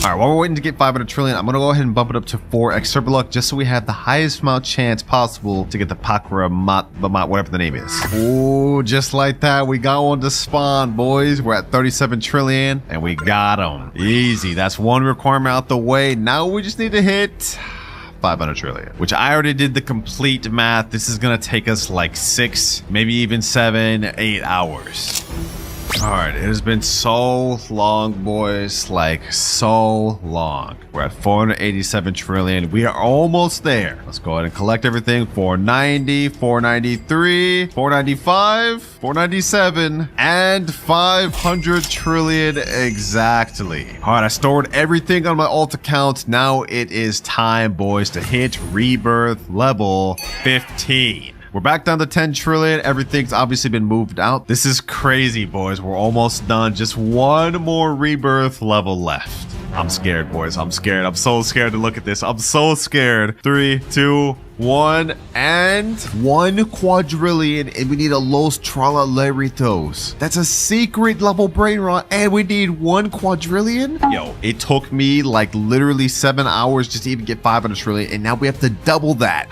All right, while we're waiting to get 500 trillion, I'm gonna go ahead and bump it up to 4x Super Luck just so we have the highest amount chance possible to get the Pakramatmamat, whatever the name is. Ooh, just like that, we got one to spawn, boys. We're at 37 trillion, and we got them. Easy, that's 1 requirement out the way. Now we just need to hit 500 trillion, which I already did the complete math. This is gonna take us like 6, maybe even 7, 8 hours. All right, it has been so long, boys, like so long. We're at 487 trillion. We are almost there. Let's go ahead and collect everything. 490, 493, 495, 497, and 500 trillion exactly. All right, I stored everything on my alt account. Now it is time, boys, to hit rebirth level 15. We're back down to 10 trillion. Everything's obviously been moved out. This is crazy, boys. We're almost done. Just 1 more rebirth level left. I'm scared, boys. I'm scared. I'm so scared to look at this. I'm so scared. 3, 2, 1, and 1 quadrillion, and we need a Los Trallaleritos. That's a secret level Brainrot, and we need 1 quadrillion? Yo, it took me like literally 7 hours just to even get 500 trillion, and now we have to double that.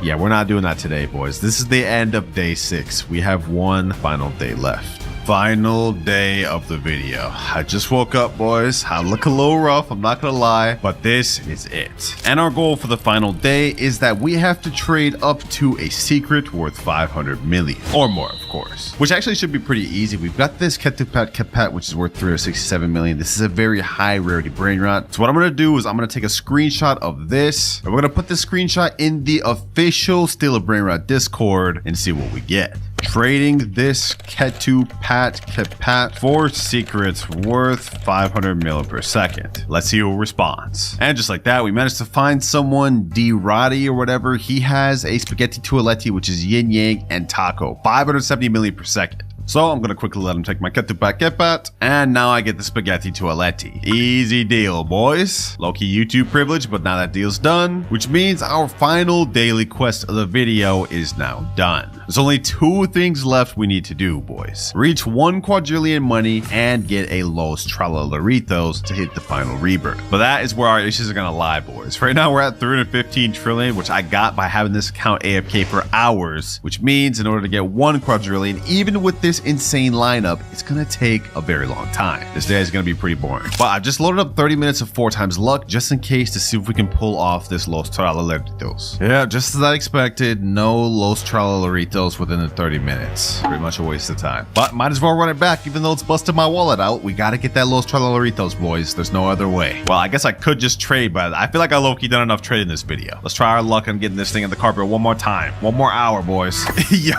Yeah, we're not doing that today, boys. This is the end of day 6. We have 1 final day left. Final day of the video. I just woke up, boys. I look a little rough, I'm not gonna lie, but this is it. And our goal for the final day is that we have to trade up to a secret worth 500 million or more, of course, which actually should be pretty easy. We've got this Ketupat Kepat, which is worth 367 million. This is a very high rarity Brainrot. So what I'm gonna do is I'm gonna take a screenshot of this, and we're gonna put this screenshot in the official Steal a Brainrot Discord and see what we get. Trading this Ketupat Kepat for secrets worth 500 mil per second. Let's see who responds. And just like that, we managed to find someone, D-Roddy or whatever. He has a Spaghetti Tualetti, which is yin yang and taco, 570 million per second. So I'm gonna quickly let him take my Ketupat Kepat, and now I get the Spaghetti Tualetti. Easy deal, boys. Low-key YouTube privilege, but now that deal's done, which means our final daily quest of the video is now done. There's only 2 things left we need to do, boys. Reach 1 quadrillion money and get a Los Trallaleritos to hit the final rebirth. But that is where our issues are gonna lie, boys. Right now we're at 315 trillion, which I got by having this account AFK for hours, which means in order to get 1 quadrillion, even with this insane lineup, it's gonna take a very long time. This day is gonna be pretty boring. But I've just loaded up 30 minutes of 4 times luck just in case to see if we can pull off this Los Trallaleritos. Yeah, just as I expected, no Los Trallaleritos within the 30 minutes. Pretty much a waste of time. But might as well run it back even though it's busted my wallet out. We gotta get that Los Trallaleritos, boys. There's no other way. Well, I guess I could just trade, but I feel like I low-key done enough trading this video. Let's try our luck on getting this thing in the carpet one more time. 1 more hour, boys. Yo,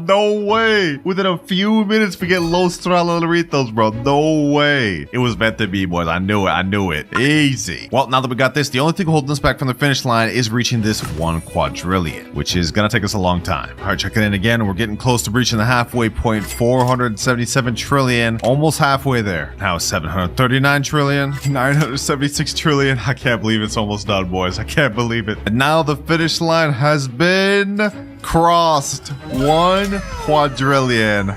no way. Within a few minutes we get Los Trallaleritos, bro. No way. It was meant to be, boys. I knew it. I knew it. Easy. Well, now that we got this, the only thing holding us back from the finish line is reaching this 1 quadrillion, which is gonna take us a long time. All right, check it in again. We're getting close to reaching the halfway point. 477 trillion. Almost halfway there. Now 739 trillion. 976 trillion. I can't believe it's almost done, boys. I can't believe it. And now the finish line has been crossed. 1 quadrillion.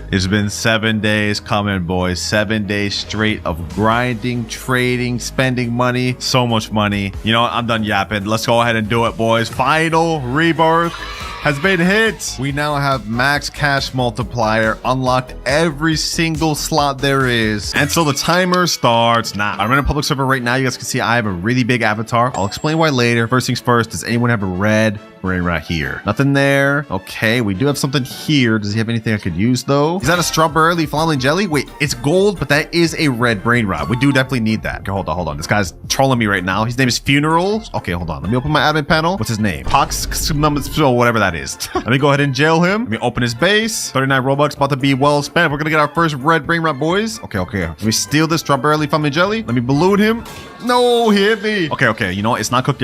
It's been 7 days coming, boys. 7 days straight of grinding, trading, spending money. So much money. You know what? I'm done yapping. Let's go ahead and do it, boys. Final rebirth has been hit. We now have max cash multiplier, unlocked every single slot there is. And so the timer starts now. I'm in a public server right now. You guys can see I have a really big avatar. I'll explain why later. First things first, does anyone have a red Brainrot here? Nothing there. Okay, we do have something here. Does he have anything I could use though? Is that a strawberry flaming jelly? Wait, it's gold, but that is a red Brainrot. We do definitely need that. Okay, hold on. This guy's trolling me right now. His name is Funerals. Okay, hold on. Let me open my admin panel. What's his name? Pox, whatever that is. Let me go ahead and jail him. Let me open his base. 39 Robux, about to be well spent. We're gonna get our first red Brainrot, boys. Okay. Let me steal this strawberry flaming jelly. Let me balloon him. No, he hit me. Okay. You know what? It's not cooked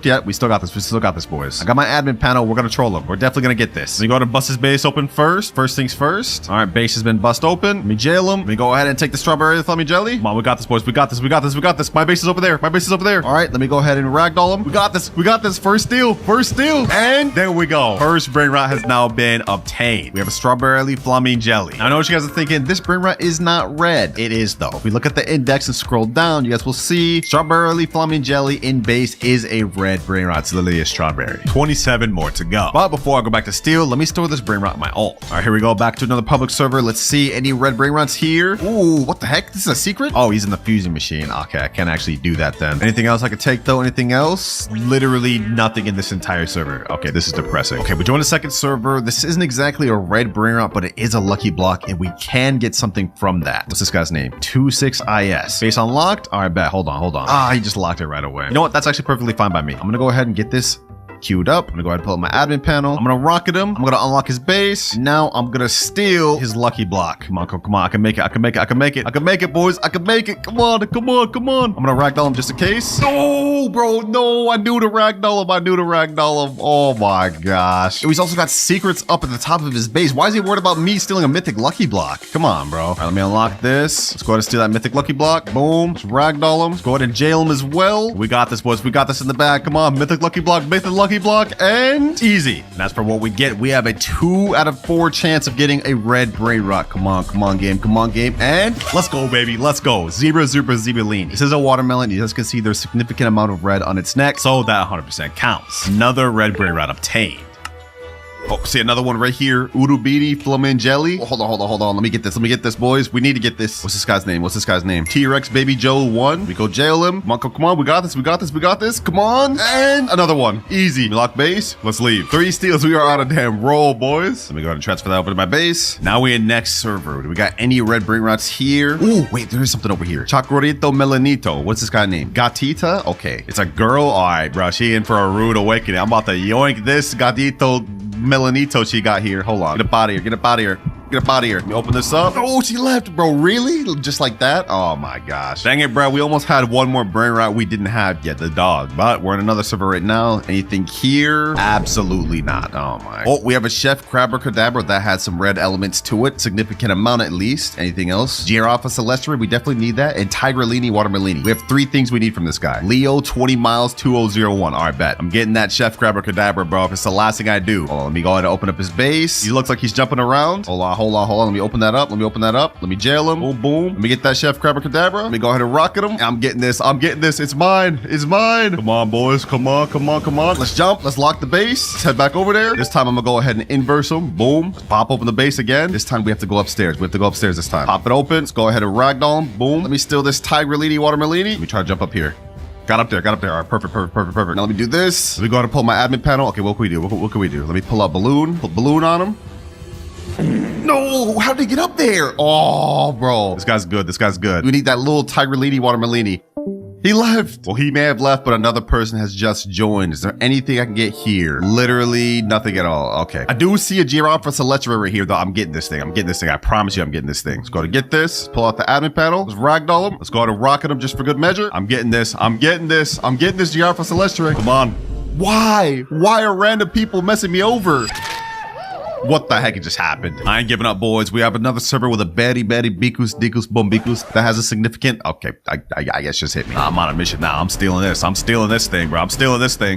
yet. We still got this, boys. I got my admin panel. We're gonna troll him. We're definitely gonna get this. Let me go ahead and bust his base open first. First things first. All right, base has been bust open. Let me jail him. Let me go ahead and take the strawberry flaming jelly. Come on, we got this, boys. We got this. My base is over there. All right, let me go ahead and ragdoll him. We got this. First steal. And there we go. First Brainrot has now been obtained. We have a strawberry flaming jelly. Now, I know what you guys are thinking. This Brainrot is not red. It is though. If we look at the index and scroll down, you guys will see strawberry flaming jelly in base is a red Brainrot. It's literally a strawberry. 27 more to go. But before I go back to steal, let me store this Brainrot in my ult. All right, here we go. Back to another public server. Let's see any red Brainrots here. Ooh, what the heck? This is a secret? Oh, he's in the fusing machine. Okay, I can't actually do that then. Anything else I could take though? Anything else? Literally nothing in this entire server. Okay, this is depressing. Okay, we joined a second server. This isn't exactly a red Brainrot, but it is a lucky block and we can get something from that. What's this guy's name? 26IS. Base unlocked. All right, bet. Hold on. Ah, he just locked it right away. You know what? That's actually perfectly fine by me. I'm gonna go ahead and get this queued up. I'm gonna go ahead and pull up my admin panel. I'm gonna rocket him. I'm gonna unlock his base. Now I'm gonna steal his lucky block. Come on, come on. I can make it. I can make it. I can make it. I can make it, boys. I can make it. Come on, come on, come on. I'm gonna ragdoll him just in case. No, bro, no. I knew to ragdoll him. I knew to ragdoll him. Oh my gosh. He's also got secrets up at the top of his base. Why is he worried about me stealing a mythic lucky block? Come on, bro. All right, let me unlock this. Let's go ahead and steal that mythic lucky block. Boom. Let's ragdoll him. Let's go ahead and jail him as well. We got this, boys. We got this in the bag. Come on, mythic lucky block, and easy. And as for what we get, we have a 2 out of 4 chance of getting a red Brainrot. Come on, game. Come on, game. And let's go, baby. Let's go. Zebra Zebelini. This is a watermelon. You guys can see there's a significant amount of red on its neck, so that 100% counts. Another red Brainrot obtained. Oh, see another one right here. Urubidi Flamingeli. Oh, hold on. Let me get this, boys. We need to get this. What's this guy's name? T-Rex Baby Joe 1. We go jail him. Come on. We got this. Come on. And another one. Easy. Lock base. Let's leave. 3 steals. We are on a damn roll, boys. Let me go ahead and transfer that over to my base. Now we in next server. Do we got any red Brainrots here? Oh, wait. There is something over here. Chacorito Melanito. What's this guy's name? Gatita? Okay. It's a girl. All right, bro. She in for a rude awakening. I'm about to yoink this Gatito Melanito she got here. Hold on. Get up out of here. Get up out of here. Let me open this up. Oh, she left, bro. Really? Just like that? Oh my gosh. Dang it, bro. We almost had one more Brainrot we didn't have yet, the dog. But we're in another server right now. Anything here? Absolutely not. Oh my. Oh, we have a Chef Crabber that has some red elements to it. Significant amount at least. Anything else? Giraffa Celestri. We definitely need that. And Tigrellini Watermelini. We have 3 things we need from this guy. Leo 20 miles 2001. All right, bet. I'm getting that Chef Crabber, bro. If it's the last thing I do. Hold on, let me go ahead and open up his base. He looks like he's jumping around. Hold on. Let me open that up. Let me jail him. Boom. Let me get that Chef Crabber. Let me go ahead and rocket him. I'm getting this. It's mine. Come on, boys. Come on. Let's jump. Let's lock the base. Let's head back over there. This time I'm gonna go ahead and inverse him. Boom. Let's pop open the base again. This time we have to go upstairs. This time. Pop it open. Let's go ahead and ragdoll him. Boom. Let me steal this Tigrellini Watermelini. Let me try to jump up here. Got up there. All right, perfect. Now let me do this. Let me go ahead and pull my admin panel. Okay, what can we do? What can we do? Let me pull out balloon. Put balloon on him. No, how did he get up there? Oh, bro. This guy's good. We need that little Tigrellini Watermelini. He left. Well, he may have left, but another person has just joined. Is there anything I can get here? Literally nothing at all. Okay. I do see a Giraffa Celestri right here, though. I'm getting this thing. I promise you I'm getting this thing. Let's go ahead and get this. Pull out the admin panel. Let's ragdoll him. Let's go ahead and rocket him just for good measure. I'm getting this. Giraffa Celestri. Come on. Why? Why are random people messing me over? What the heck just happened? I ain't giving up, boys. We have another server with a Betty Bikus Dikus Bombikus that has a significant. Okay, I guess just hit me. I'm on a mission now. I'm stealing this thing, bro. I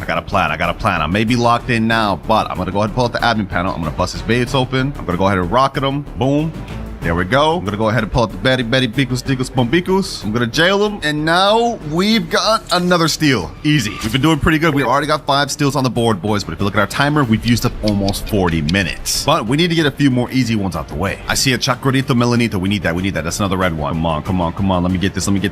got a plan. I may be locked in now, but I'm gonna go ahead and pull out the admin panel. I'm gonna bust his base open. I'm gonna go ahead and rocket him. Boom. There we go. I'm gonna go ahead and pull out the Betty Bikus Dikus Bombikus. I'm gonna jail him. And now we've got another steal. Easy. We've been doing pretty good. We already got 5 steals on the board, boys. But if you look at our timer, we've used up almost 40 minutes. But we need to get a few more easy ones out the way. I see a Chacorito Melanito. We need that. That's another red one. Come on. Let me get this. Please.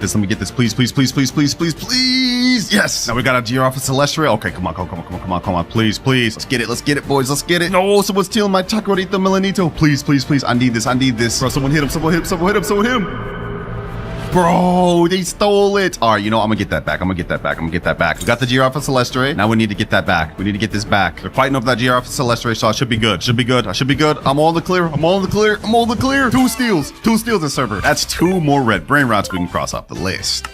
Yes. Now we got a Giraffa Celestri. Okay, come on. Please. Let's get it, boys. Let's get it. No, someone's stealing my Chacorito Melanito. Please. I need this. Bro, someone hit him. Bro, they stole it. All right, I'm gonna get that back. We got the Giraffa Celestri. Now we need to get that back. We need to get this back. They're fighting over that Giraffa Celestri, so I should be good. I should be good. I'm all in the clear. 2 steals in server. That's 2 more red Brainrots we can cross off the list.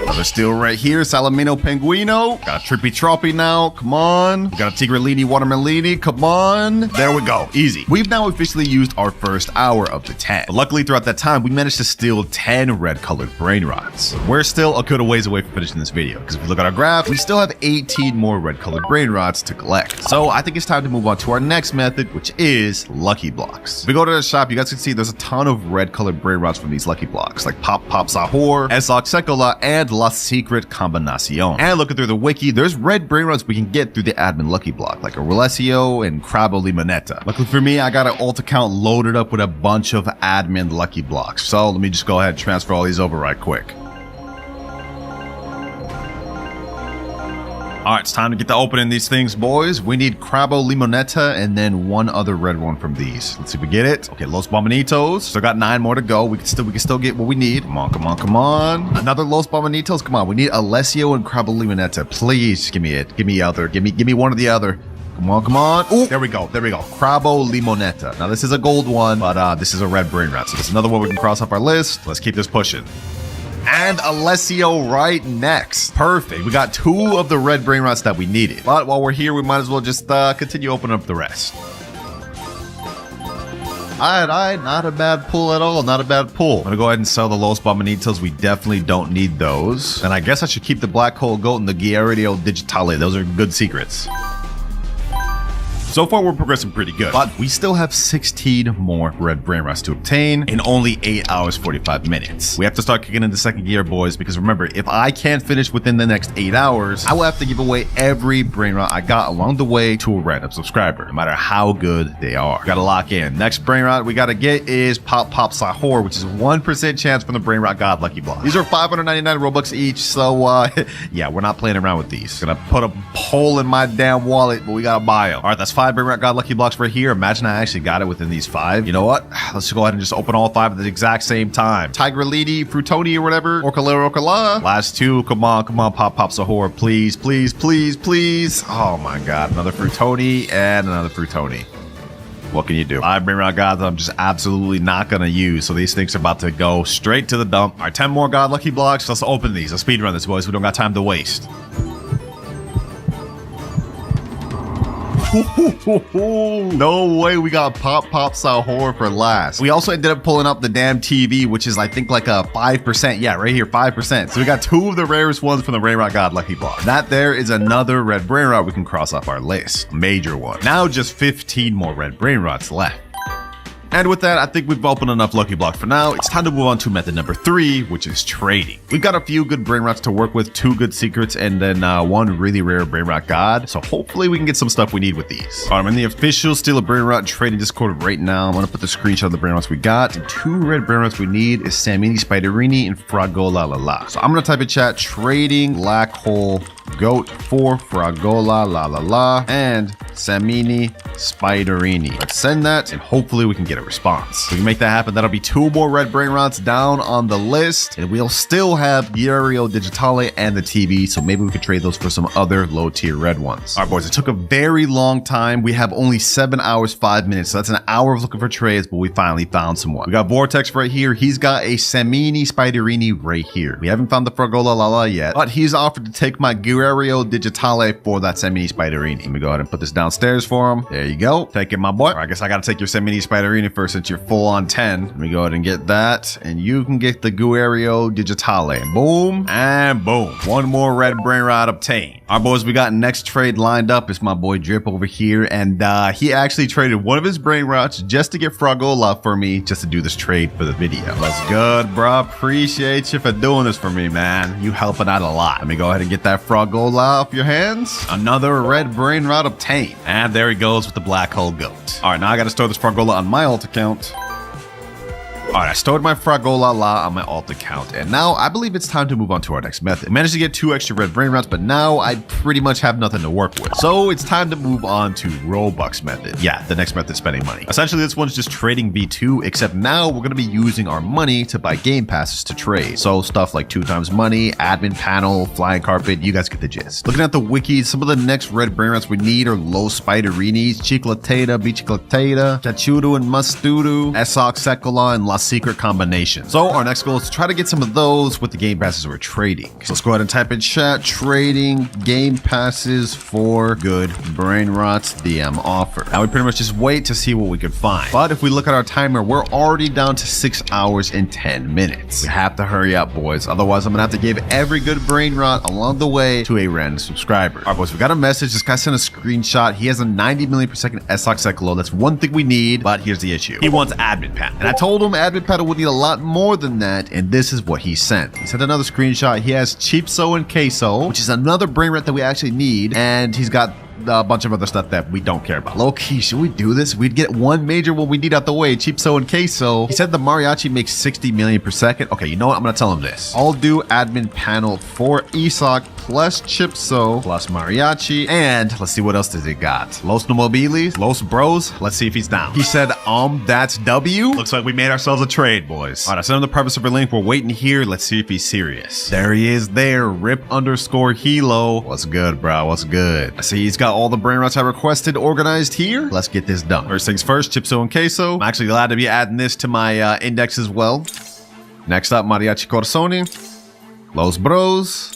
Another steal right here. Salamino Penguino. Got a Trippy Troppy now. Come on. We got a Tigrellini Watermelini. Come on. There we go. Easy. We've now officially used our first hour of the 10. But luckily, throughout that time, we managed to steal 10 red-colored Brainrots. We're still a good ways away from finishing this video, because if you look at our graph, we still have 18 more red-colored Brainrots to collect. So I think it's time to move on to our next method, which is Lucky Blocks. If we go to the shop, you guys can see there's a ton of red-colored Brainrots from these Lucky Blocks, like Pop Sahur, Esoc Sekola, and La Secret Combinacion. And looking through the wiki, there's red Brainrots we can get through the admin Lucky Block, like a Relesio and Crabbo Limonetta. Luckily for me, I got an alt account loaded up with a bunch of admin Lucky Blocks. So let me just go ahead and transfer all these over right quick. All right, it's time to get to opening these things, boys. We need Crabo Limonetta and then one other red one from these. Let's see if we get it. Okay, Los Bomanitos. Still got 9 more to go. We can still get what we need. Come on, come on, come on. Another Los Bomanitos. Come on, we need Alessio and Crabo Limonetta. Please just give me it. Give me other. Give me one or the other. Come on, come on. Ooh, there we go. There we go. Crabo Limonetta. Now, this is a gold one, but this is a red Brainrot. So, there's another one we can cross off our list. Let's keep this pushing. And Alessio right next. Perfect. We got 2 of the red Brainrots that we needed. But while we're here, we might as well just continue opening up the rest. All right, not a bad pull at all. Not a bad pull. I'm gonna go ahead and sell the Los Bomanitos. We definitely don't need those. And I guess I should keep the Black Hole Goat and the Guerrero Digitale. Those are good secrets. So far, we're progressing pretty good, but we still have 16 more red Brainrots to obtain in only 8 hours, 45 minutes. We have to start kicking into second gear, boys, because remember, if I can't finish within the next 8 hours, I will have to give away every Brainrot I got along the way to a random subscriber, no matter how good they are. Gotta lock in. Next Brainrot we gotta get is Pop Pop Sahur, which is 1% chance from the Brainrot God Lucky Block. These are 599 Robux each, so yeah, we're not playing around with these. Gonna put a hole in my damn wallet, but we gotta buy them. All right, that's 5 Brainrot God Lucky Blocks right here. Imagine I actually got it within these 5. You know what? Let's go ahead and just open all 5 at the exact same time. Tiger Lady, Frutoni or whatever. Orcalera, Orcala. Last 2. Come on, come on. Pop Pop Sahur. Please, please, please, please. Oh my God. Another Frutoni and another Frutoni. What can you do? 5 Brainrot Gods I'm just absolutely not going to use. So these things are about to go straight to the dump. All right, 10 more God Lucky Blocks. Let's open these. Let's speedrun this, boys. We don't got time to waste. No way we got Pop Pop Sahur for last. We also ended up pulling up the damn TV, which is I think like a 5%. Yeah, right here, 5%. So we got 2 of the rarest ones from the Brainrot God Lucky Block. That there is another red Brainrot we can cross off our list. Major one. Now just 15 more red Brainrots left. And with that, I think we've opened enough Lucky Blocks for now. It's time to move on to method number 3, which is trading. We've got a few good Brainrots to work with, 2 good secrets, and then 1 really rare Brainrot God. So hopefully we can get some stuff we need with these. All right, I'm in the official Steal a Brainrot trading Discord right now. I'm going to put the screenshot of the Brainrots we got. And 2 red Brainrots we need is Samini, Spiderini, and Fragola La La. So I'm going to type in chat, trading Black Hole Goat for Fragola La La La and Samini Spiderini. Let's send that and hopefully we can get a response. If we can make that happen, that'll be 2 more red Brainrots down on the list, and we'll still have Guerrero Digitale and the TV, so maybe we could trade those for some other low tier red ones. All right, boys, it took a very long time. We have only 7 hours, 5 minutes, so that's an hour of looking for trades, but we finally found someone. We got Vortex right here. He's got a Samini Spiderini right here. We haven't found the Fragola La La yet, but he's offered to take my Guerrero Digitale for that Samini Spiderini. Let me go ahead and put this downstairs for him. There you go. Take it, my boy. I guess I gotta take your Samini Spiderini first since you're full on 10. Let me go ahead and get that, and you can get the Guerrero Digitale. Boom and boom. 1 more red Brainrot obtained. All right, boys, we got next trade lined up. It's my boy Drip over here, and he actually traded 1 of his Brainrots just to get Fragola for me, just to do this trade for the video. That's good, bro. Appreciate you for doing this for me, man. You helping out a lot. Let me go ahead and get that Fragola off your hands. Another red Brainrot obtained, and there he goes with the Black Hole Goat. All right, now I got to store this Fragola on my alt account. All right, I stored my Fragola La on my alt account, and now I believe it's time to move on to our next method. I managed to get 2 extra red Brainrots, but now I pretty much have nothing to work with. So it's time to move on to Robux method. Yeah, the next method, spending money. Essentially, this one's just trading V2, except now we're going to be using our money to buy game passes to trade. So stuff like 2 times money, admin panel, flying carpet, you guys get the gist. Looking at the wiki, some of the next red Brainrots we need are Los Spiderinis, Chiclateta, Biciclateta, Chachudo and Mustudu, Esok Sekola, and La Secret Combination. So our next goal is to try to get some of those with the game passes we're trading. So let's go ahead and type in chat, trading game passes for good Brainrots DM offer. Now we pretty much just wait to see what we can find. But if we look at our timer, we're already down to 6 hours and 10 minutes. We have to hurry up, boys. Otherwise, I'm gonna have to give every good Brainrot along the way to a random subscriber. All right, boys, we got a message. This guy sent a screenshot. He has a 90 million per second SOC Cyclo. That's one thing we need, but here's the issue. He wants admin panel. And I told him admin panel would need a lot more than that, and this is what he sent. He sent another screenshot. He has Chipso and Queso, which is another Brainrot that we actually need, and he's got a bunch of other stuff that we don't care about. Low key, should we do this? We'd get one major one we need out the way, Chipso and Queso. He said the Mariachi makes 60 million per second. Okay, you know what? I'm gonna tell him this. I'll do admin panel for ESOC plus Chipso plus Mariachi. And let's see what else does he got. Los Nomobiles, Los Bros. Let's see if he's down. He said, that's W. Looks like we made ourselves a trade, boys. All right, I sent him the private server link. We're waiting here. Let's see if he's serious. There he is there. Rip_Hilo. What's good, bro? What's good? I see he's got all the brain rots I requested organized here. Let's get this done. First things first, Chipso and Queso. I'm actually glad to be adding this to my index as well. Next up, Mariachi Corsoni, Los Bros.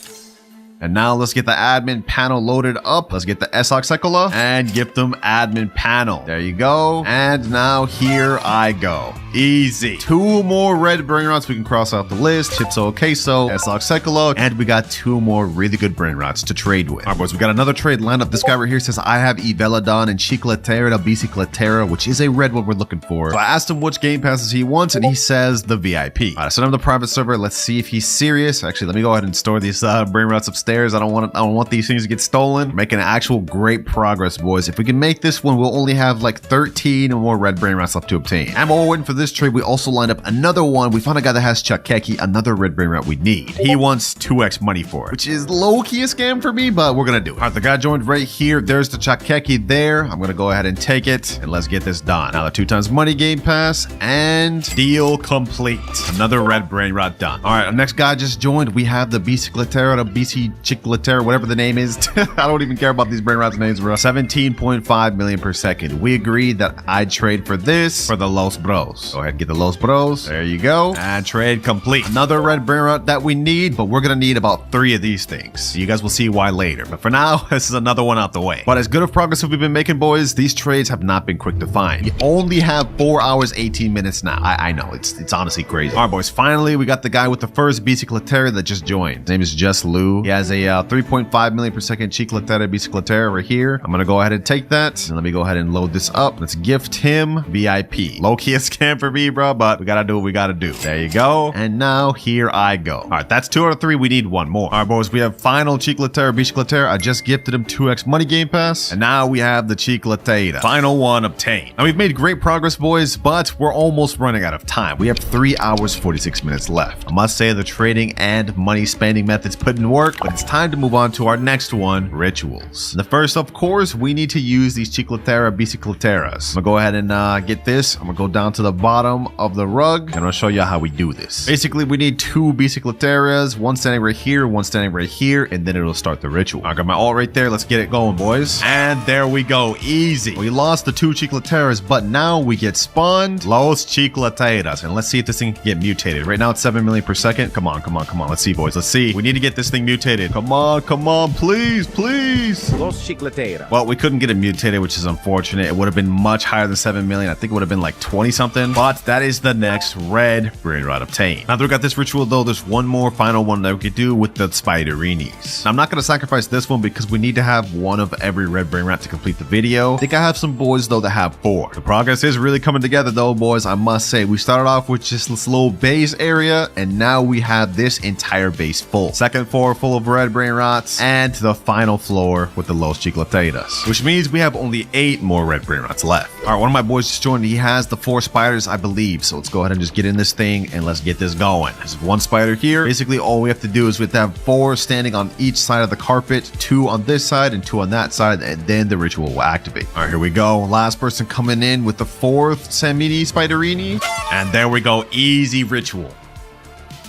And now let's get the admin panel loaded up. Let's get the Esoxecola and gift them admin panel. There you go. And now here I go. Easy. 2 more red brain rots we can cross off the list. Chipso, Queso, Esoxecola, and we got 2 more really good brain rots to trade with. All right, boys, we got another trade lined up. This guy right here says, I have Eveladon and Chicletera, Bicicletera, which is a red one we're looking for. So I asked him which game passes he wants, and he says the VIP. All right, I sent him the private server. Let's see if he's serious. Actually, let me go ahead and store these brain rots upstairs. I don't want these things to get stolen. Making actual great progress, boys. If we can make this one, we'll only have like 13 more red brain rots left to obtain. And while we're waiting for this trade, we also lined up another one. We found a guy that has Chakeki, another red brain rot we need. He wants 2x money for it, which is low-key a scam for me, but we're gonna do it. All right, the guy joined right here. There's the Chakeki there. I'm gonna go ahead and take it, and let's get this done. Now the 2 times money game pass, and deal complete. Another red brain rot done. All right, our next guy just joined. We have the Bicicletera, the BC Chicletera, whatever the name is. I don't even care about these brain rots names, bro. 17.5 million per second. We agreed that I'd trade for this for the Los Bros. Go ahead and get the Los Bros. There you go. And trade complete. Another red brain rot that we need, but we're gonna need about 3 of these things. You guys will see why later. But for now, this is another one out the way. But as good of progress as we've been making, boys, these trades have not been quick to find. We only have 4 hours, 18 minutes now. I know, it's honestly crazy. All right, boys, finally, we got the guy with the first Bicicletera that just joined. His name is Just Lou. He has a 3.5 million per second Chicletera, Bicicletera right here. I'm gonna go ahead and take that. And let me go ahead and load this up. Let's gift him VIP. Low-key a scam for me, bro, but we gotta do what we gotta do. There you go. And now here I go. All right, that's 2 out of 3. We need 1 more. All right, boys, we have final Chicletera, Bicicletera. I just gifted him 2x money game pass. And now we have the Chicletera. Final one obtained. Now we've made great progress, boys, but we're almost running out of time. We have 3 hours, 46 minutes left. I must say the trading and money spending methods put in work, but it's time to move on to our next one, rituals. The first, of course, we need to use these Chicletera, Bicicleteras. I'm gonna go ahead and get this. I'm gonna go down to the bottom of the rug, and I'll show you how we do this. Basically, we need 2 Bicicleteras, one standing right here, one standing right here, and then it'll start the ritual. I got my alt right there. Let's get it going, boys. And there we go. Easy. We lost the 2 Chicleteras, but now we get spawned Los Chicleteras. And let's see if this thing can get mutated. Right now, it's 7 million per second. Come on, come on, come on. Let's see, boys. Let's see. We need to get this thing mutated. Come on, please, please. Los Chicletera. Well, we couldn't get it mutated, which is unfortunate. It would have been much higher than 7 million. I think it would have been like 20 something, but that is the next red brain rot obtained. Now that we got this ritual though, there's one more final one that we could do with the Spiderinis. I'm not going to sacrifice this one because we need to have 1 of every red brain rat to complete the video. I think I have some boys though that have 4. The progress is really coming together though, boys. I must say, we started off with just this little base area, and now we have this entire base full. Second floor full of red brain rots, and the final floor with the Los Chicleteras, which means we have only 8 more red brain rots left. All right, one of my boys just joined. He has the 4 spiders, I believe. So let's go ahead and just get in this thing and let's get this going. There's 1 spider here. Basically, all we have to do is we have to have 4 standing on each side of the carpet, 2 on this side and 2 on that side, and then the ritual will activate. All right, here we go. Last person coming in with the 4th Samini Spiderini. And there we go. Easy ritual.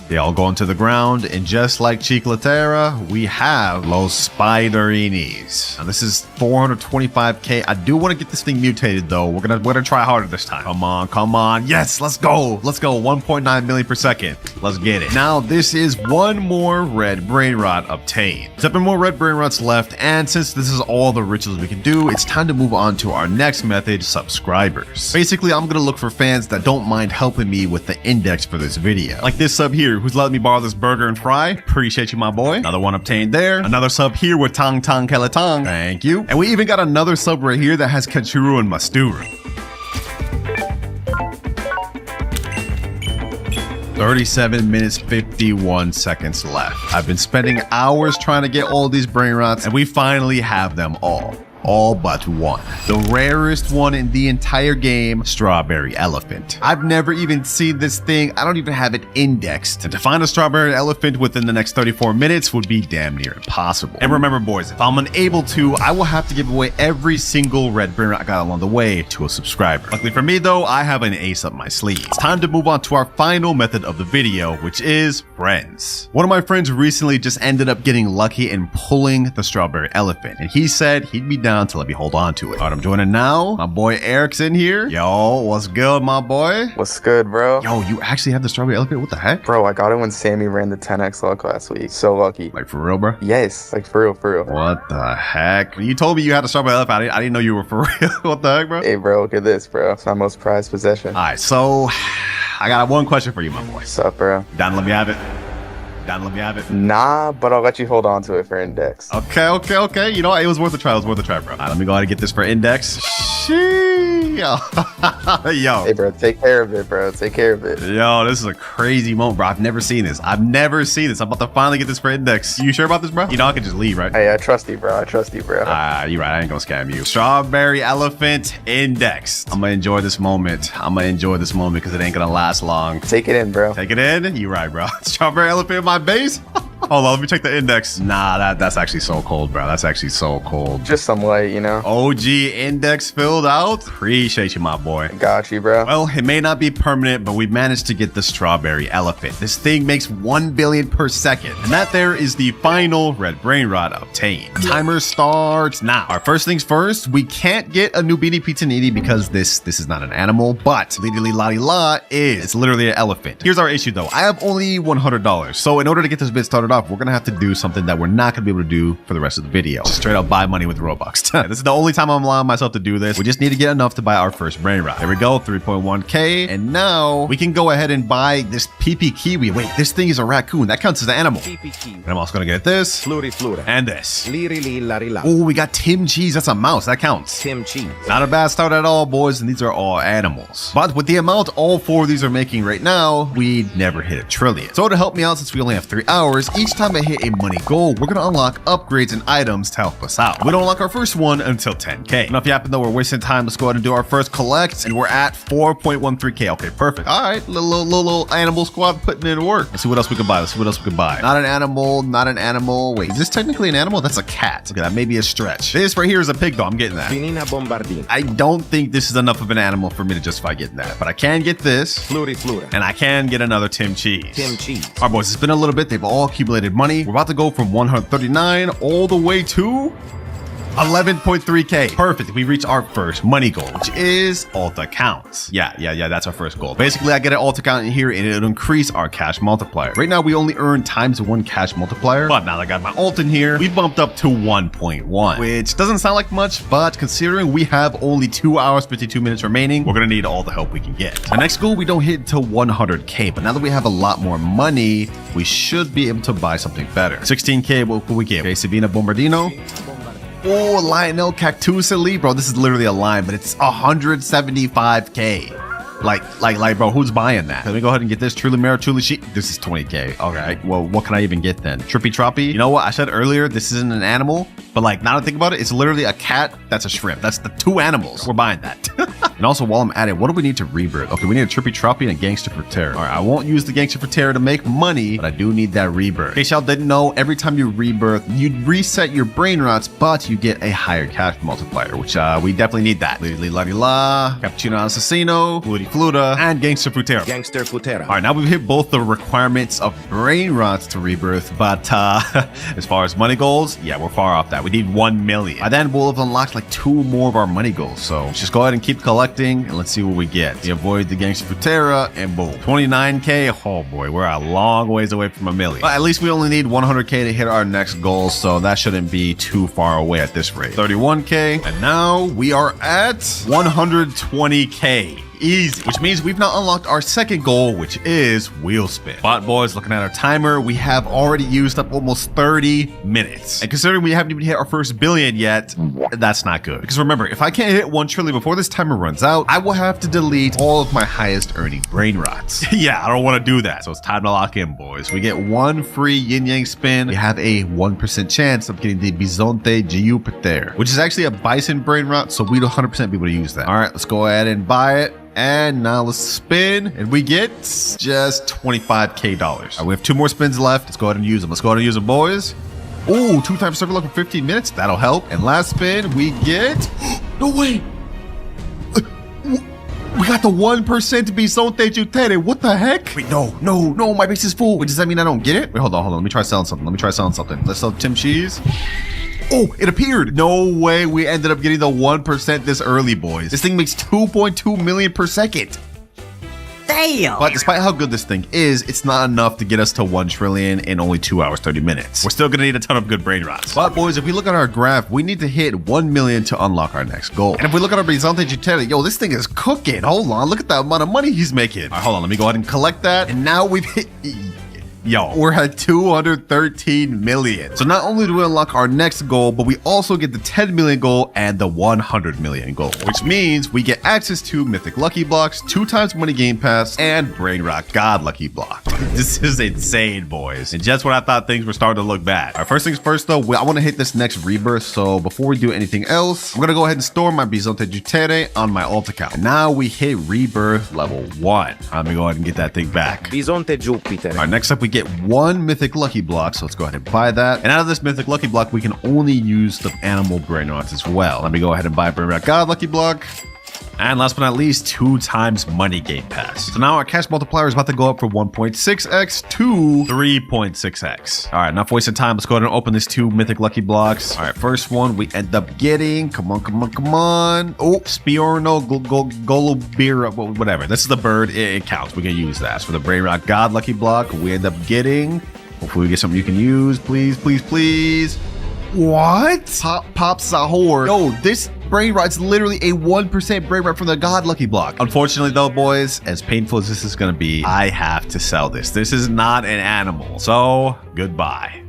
They all go into the ground, and just like Chicletera, we have Los Spiderinis. Now this is 425k. I do want to get this thing mutated though. We're gonna try harder this time. Come on, come on. Yes, let's go. Let's go. 1.9 million per second. Let's get it. Now this is 1 more red brain rot obtained. 7 more red brain rots left, and since this is all the rituals we can do, it's time to move on to our next method, subscribers. Basically, I'm gonna look for fans that don't mind helping me with the index for this video. Like this sub here, who's letting me borrow this burger and fry. Appreciate you, my boy. Another one obtained there. Another sub here with Tong Tong Kelatong. Thank you. And we even got another sub right here that has Kachuru and Masturu. 37 minutes, 51 seconds left. I've been spending hours trying to get all these brain rots, and we finally have them all. all but one. The rarest one in the entire game, strawberry elephant. I've never even seen this thing. I don't even have it indexed. And to find a strawberry elephant within the next 34 minutes would be damn near impossible. And remember, boys, if I'm unable to, I will have to give away every single red Brainrot I got along the way to a subscriber. Luckily for me though, I have an ace up my sleeve. It's time to move on to our final method of the video, which is friends. One of my friends recently just ended up getting lucky and pulling the strawberry elephant, and he said he'd be down to let me hold on to it. All right, I'm joining now. My boy Eric's in here. Yo, what's good, my boy? What's good, bro? Yo, you actually have the strawberry elephant? What the heck? Bro, I got it when Sammy ran the 10x luck last week. So lucky. Like for real, bro? Yes, like for real, for real. What the heck? You told me you had a strawberry elephant. I didn't know you were for real. What the heck, bro? Hey, bro, look at this, bro. It's my most prized possession. All right, so I got one question for you, my boy. What's up, bro? Down, let me have it. Down, let me have it. Nah, but I'll let you hold on to it for index. Okay. You know what? It was worth a try. It was worth a try, bro. All right, let me go ahead and get this for index. Yo. Hey, bro, take care of it, bro. Take care of it. Yo, this is a crazy moment, bro. I've never seen this. I'm about to finally get this for index. You sure about this, bro? You know I can just leave, right? Hey, I trust you, bro. You're right. I ain't gonna scam you. Strawberry elephant indexed. I'm gonna enjoy this moment because it ain't gonna last long. Take it in, bro. Take it in? You right, bro. Strawberry elephant in my base? Hold on, let me check the index. Nah, that's actually so cold, bro. That's actually so cold. Just some light, you know? OG index filled out. Appreciate you, my boy. Got you, bro. Well, it may not be permanent, but we managed to get the strawberry elephant. This thing makes 1 billion per second. And that there is the final red Brainrot obtained. Timer starts now. Our first things first, we can't get a new Beanie Pizza Needy because this is not an animal, but Liddy Lottie La is. It's literally an elephant. Here's our issue though. I have only $100. So in order to get this bit started off, we're gonna have to do something that we're not gonna be able to do for the rest of the video. Just straight up buy money with Robux. This is the only time I'm allowing myself to do this. We just need to get enough to buy our first Brainrot. There we go, 3.1k. And now we can go ahead and buy this PP Kiwi. Wait, this thing is a raccoon. That counts as an animal. And I'm also gonna get this. Fluriflura. And this. Liri-li-la-ri-la. Oh, we got Tim Cheese. That's a mouse. That counts. Tim Cheese. Not a bad start at all, boys, and these are all animals. But with the amount all four of these are making right now, we'd never hit a trillion. So to help me out, since we only have 3 hours, each time I hit a money goal, we're gonna unlock upgrades and items to help us out. We don't unlock our first one until 10k. Enough yapping though, we're wasting time. Let's go ahead and do our first collect, and we're at 4.13k. Okay, perfect. All right, little animal squad putting in work. Let's see what else we can buy. Not an animal. Wait, is this technically an animal? That's a cat. Okay, that may be a stretch. This right here is a pig though. I'm getting that. Finina Bombardino. I don't think this is enough of an animal for me to justify getting that, but I can get this. Fluriflura. And I can get another Tim Cheese. Tim Cheese. All right, boys, it's been a little bit. They've all accumulated money. We're about to go from 139 all the way to 11.3k. Perfect. We reach our first money goal, which is alt accounts. Yeah. That's our first goal. Basically, I get an alt account in here and it'll increase our cash multiplier. Right now, we only earn ×1 cash multiplier, but now that I got my alt in here, we bumped up to 1.1, which doesn't sound like much, but considering we have only 2 hours, 52 minutes remaining, we're gonna need all the help we can get. The next goal, we don't hit till 100k, but now that we have a lot more money, we should be able to buy something better. 16k, what will we get? Okay, Sabina Bombardino. Oh, Lionel Cactusely, bro. This is literally a line, but it's 175k. Like, bro, who's buying that? Let me go ahead and get this. Truly Mare, Truly Sheep. This is 20k. Okay, well, what can I even get then? Trippy Troppy. You know what? I said earlier, this isn't an animal, but like, now that I think about it, it's literally a cat. That's a shrimp. That's the 2 animals. We're buying that. And also, while I'm at it, what do we need to rebirth? Okay, we need a Trippy Troppy and a Gangster for Terror. All right, I won't use the Gangster for Terror to make money, but I do need that rebirth. In case y'all didn't know, every time you rebirth, you reset your Brainrots, but you get a higher cash multiplier, which we definitely need that. La, Cappuccino Assassino, Fluty Fluta, and Gangster Futera. Gangster Futera. All right, now we've hit both the requirements of Brainrots to rebirth, but as far as money goals, yeah, we're far off that. We need 1 million. By then, we'll have unlocked like 2 more of our money goals, so let's just go ahead and keep collecting, and let's see what we get. We avoid the Gangster Futera, and boom. 29k. Oh boy, we're a long ways away from 1 million. But at least we only need 100k to hit our next goal, so that shouldn't be too far away at this rate. 31k, and now we are at 120k. easy, which means we've now unlocked our second goal, which is wheel spin. But boys, looking at our timer, we have already used up almost 30 minutes. And considering we haven't even hit our first billion yet, that's not good. Because remember, if I can't hit 1 trillion before this timer runs out, I will have to delete all of my highest earning brain rots. Yeah, I don't want to do that. So it's time to lock in, boys. We get 1 free yin yang spin. We have a 1% chance of getting the Bisonte Jupiter, which is actually a bison brain rot. So we'd 100% be able to use that. All right, let's go ahead and buy it. And now let's spin, and we get just $25K. All right, we have 2 more spins left. Let's go ahead and use them. Let's go ahead and use them, boys. Ooh, 2 times server luck for 15 minutes. That'll help. And last spin, we get... No way. We got the 1% Bisonte Jutere. What the heck? Wait, no, my base is full. Wait, does that mean I don't get it? Wait, hold on. Let me try selling something. Let's sell Tim Cheese. Oh, it appeared. No way we ended up getting the 1% this early, boys. This thing makes 2.2 million per second. Damn. But despite how good this thing is, it's not enough to get us to 1 trillion in only 2 hours, 30 minutes. We're still gonna need a ton of good brain rots. But boys, if we look at our graph, we need to hit 1 million to unlock our next goal. And if we look at our Bisonte Jutere, yo, this thing is cooking. Hold on, look at the amount of money he's making. All right, hold on, let me go ahead and collect that. And now we've hit... Yo, we're at 213 million. So not only do we unlock our next goal, but we also get the 10 million goal and the 100 million goal, which means we get access to Mythic Lucky Blocks, 2 times Money Game Pass, and Brainrot God Lucky Block. This is insane, boys. And just when I thought things were starting to look bad. All right, first things first though, I want to hit this next rebirth. So before we do anything else, I'm going to go ahead and store my Bisonte Jutere on my alt account. And now we hit rebirth level 1. Let me go ahead and get that thing back. Bisonte Jupiter. All right, next up we get 1 Mythic Lucky Block, so let's go ahead and buy that. And out of this Mythic Lucky Block, we can only use the animal Brainrots as well. Let me go ahead and buy Brainrot God Lucky Block. And last but not least, 2 times Money Game Pass. So now our cash multiplier is about to go up from 1.6x to 3.6x. All right, enough wasting time. Let's go ahead and open these 2 Mythic Lucky Blocks. All right, first one we end up getting. Come on. Oh, Spiorno Golubira, whatever. This is the bird. It counts. We can use that. As for the Brainrot God Lucky Block, we end up getting. Hopefully we get something you can use. Please. What? Pop Sahur. Yo, this Brainrot's literally a 1% Brainrot from the God Lucky Block. Unfortunately though, boys, as painful as this is gonna be, I have to sell this. This is not an animal. So, goodbye.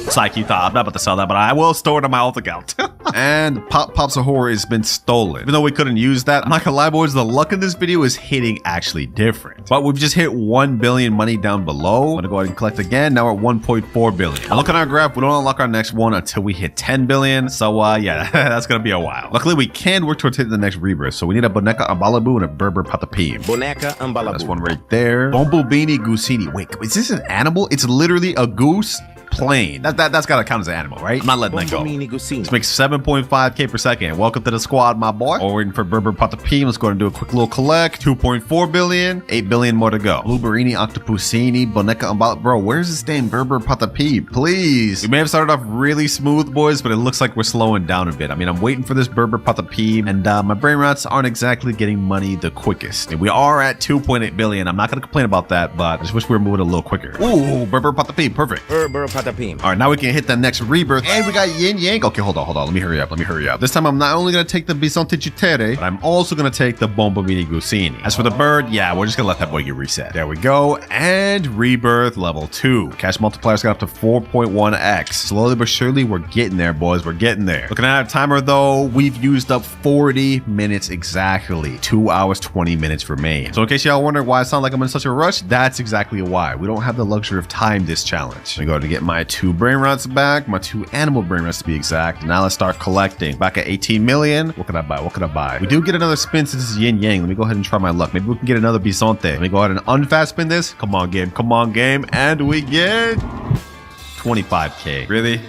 Psych, you thought I'm not about to sell that, but I will store it on my alt account. And Pop Sahur has been stolen. Even though we couldn't use that, I'm not gonna lie, boys, the luck in this video is hitting actually different. But we've just hit 1 billion money down below. I'm gonna go ahead and collect again. Now we're at 1.4 billion. Now look at our graph, we don't unlock our next one until we hit 10 billion. So yeah, that's gonna be a while. Luckily, we can work towards hitting the next rebirth. So we need a Boneca Ambalabu and a Berber Patapim. Boneca Ambalabu. That's one right there. Bombobini Gusini. Wait, is this an animal? It's literally a goose. Plain. That's gotta count as an animal, right? I'm not letting that go. Let's make 7.5K per second. Welcome to the squad, my boy. We're waiting for Berber Patapim. Let's go ahead and do a quick little collect. 2.4 billion, 8 billion more to go. Blueberrini, Octopusini, Boneca Ambala. Bro, where's this damn Berber Patapim? Please. We may have started off really smooth, boys, but it looks like we're slowing down a bit. I mean, I'm waiting for this Berber Patapim, and my brain rots aren't exactly getting money the quickest. And we are at 2.8 billion. I'm not gonna complain about that, but I just wish we were moving a little quicker. Ooh, Berber Patapim, perfect. Berber Patapim. All right, now we can hit the next rebirth, and we got yin yang. Okay, hold on. Let me hurry up. This time I'm not only gonna take the Bisonte Jutere, but I'm also gonna take the Bombomini Gusini. As for the bird, yeah, we're just gonna let that boy get reset. There we go, and rebirth level 2. Cash multipliers got up to 4.1x. Slowly but surely, we're getting there, boys. We're getting there. Looking at our timer though, we've used up 40 minutes exactly. 2 hours, 20 minutes remain. So in case y'all wonder why I sound like I'm in such a rush, that's exactly why. We don't have the luxury of time this challenge. I'm gonna go to get my 2 Brainrots back, my 2 animal Brainrots to be exact. Now let's start collecting. Back at 18 million. What can I buy? We do get another spin since this is yin yang. Let me go ahead and try my luck. Maybe we can get another Bisonte. Let me go ahead and unfast spin this. Come on, game. And we get 25K. Really?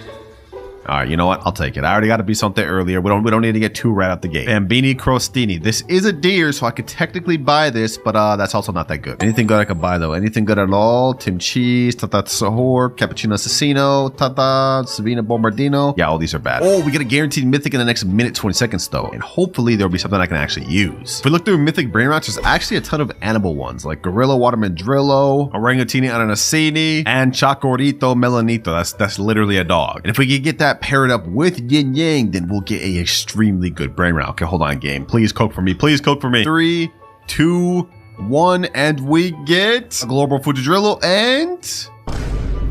All right, you know what? I'll take it. I already got to be something earlier. We don't need to get 2 right out the gate. Bambini Crostini. This is a deer, so I could technically buy this, but that's also not that good. Anything good I could buy though? Anything good at all? Tim Cheese, Tata Sahur, Cappuccino Assassino, Tata, Savina Bombardino. Yeah, all these are bad. Oh, we get a guaranteed mythic in the next minute 20 seconds though, and hopefully there'll be something I can actually use. If we look through mythic Brainrots, there's actually a ton of animal ones like Gorilla Watermandrillo, Orangutini Ananasini, and Chacorito Melanito. That's literally a dog. And if we could get that that, pair it up with yin yang, then we'll get a extremely good brain rot. Okay, hold on, game. Please cook for me. Please cook for me. 3, 2, 1, and we get a global Fujidrillo and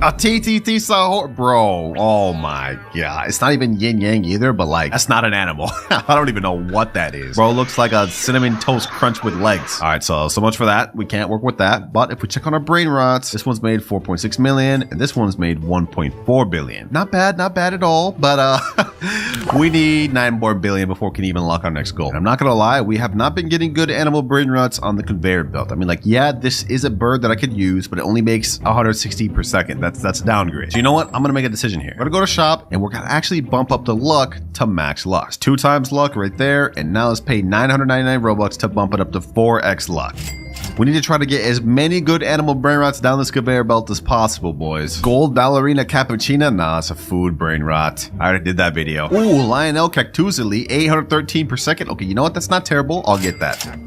a TTT Sahur, bro. Oh my god. It's not even yin yang either, but like, that's not an animal. I don't even know what that is. Bro, it looks like a cinnamon toast crunch with legs. All right, so much for that. We can't work with that. But if we check on our brain rots, this one's made 4.6 million and this one's made 1.4 billion. Not bad at all. But we need 9 more billion before we can even unlock our next goal. And I'm not gonna lie, we have not been getting good animal brain rots on the conveyor belt. I mean, like, yeah, this is a bird that I could use, but it only makes 160 per second. That's downgrade. So you know what? I'm gonna make a decision here. We're gonna go to shop and we're gonna actually bump up the luck to max luck. It's 2 times luck right there. And now let's pay 999 Robux to bump it up to 4x luck. We need to try to get as many good animal brain rots down this conveyor belt as possible, boys. Gold ballerina cappuccina? Nah, it's a food brain rot. I already did that video. Ooh, Lionel Cactusely, 813 per second. Okay, you know what? That's not terrible. I'll get that.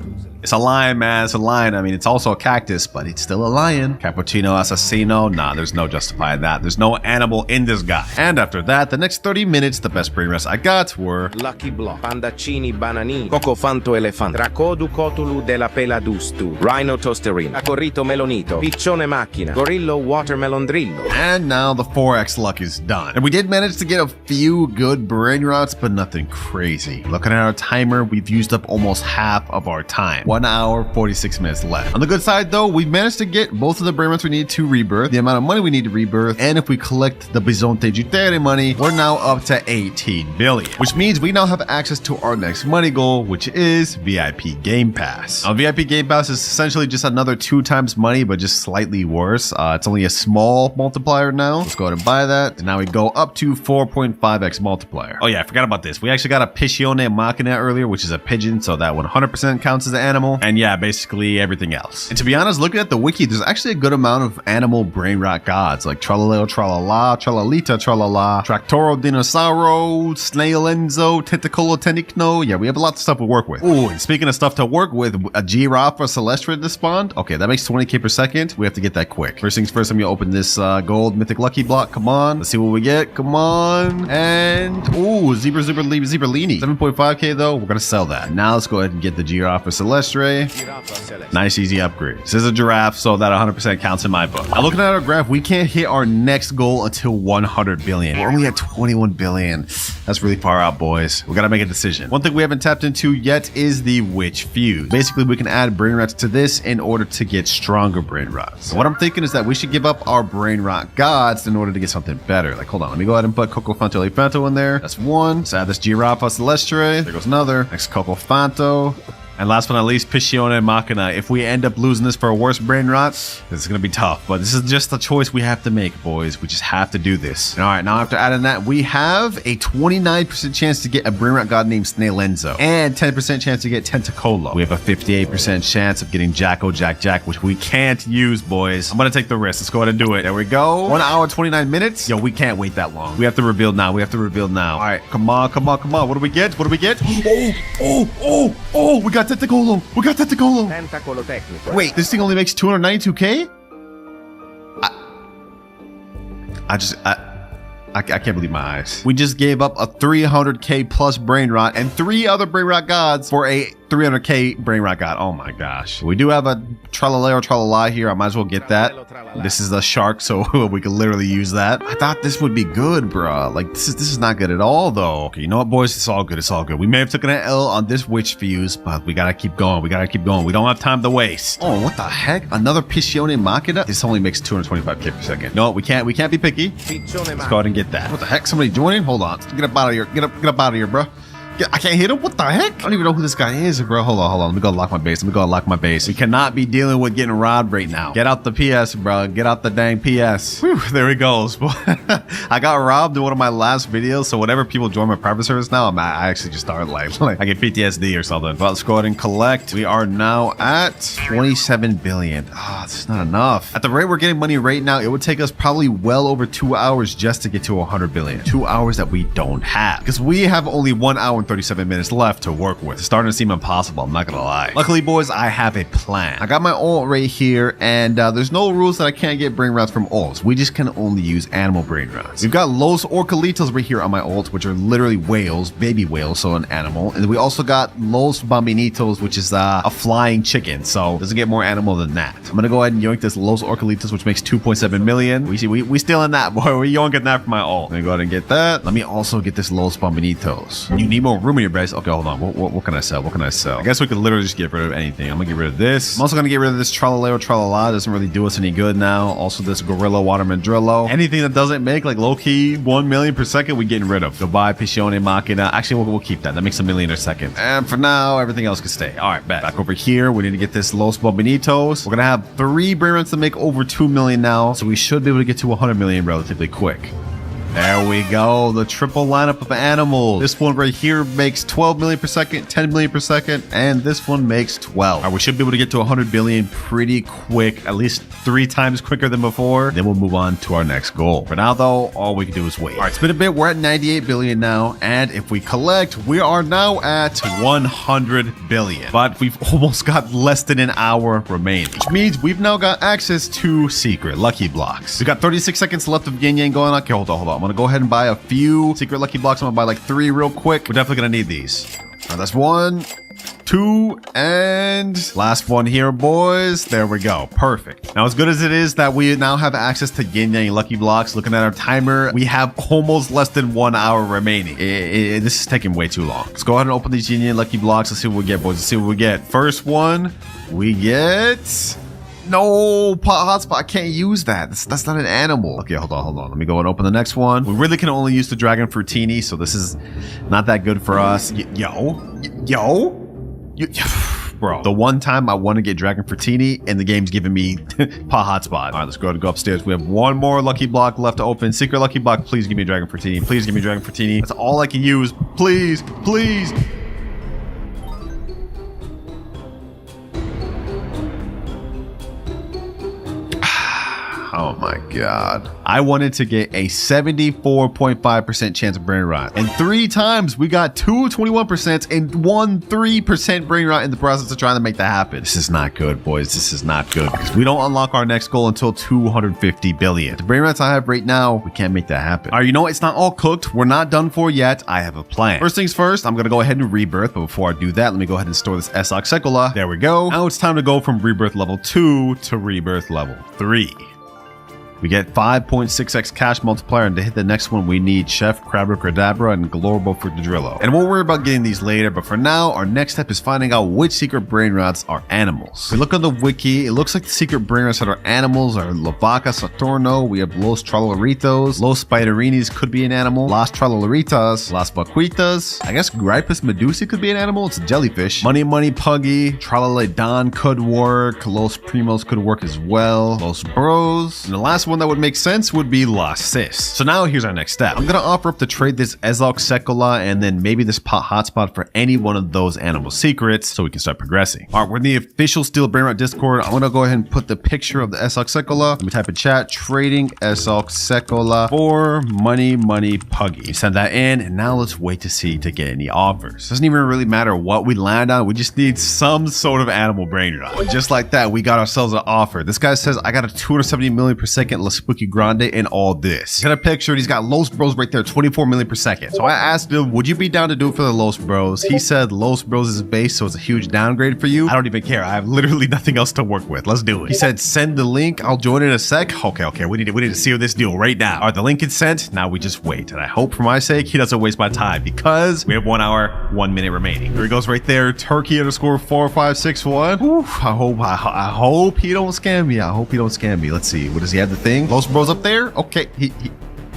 It's a lion, man. It's a lion. I mean, it's also a cactus, but it's still a lion. Cappuccino Assassino? Nah, there's no justifying that. There's no animal in this guy. And after that, the next 30 minutes, the best brain rots I got were Lucky Block, Pandaccini Banani, Cocofanto Elefant, Dracodu Cotulu della Peladustu, Rhino Tosterina, Corrito Melonito, Piccione Macchina, Gorillo Watermelon Drillo. And now the 4x luck is done. And we did manage to get a few good brain rots, but nothing crazy. Looking at our timer, we've used up almost half of our time. 1 hour, 46 minutes left. On the good side though, we've managed to get both of the brain rots we need to rebirth, the amount of money we need to rebirth, and if we collect the Bisonte Jutere money, we're now up to 18 billion, which means we now have access to our next money goal, which is VIP Game Pass. Now, VIP Game Pass is essentially just another 2 times money, but just slightly worse. It's only a small multiplier now. Let's go ahead and buy that. And now we go up to 4.5x multiplier. Oh yeah, I forgot about this. We actually got a Piccione Macchina earlier, which is a pigeon, so that 100% counts as an animal. And yeah, basically everything else. And to be honest, looking at the wiki, there's actually a good amount of animal brain rot gods, like Tralaleo, Tralala, Tralalita, Tralala, Tractoro, Dinosauro, Snaelenzo, Tentacolo, Tenicno. Yeah, we have a lot of stuff to work with. Ooh, and speaking of stuff to work with, a Giraffa Celestra to spawn. Okay, that makes 20k per second. We have to get that quick. First things first, I'm gonna open this gold mythic lucky block. Come on, let's see what we get. Come on. And ooh, Zebralini. 7.5k though, we're gonna sell that. Now let's go ahead and get the Giraffa Celestra. Nice easy upgrade. This is a giraffe, so that 100% counts in my book. Now looking at our graph, we can't hit our next goal until 100 billion. We're only at 21 billion. That's really far out, boys. We gotta make a decision. One thing we haven't tapped into yet is the witch fuse. Basically, we can add brain rots to this in order to get stronger brain rots. So what I'm thinking is that we should give up our brain rot gods in order to get something better. Like, hold on, let me go ahead and put Cocofanto Elefanto in there. That's one. Let's add this Giraffa Celestra. There goes another. Next Cocofanto. And last but not least, Piccione Macchina. If we end up losing this for a worse brain rot, this is going to be tough. But this is just a choice we have to make, boys. We just have to do this. And all right, now after adding that, we have a 29% chance to get a brain rot god named Snaelenzo. And 10% chance to get Tentacolo. We have a 58% chance of getting Jacko Jack, which we can't use, boys. I'm going to take the risk. Let's go ahead and do it. There we go. 1 hour, 29 minutes. Yo, we can't wait that long. We have to reveal now. All right, come on. What do we get? Oh, we got Tentacolo. Tentacolo Tecnico. Wait, this thing only makes 292k? I can't believe my eyes. We just gave up a 300k plus brain rot and 3 other brain rot gods for a 300k brain rot god. Oh my gosh. We do have a Tralaleo Tralala here. I might as well get that. This is a shark, so we can literally use that. I thought this would be good, bro. Like, this is not good at all, though. Okay, you know what, boys? It's all good. We may have taken an L on this witch fuse, but we gotta keep going. We don't have time to waste. Oh, what the heck? Another Piccione Macchina? This only makes 225k per second. No, we can't be picky. Let's go ahead and get that. What the heck? Somebody joining? Hold on. Get up out of here. Get up out of here, bro. I can't hit him? What the heck? I don't even know who this guy is, bro. Hold on. Let me go lock my base. We cannot be dealing with getting robbed right now. Get out the PS, bro. Get out the dang PS. Whew, there he goes. I got robbed in one of my last videos, so whenever people join my private service now, I actually just start like I get PTSD or something. But let's go ahead and collect. We are now at 27 billion. This is not enough. At the rate we're getting money right now, it would take us probably well over 2 hours just to get to 100 billion. 2 hours that we don't have. Because we have only 1 hour and and 37 minutes left to work with. It's starting to seem impossible, I'm not gonna lie. Luckily, boys, I have a plan. I got my ult right here, and there's no rules that I can't get brain rots from ults. We just can only use animal brain rots. We've got Los Orcalitos right here on my ult, which are literally whales, baby whales, so an animal. And we also got Los Bambinitos, which is a flying chicken, so doesn't get more animal than that. I'm gonna go ahead and yoink this Los Orcalitos, which makes 2.7 million. We still in that, boy. We're yoinking that from my ult. Let me go ahead and get that. Let me also get this Los Bambinitos. You need more room in your base. Okay, hold on. What can I sell? What can I sell? I guess we could literally just get rid of anything. I'm gonna get rid of this. I'm also gonna get rid of this Tralalero Tralala. Doesn't really do us any good now. Also this Gorilla Watermandrillo. Anything that doesn't make like low-key 1 million per second, we getting rid of. Goodbye, Pishone Machina. Actually, we'll keep that. That makes 1 million a second. And for now, everything else can stay. All right, back over here. We need to get this Los Bambinitos. We're gonna have 3 brain rots to make over 2 million now, so we should be able to get to 100 million relatively quick. There we go, the triple lineup of animals. This one right here makes 12 million per second, 10 million per second, and this one makes 12. All right, we should be able to get to 100 billion pretty quick, at least 3 times quicker than before. Then we'll move on to our next goal. For now, though, all we can do is wait. All right, it's been a bit. We're at 98 billion now, and if we collect, we are now at 100 billion. But we've almost got less than an hour remaining, which means we've now got access to secret lucky blocks. We got 36 seconds left of yin yang going on. Okay, hold on. I'm gonna go ahead and buy a few secret lucky blocks. I'm gonna buy like 3 real quick. We're definitely gonna need these. All right, that's 1, 2, and last one here, boys. There we go. Perfect. Now, as good as it is that we now have access to yin yang lucky blocks, looking at our timer, we have almost less than 1 hour remaining. This is taking way too long. Let's go ahead and open these yin yang lucky blocks. Let's see what we get, boys. Let's see what we get. First one, we get... No, hotspot, I can't use that. That's not an animal. Okay, hold on. Let me go and open the next one. We really can only use the Dragon Fruitini, so this is not that good for us. Bro, the one time I want to get Dragon Fruitini and the game's giving me hotspot. All right, let's go ahead and go upstairs. We have 1 more lucky block left to open. Secret lucky block, please give me Dragon Fruitini. Please give me Dragon Fruitini. That's all I can use. Please. Oh my god. I wanted to get a 74.5% chance of brain rot. And 3 times we got 2 21% and 1 3% brain rot in the process of trying to make that happen. This is not good, boys. This is not good because we don't unlock our next goal until 250 billion. The brain rots I have right now, we can't make that happen. All right, you know what? It's not all cooked. We're not done for yet. I have a plan. First things first, I'm going to go ahead and rebirth. But before I do that, let me go ahead and store this Esoxecola. There we go. Now it's time to go from rebirth level 2 to rebirth level 3. We get 5.6x cash multiplier, and to hit the next one, we need Chef, Crabber, Cadabra, and Glorbo for the Drillo. And we'll worry about getting these later, but for now, our next step is finding out which secret brain rots are animals. If we look on the wiki, it looks like the secret brain rots that are animals are Lavaca Saturno, we have Los Tralaritos, Los Spiderinis could be an animal, Las Tralalaritas, Las Vaquitas, I guess Gripus Medusa could be an animal, it's a jellyfish, Money Puggy, Tralaledon could work, Los Primos could work as well, Los Bros, and the last one that would make sense would be Las Cis. So now here's our next step. I'm gonna offer up to trade this Esoxecola and then maybe this hotspot for any one of those animal secrets so we can start progressing. All right, we're in the official Steel Brainrot Discord. I'm gonna go ahead and put the picture of the Esoxecola. Let me type in chat, trading Esoxecola for Money Puggy. Send that in, and now let's wait to get any offers. Doesn't even really matter what we land on. We just need some sort of animal brain rot. Just like that, we got ourselves an offer. This guy says I got a 270 million per second La Spooky Grande and all this. He's got a picture. He's got Los Bros right there, 24 million per second. So I asked him, would you be down to do it for the Los Bros? He said Los Bros is base, so it's a huge downgrade for you. I don't even care. I have literally nothing else to work with. Let's do it. He said, send the link. I'll join in a sec. Okay. We need to seal this deal right now. All right, the link is sent. Now we just wait. And I hope for my sake, he doesn't waste my time because we have 1 hour, 1 minute remaining. Here he goes right there. Turkey _4561. Oof, I hope he don't scam me. I hope he don't scam me. Let's see. What does he have? The thing? Los Bros up there? Okay.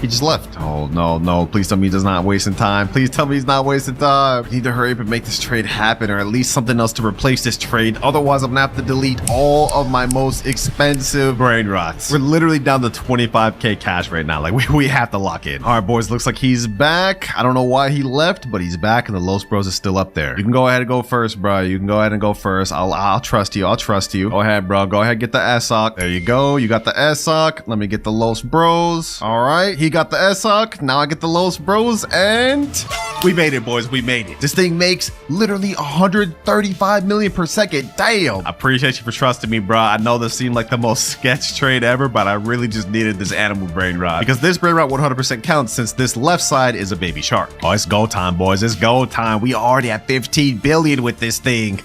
He just left. Oh, no. Please tell me he's not wasting time. Please tell me he's not wasting time. I need to hurry up and make this trade happen, or at least something else to replace this trade. Otherwise, I'm gonna have to delete all of my most expensive brain rots. We're literally down to 25k cash right now. Like, we have to lock in. All right, boys. Looks like he's back. I don't know why he left, but he's back, and the Los Bros is still up there. You can go ahead and go first, bro. You can go ahead and go first. I'll trust you. Go ahead, bro. Go ahead, get the Esoc. There you go. You got the Esoc. Let me get the Los Bros. All right. He got the Esoc. Now I get the Los Bros, and We made it, boys. We made it. This thing makes literally 135 million per second. Damn. I appreciate you for trusting me, bro. I know this seemed like the most sketch trade ever, but I really just needed this animal Brainrot because this Brainrot 100% counts since this left side is a baby shark. Oh, it's go time, boys. It's go time. We already have 15 billion with this thing.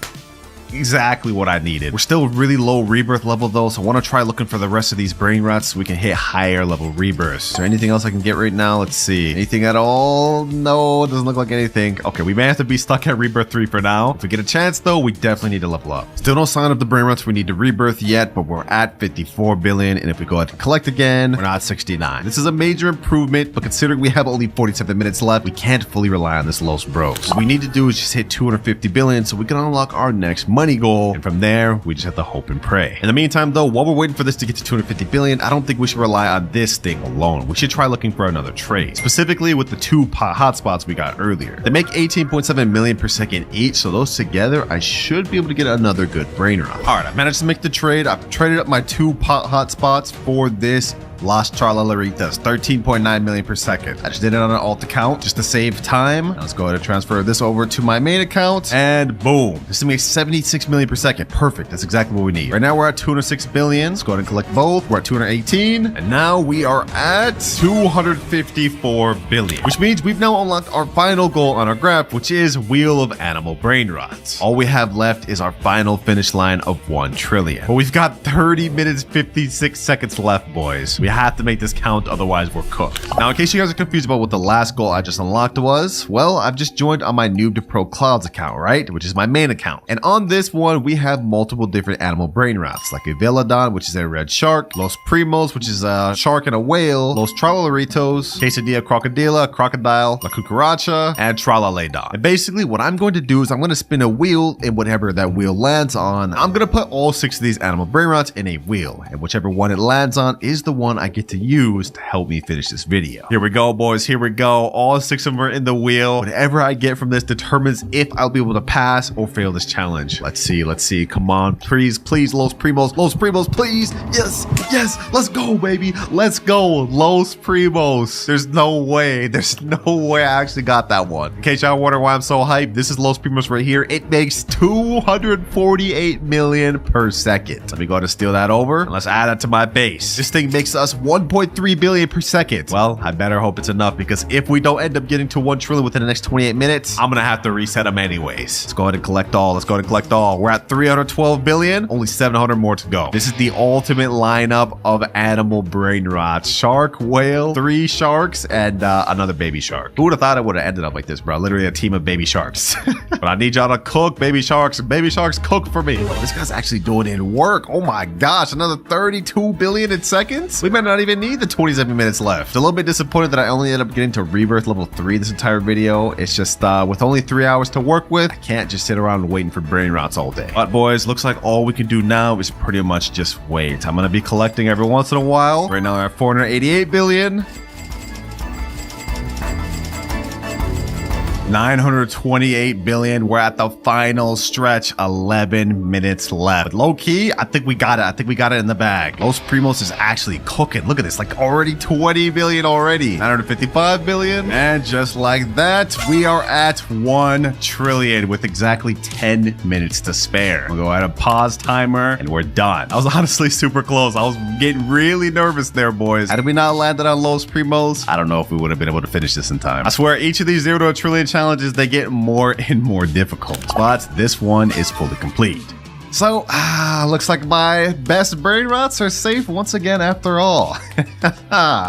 Exactly what I needed. We're still really low rebirth level though, so I want to try looking for the rest of these Brainrots so we can hit higher level rebirths. Is there anything else I can get right now? Let's see. Anything at all? No, it doesn't look like anything. Okay, we may have to be stuck at rebirth 3 for now. If we get a chance though, we definitely need to level up. Still no sign of the Brainrots we need to rebirth yet, but we're at 54 billion, and if we go ahead and collect again, we're not at 69. This is a major improvement, but considering we have only 47 minutes left, we can't fully rely on this Los Bros. What we need to do is just hit 250 billion so we can unlock our next money goal, and from there we just have to hope and pray. In the meantime though, while we're waiting for this to get to 250 billion, I don't think we should rely on this thing alone. We should try looking for another trade, specifically with the 2 hotspots we got earlier. They make 18.7 million per second each, so those together I should be able to get another good Brainrot. All right, I managed to make the trade. I've traded up my 2 hotspots for this Las Charlalaritas, 13.9 million per second. I just did it on an alt account just to save time. Now let's go ahead and transfer this over to my main account, and boom, this thing makes 76 million per second. Perfect. That's exactly what we need. Right now we're at 206 billion. Let's go ahead and collect both. We're at 218, and now we are at 254 billion, which means we've now unlocked our final goal on our graph, which is Wheel of Animal Brainrots. All we have left is our final finish line of 1 trillion. But we've got 30 minutes 56 seconds left, boys. We have to make this count, otherwise we're cooked. Now, in case you guys are confused about what the last goal I just unlocked was, well, I've just joined on my Noob to Pro Clouds account, right? Which is my main account. And on this one, we have multiple different animal Brainrots, like a Velodon, which is a red shark, Los Primos, which is a shark and a whale, Los Tralolaritos, Quesadilla Crocodila, Crocodile, La Cucaracha, and Tralaledon. And basically, what I'm going to do is I'm going to spin a wheel, and whatever that wheel lands on, I'm going to put all 6 of these animal Brainrots in a wheel, and whichever one it lands on is the one I get to use to help me finish this video. Here we go, boys. Here we go. All 6 of them are in the wheel. Whatever I get from this determines if I'll be able to pass or fail this challenge. Let's see. Let's see. Come on. Please, please, Los Primos. Los Primos, please. Yes. Yes. Let's go, baby. Let's go. Los Primos. There's no way. There's no way I actually got that one. In case y'all wonder why I'm so hyped, this is Los Primos right here. It makes 248 million per second. Let me go ahead and steal that over, and let's add that to my base. This thing makes us 1.3 billion per second. Well, I better hope it's enough, because if we don't end up getting to 1 trillion within the next 28 minutes, I'm gonna have to reset them anyways. Let's go ahead and collect all. Let's go ahead and collect all. We're at 312 billion, only 700 more to go. This is the ultimate lineup of animal Brainrots. Shark, whale, 3 sharks, and another baby shark. Who would have thought it would have ended up like this, bro? Literally a team of baby sharks. But I need y'all to cook, baby sharks. Baby sharks, cook for me. Oh, this guy's actually doing it in work. Oh my gosh, another 32 billion in seconds? We might not even need the 27 minutes left. A little bit disappointed that I only ended up getting to rebirth level 3 this entire video. It's just with only 3 hours to work with, I can't just sit around waiting for Brainrots all day. But boys, looks like all we can do now is pretty much just wait. I'm gonna be collecting every once in a while. Right now we're at 488 billion. 928 billion. We're at the final stretch. 11 minutes left. But low key, I think we got it. I think we got it in the bag. Los Primos is actually cooking. Look at this, like already 20 billion already. 955 billion. And just like that, we are at 1 trillion with exactly 10 minutes to spare. We'll go ahead and pause timer, and we're done. I was honestly super close. I was getting really nervous there, boys. Had we not landed on Los Primos, I don't know if we would have been able to finish this in time. I swear, each of these 0 to a trillion challenges, they get more and more difficult, but this one is fully complete. So, looks like my best Brainrots are safe once again after all.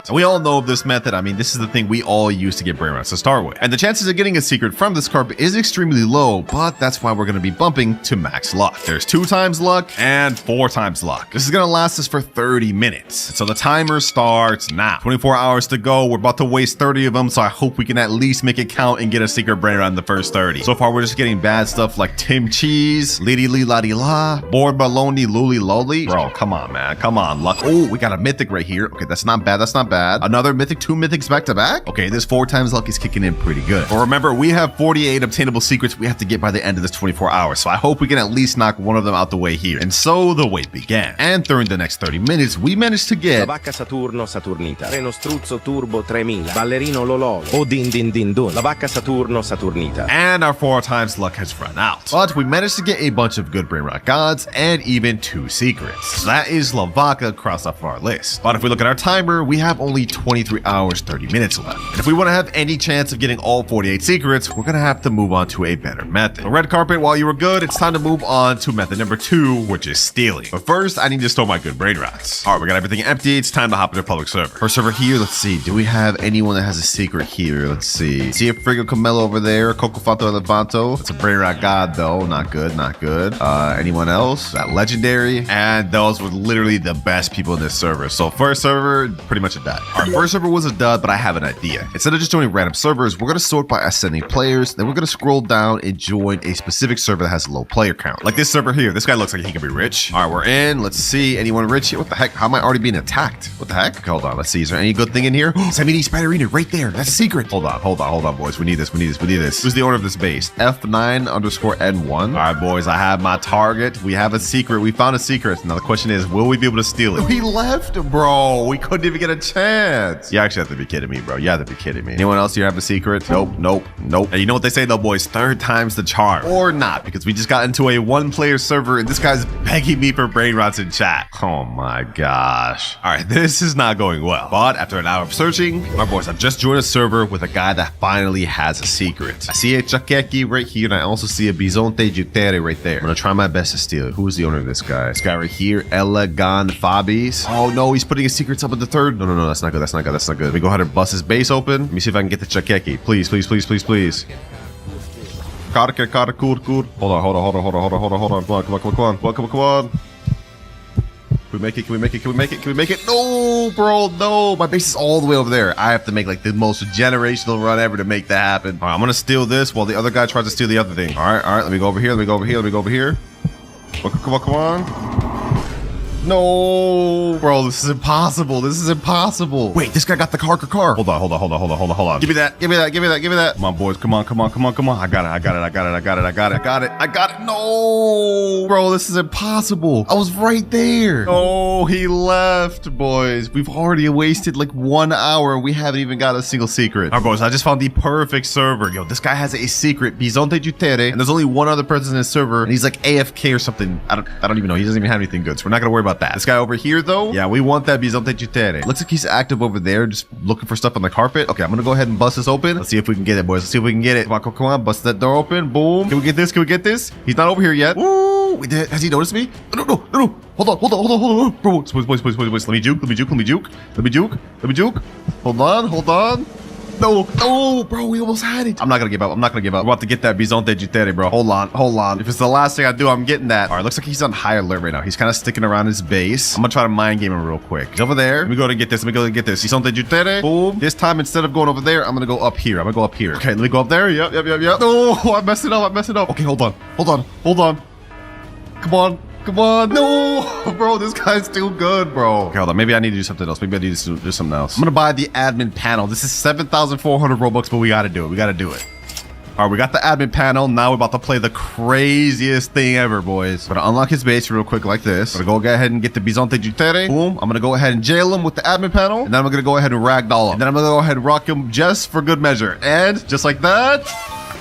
So we all know of this method. I mean, this is the thing we all use to get Brainrots to start with. And the chances of getting a secret from this carpet is extremely low, but that's why we're going to be bumping to max luck. There's 2 times luck and 4 times luck. This is going to last us for 30 minutes. So the timer starts now. 24 hours to go. We're about to waste 30 of them, so I hope we can at least make it count and get a secret Brainrot in the first 30. So far, we're just getting bad stuff like Tim Cheese, Liddy Lee Lottie La, Lola, Board Baloney, Luli Loli. Bro, come on, man. Come on, luck. Oh, we got a mythic right here. Okay, that's not bad. That's not bad. Another mythic, 2 mythics back to back. Okay, this 4 times luck is kicking in pretty good. But remember, we have 48 obtainable secrets we have to get by the end of this 24 hours. So I hope we can at least knock one of them out the way here. And so the wait began. And during the next 30 minutes, we managed to get La vacca Saturno Saturnita, Reno Struzzo Turbo 3000, Ballerino Lololo, O Din Din Din Dun, La vacca Saturno Saturnita. and our 4 times luck has run out. But we managed to get a bunch of good Brainrot gods and even 2 secrets. So that is La Vaca crossed off our list. But if we look at our timer, we have only 23 hours, 30 minutes left. And if we want to have any chance of getting all 48 secrets, we're going to have to move on to a better method. So red carpet, while you were good, it's time to move on to method number 2, which is stealing. But first, I need to store my good Brainrots. All right, we got everything empty. It's time to hop into public server. First server here, let's see. Do we have anyone that has a secret here? Let's see. See a Frigo Camelo over there. Coco Fanto Elefanto. It's a Brainrot god, though. Not good, not good. Anyone else? That legendary. And those were literally the best people in this server. So first server, pretty much a dud. Our first server was a dud, but I have an idea. Instead of just joining random servers, we're going to sort by ascending players. Then we're going to scroll down and join a specific server that has a low player count. Like this server here. This guy looks like he can be rich. All right, we're in. Let's see. Anyone rich here? What the heck? How am I already being attacked? What the heck? Okay, hold on. Let's see. Is there any good thing in here? Samini Spiderina right there. That's a secret. Hold on, boys. We need this. Who's the owner of this base? F9_N1. All right, boys. I have my target. We have a secret. We found a secret. Now the question is, will we be able to steal it? We left, bro. We couldn't even get a chance. You actually have to be kidding me, bro. You have to be kidding me. Anyone else here have a secret? Nope. And you know what they say though, boys? 3rd time's the charm. Or not, because we just got into a 1-player server and this guy's begging me for Brainrots in chat. Oh my gosh. All right, this is not going well. But after an hour of searching, my boys, I've just joined a server with a guy that finally has a secret. I see a Chakeki right here, and I also see a Bisonte Jutere right there. I'm gonna try my best to steal it. Who is the owner of this guy? This guy right here, Elegan Fabis. Oh no, he's putting his secrets up at the 3rd. No, that's not good. That's not good. Let me go ahead and bust his base open. Let me see if I can get the Chakeki. Please. Cool. Hold on. Come on. Can we make it? No, bro, no. My base is all the way over there. I have to make like the most generational run ever to make that happen. All right, I'm gonna steal this while the other guy tries to steal the other thing. All right. Let me go over here. Come on. No, bro, this is impossible. Wait, this guy got the car. Hold on. Give me that. Come on, boys. Come on. I got it. No, bro, this is impossible. I was right there. Oh, he left, boys. We've already wasted like 1 hour. We haven't even got a single secret. All right, boys, I just found the perfect server. Yo, this guy has a secret, Bisonte Jutere, and there's only 1 other person in his server, and he's like AFK or something. I don't even know. He doesn't even have anything good, so we're not gonna worry about that. This guy over here, though, yeah, we want that Bisonte Jutere. Looks like he's active over there, just looking for stuff on the carpet. Okay, I'm gonna go ahead and bust this open. Let's see if we can get it, boys. Come on, bust that door open. Boom. Can we get this? He's not over here yet. Woo! We did. Has he noticed me? No. Hold on. Bro, boys. Let me juke. Hold on. No, bro, we almost had it. I'm not gonna give up. We're about to get that Bisonte Jutere, bro. Hold on. If it's the last thing I do, I'm getting that. All right, looks like he's on high alert right now. He's kind of sticking around his base. I'm gonna try to mind game him real quick. He's over there. Let me go and get this. Bisonte Jutere. Boom. This time, instead of going over there, I'm gonna go up here. Okay, let me go up there. Yep. No, I messed it up. Okay, hold on. Come on. No, bro, this guy's too good, bro. Okay, hold on. Maybe I need to do something else. I'm gonna buy the admin panel. This is 7,400 Robux, but we gotta do it. All right, we got the admin panel. Now we're about to play the craziest thing ever, boys. I'm gonna unlock his base real quick like this. I'm gonna go ahead and get the Bisonte Jutere. Boom. I'm gonna go ahead and jail him with the admin panel. And then I'm gonna go ahead and ragdoll him. And then I'm gonna go ahead and rock him just for good measure. And just like that,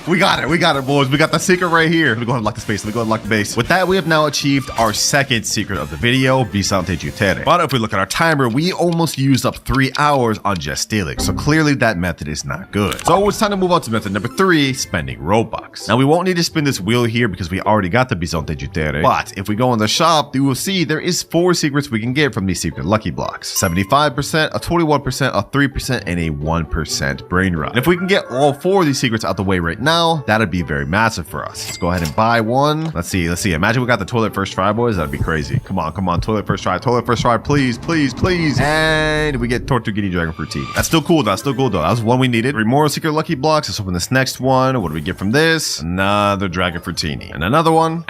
we got it, boys. We got the secret right here. Let me go ahead and lock the base. With that, we have now achieved our 2nd secret of the video, Bisonte Jutere. But if we look at our timer, we almost used up 3 hours on just stealing. So clearly that method is not good. So it's time to move on to method number 3, spending Robux. Now we won't need to spin this wheel here because we already got the Bisonte Jutere. But if we go in the shop, you will see there is 4 secrets we can get from these secret lucky blocks. 75%, a 21%, a 3%, and a 1% Brainrot. And if we can get all 4 of these secrets out the way right now, that'd be very massive for us. Let's go ahead and buy one. Let's see. Imagine we got the toilet first try, boys. That'd be crazy. Come on. Toilet first try, please. And we get Tortuguini Dragon Fruitini. That's still cool, though. That was one we needed. 3 more secret lucky blocks. Let's open this next one. What do we get from this? Another Dragon Fruitini. And another one.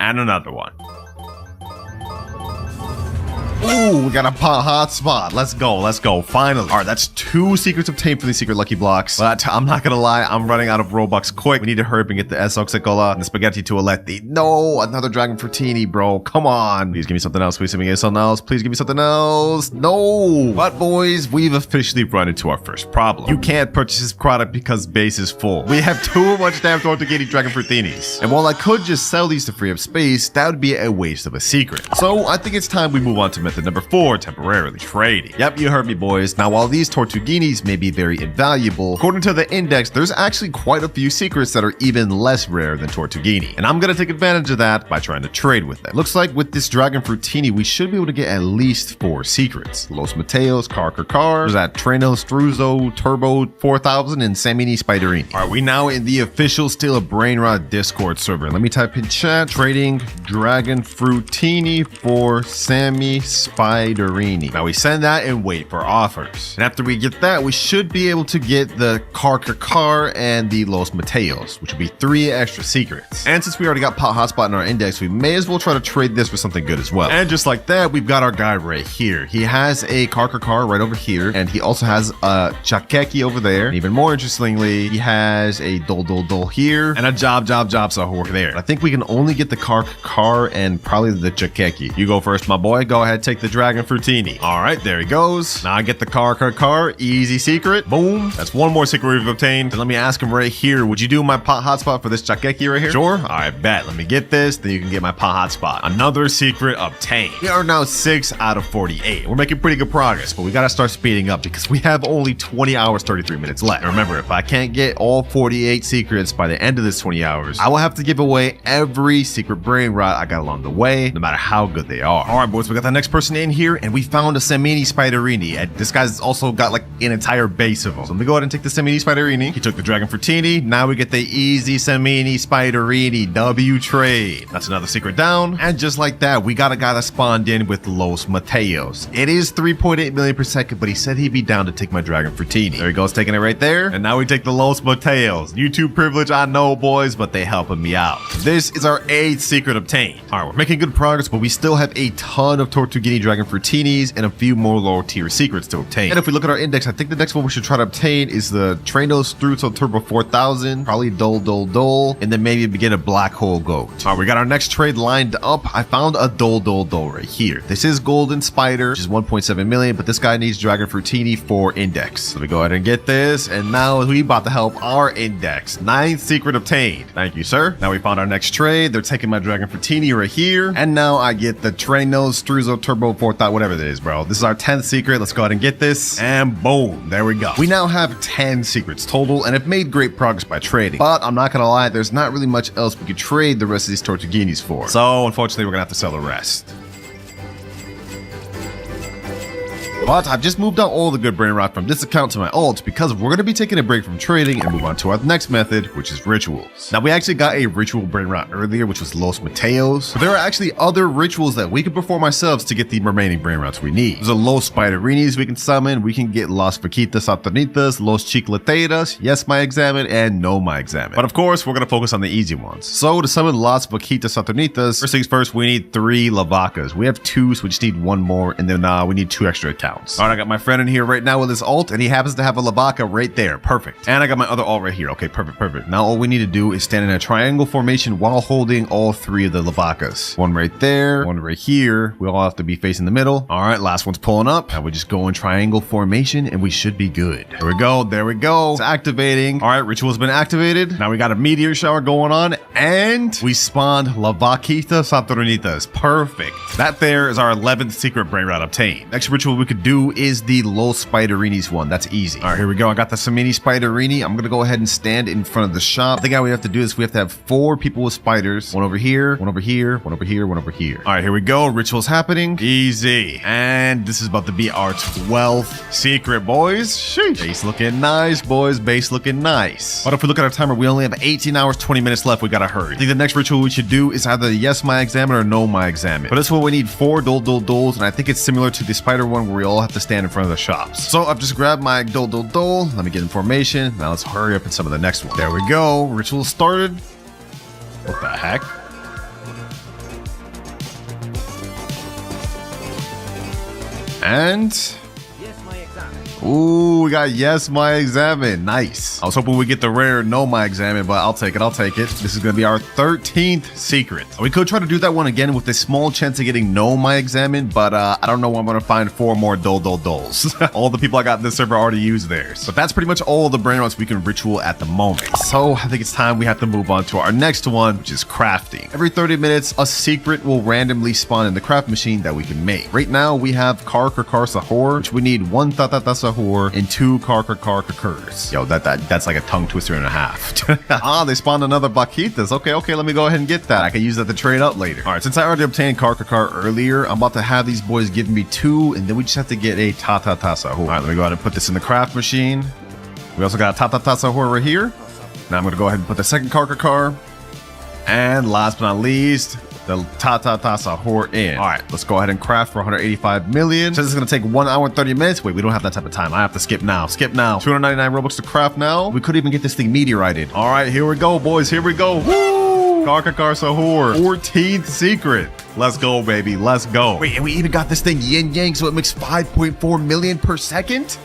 Ooh, we got a hot spot. Let's go. Let's go. Finally. All right, that's 2 secrets obtained for these secret lucky blocks. But I'm not gonna lie, I'm running out of Robux quick. We need to hurry up and get the Esoxicola and the Spaghetti Toaletti. No, another Dragon Fruitini, bro. Come on. Please give me something else. Please give me something else. Please give me something else. No. But boys, we've officially run into our first problem. You can't purchase this product because base is full. We have too much damn Tortuguini Dragon Fruitinis. And while I could just sell these to free up space, that would be a waste of a secret. So I think it's time we move on to method number 4, temporarily trading. Yep, you heard me, boys. Now, while these Tortuguinis may be very invaluable, according to the index, there's actually quite a few secrets that are even less rare than Tortuguini. And I'm gonna take advantage of that by trying to trade with them. Looks like with this Dragon Fruitini, we should be able to get at least 4 secrets. Los Mateos, Car, there's that Treno, Struzo, Turbo 4000, and Samini Spiderini. All right, we now in the official Still a Brainrot Discord server. Let me type in chat, trading Dragon Fruitini for Sammy Spiderini. Now we send that and wait for offers. And after we get that, we should be able to get the Car and the Los Mateos, which will be 3 extra secrets. And since we already got Pot Hotspot in our index, we may as well try to trade this for something good as well. And just like that, we've got our guy right here. He has a Car right over here, and he also has a Chakeki over there. And even more interestingly, he has a Dol here, and a Job over there. I think we can only get the Car and probably the Chakeki. You go first, my boy. Go ahead, take the Dragon Fruitini. All right, there he goes. Now I get the Car. Easy secret. Boom. That's 1 more secret we've obtained. And let me ask him right here. Would you do my Pot Hotspot for this Chakeki right here? Sure. All right, bet. Let me get this. Then you can get my Pot Hotspot. Another secret obtained. We are now 6 out of 48. We're making pretty good progress, but we gotta start speeding up because we have only 20 hours, 33 minutes left. And remember, if I can't get all 48 secrets by the end of this 20 hours, I will have to give away every secret Brainrot I got along the way, no matter how good they are. All right, boys, we got the next person in here, and we found a Samini Spiderini. And this guy's also got like an entire base of them. So let me go ahead and take the Samini Spiderini. He took the Dragon Fruitini. Now we get the easy Samini Spiderini W trade. That's another secret down. And just like that, we got a guy that spawned in with Los Mateos. It is 3.8 million per second, but he said he'd be down to take my Dragon Fruitini. There he goes, taking it right there. And now we take the Los Mateos. YouTube privilege, I know, boys, but they helping me out. This is our 8th secret obtained. All right, we're making good progress, but we still have a ton of Tortuguini Dragon Fruitinis and a few more lower tier secrets to obtain. And if we look at our index, I think the next one we should try to obtain is the Treno Strutzel Turbo 4000, probably Dol, and then maybe begin a Black Hole Goat. All right, we got our next trade lined up. I found a Dol right here. This is Golden Spider, which is 1.7 million, but this guy needs Dragon Fruitini for index. Let me go ahead and get this, and now we about to help our index. 9th secret obtained. Thank you, sir. Now we found our next trade. They're taking my Dragon Fruitini right here, and now I get the Treno Struzo Turbo 4000, whatever it is, bro. This is our 10th secret. Let's go ahead and get this, and boom, there we go. We now have 10 secrets total, and have made great progress by trading. But I'm not gonna lie, there's not really much else we could trade the rest of these Tortuguinis for. So unfortunately, we're gonna have to sell the rest. But I've just moved out all the good Brainrot from this account to my alt because we're going to be taking a break from trading and move on to our next method, which is rituals. Now, we actually got a ritual Brainrot earlier, which was Los Mateos. But there are actually other rituals that we can perform ourselves to get the remaining Brainrots we need. There's a Los Spiderinis we can summon. We can get Las Vaquitas Saturnitas, Los Chicleteras, Yes My Examine, and No My Examine. But of course, we're going to focus on the easy ones. So to summon Las Vaquitas Saturnitas, first things first, we need 3 Lavacas. We have 2, so we just need 1 more, and then we need 2 extra accounts. All right, I got my friend in here right now with his alt, and he happens to have a Lavaca right there. Perfect. And I got my other alt right here. Okay, perfect. Now all we need to do is stand in a triangle formation while holding all 3 of the Lavacas. 1 right there, 1 right here. We all have to be facing the middle. All right, last one's pulling up. Now we just go in triangle formation, and we should be good. There we go. It's activating. All right, ritual's been activated. Now we got a meteor shower going on, and we spawned Lavaquita Saturnitas. Perfect. That there is our 11th secret Brainrot obtained. Next ritual we could do is the Los Spiderinis one. That's easy. All right, here we go. I got the Samini Spiderini. I'm gonna go ahead and stand in front of the shop. I think all we have to do is we have to have 4 people with spiders. 1 over here, 1 over here, 1 over here, 1 over here. All right, here we go. Ritual's happening. Easy. And this is about to be our 12th secret, boys. Sheesh. Base looking nice, boys. Base looking nice. But if we look at our timer, we only have 18 hours, 20 minutes left. We gotta hurry. I think the next ritual we should do is either Yes My Examine or No My Examine. For this one, we need 4 Dols, and I think it's similar to the spider one where we all have to stand in front of the shops. So I've just grabbed my Dol. Let me get in formation. Now let's hurry up in some of the next one. There we go. Ritual started. What the heck? And ooh, we got yes, my examine. Nice. I was hoping we get the rare no, my examine, but I'll take it. I'll take it. This is going to be our 13th secret. We could try to do that one again with a small chance of getting no, my examine, but I don't know when I'm going to find 4 more dolls. All the people I got in this server already used theirs. But that's pretty much all the Brainrots we can ritual at the moment. So I think it's time we have to move on to our next one, which is crafting. Every 30 minutes, a secret will randomly spawn in the craft machine that we can make. Right now, we have Kar Sahur, which we need 1 Sahur and 2 Kurs. Yo, that's like a tongue twister and a half. Ah, they spawned another Baquitas. Okay, let me go ahead and get that. I can use that to trade up later. All right, since I already obtained Kar earlier, I'm about to have these boys give me 2, and then we just have to get a Sahur. All right, let me go ahead and put this in the craft machine. We also got a Sahur right here. Now I'm going to go ahead and put the second Kar. And last but not least, the Sahur in. All right, let's go ahead and craft for 185 million. So this is going to take 1 hour and 30 minutes. Wait, we don't have that type of time. I have to skip now. 299 Robux to craft now. We could even get this thing meteorited. All right, here we go, boys. Here we go. Woo! Kar Sahur. 14th secret. Let's go, baby. Let's go. Wait, and we even got this thing yin yang, so it makes 5.4 million per second?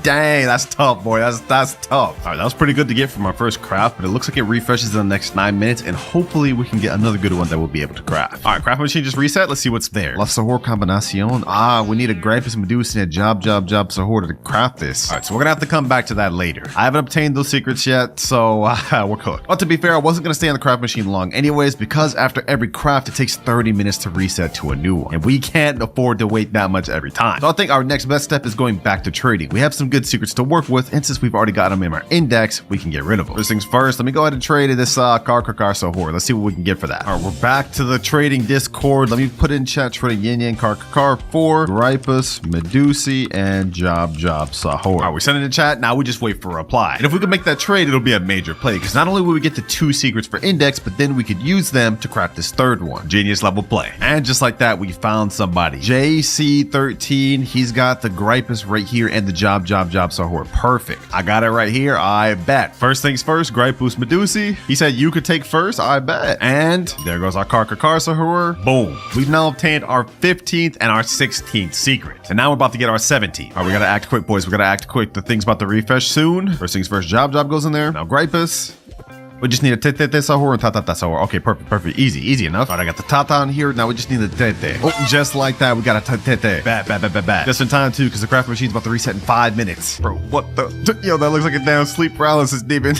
Dang, that's tough, boy. That's tough. All right, that was pretty good to get from our first craft, but it looks like it refreshes in the next 9 minutes, and hopefully we can get another good one that we'll be able to craft. All right, craft machine just reset. Let's see what's there. La Sahur combinación. Ah, we need a Gripus Medusa and a Job Sahur to craft this. All right, so we're gonna have to come back to that later. I haven't obtained those secrets yet, so we're cooked. But to be fair, I wasn't gonna stay on the craft machine long anyways, because after every craft, it takes 30 minutes to reset to a new one, and we can't afford to wait that much every time. So I think our next best step is going back to trading. We have some good secrets to work with, and since we've already got them in our index, we can get rid of them. First things first, let me go ahead and trade this Kar Sahur. Let's see what we can get for that. All right, we're back to the trading Discord. Let me put in chat trading yin yang Kar for Gripus, Medusi, and Job Sahur. All right, we're sending in chat. Now we just wait for a reply. And if we can make that trade, it'll be a major play, because not only will we get the 2 secrets for index, but then we could use them to craft this 3rd one. Genius level play. And just like that, we found somebody. JC13, he's got the Gripus right here and the Job Sahur. Perfect. I got it right here. I bet. First things first, Gripus Medusi. He said you could take first. I bet. And there goes our Kar Sahur. Boom. We've now obtained our 15th and our 16th secret. And now we're about to get our 17th. All right, we gotta act quick, boys. We gotta act quick. The thing's about to refresh soon. First things first, Job goes in there. Now Gripus. We just need a Tete Sahur and Tata Sahur. Okay, perfect. Easy enough. All right, I got the Tata on here. Now we just need the Tete. Oh, just like that, we got a Tete. Bad. Just in time, too, because the craft machine's about to reset in 5 minutes. Bro, what the? Yo, that looks like a damn sleep paralysis demon.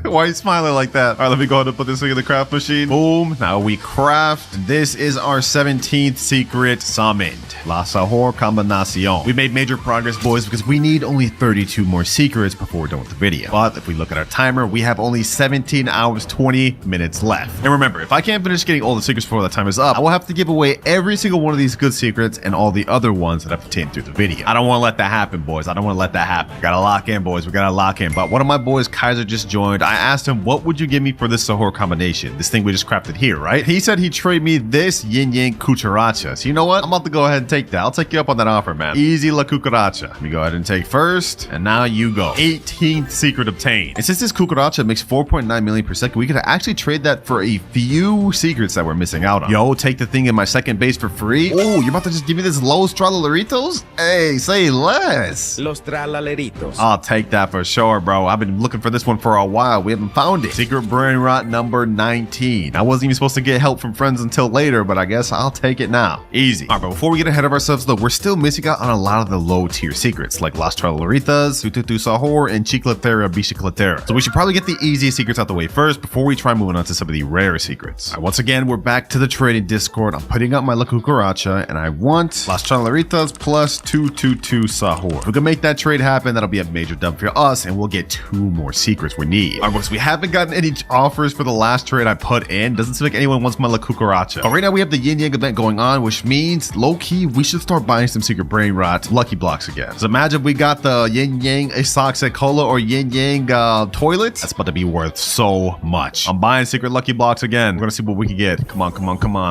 Why are you smiling like that? All right, let me go ahead and put this thing in the craft machine. Boom. Now we craft. This is our 17th secret summoned. La Sahur combinación. We made major progress, boys, because we need only 32 more secrets before we're done with the video. But if we look at our timer, we have only 17 hours, 20 minutes left. And remember, if I can't finish getting all the secrets before the time is up, I will have to give away every single one of these good secrets and all the other ones that I've obtained through the video. I don't want to let that happen, boys. I don't want to let that happen. We gotta lock in, boys. We gotta lock in. But one of my boys, Kaiser, just joined. I asked him, what would you give me for this Sahur combination? This thing we just crafted here, right? He said he'd trade me this yin yang cucaracha. So you know what? I'm about to go ahead and take that. I'll take you up on that offer, man. Easy la cucaracha. Let me go ahead and take first. And now you go. 18th secret obtained. And since this cucaracha makes 4.9 million per second, we could actually trade that for a few secrets that we're missing out on. Yo, take the thing in my second base for free. Oh, you're about to just give me this Los Tralaleritos? Hey, say less. Los Tralaleritos. I'll take that for sure, bro. I've been looking for this one for a while. We haven't found it. Secret Brainrot number 19. I wasn't even supposed to get help from friends until later, but I guess I'll take it now. Easy. All right, but before we get ahead of ourselves, though, we're still missing out on a lot of the low tier secrets, like Las Tralaleritas, Tututu Sahur, and Chiclatera Bicicletera. So we should probably get the easiest secrets out the way first before we try moving on to some of the rare secrets. All right, once again, we're back to the trading Discord. I'm putting up my La Cucaracha, and I want Las Tralaleritas plus 222 Sahur. If we can make that trade happen, that'll be a major dub for us, and we'll get 2 more secrets we need. All right, boys, we haven't gotten any offers for the last trade I put in. Doesn't seem like anyone wants my La Cucaracha. But right now, we have the Yin Yang event going on, which means, low-key, we should start buying some secret Brainrot lucky blocks again. So imagine we got the Yin Yang Isoxic Cola or Yin Yang toilets. That's about to be worth so much. I'm buying secret lucky blocks again. We're gonna see what we can get. Come on.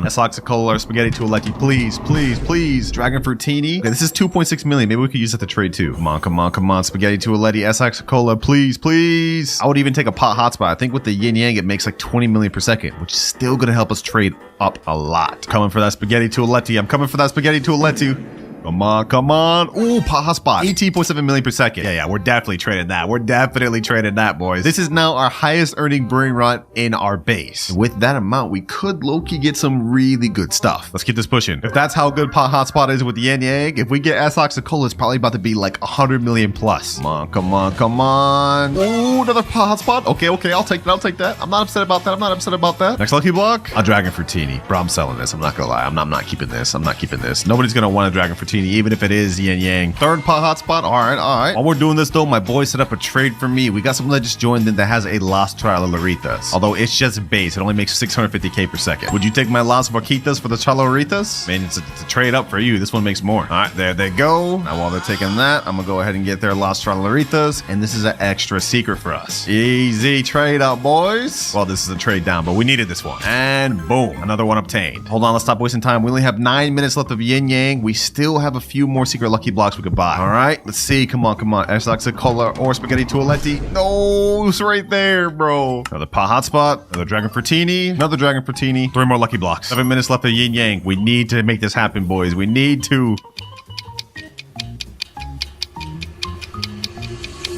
Isoxic Cola or Spaghetti Toiletti, please. Dragon Fruitini. Okay, this is 2.6 million. Maybe we could use that to trade too. Come on. Spaghetti Toiletti, Isoxic Cola, please. I would even take a pot hotspot. I think with the Yin Yang, it makes like 20 million per second, which is still gonna help us trade up a lot. Coming for that Spaghetti Toiletti. I'm coming for that Spaghetti Toiletti. Come on, come on. Ooh, hotspot. 18.7 million per second. Yeah, we're definitely trading that. We're definitely trading that, boys. This is now our highest earning Brainrot in our base. With that amount, we could low-key get some really good stuff. Let's keep this pushing. If that's how good pot hotspot is with the yin yang, if we get S-Oxycola, it's probably about to be like 100 million plus. Come on, come on, come on. Ooh, another pot hotspot. Okay, I'll take that. I'll take that. I'm not upset about that. I'm not upset about that. Next lucky block, a Dragon Fruitini. Bro, I'm selling this. I'm not gonna lie. I'm not keeping this. I'm not keeping this. Nobody's gonna want a Dragon Fruitini, even if it is yin yang. Third pot hotspot. All right. While we're doing this though, my boy set up a trade for me. We got someone that just joined in that has a Las Trilaritas. Although it's just base, it only makes 650k per second. Would you take my Las Vaquitas for the Trilaritas? Man, it's a trade up for you. This one makes more. All right, there they go. Now while they're taking that, I'm gonna go ahead and get their Las Trilaritas, and this is an extra secret for us. Easy trade up, boys. Well, this is a trade down, but we needed this one. And boom, another one obtained. Hold on, let's stop wasting time. We only have 9 minutes left of yin yang. We still have a few more secret lucky blocks we could buy. All right, let's see. Come on. S-Oxycola or Spaghetti Toaletti. No, it's right there, bro. Another pot hotspot, another Dragon Fruitini, another Dragon Fruitini. 3 more lucky blocks. 7 minutes left of yin yang. We need to make this happen, boys. We need to.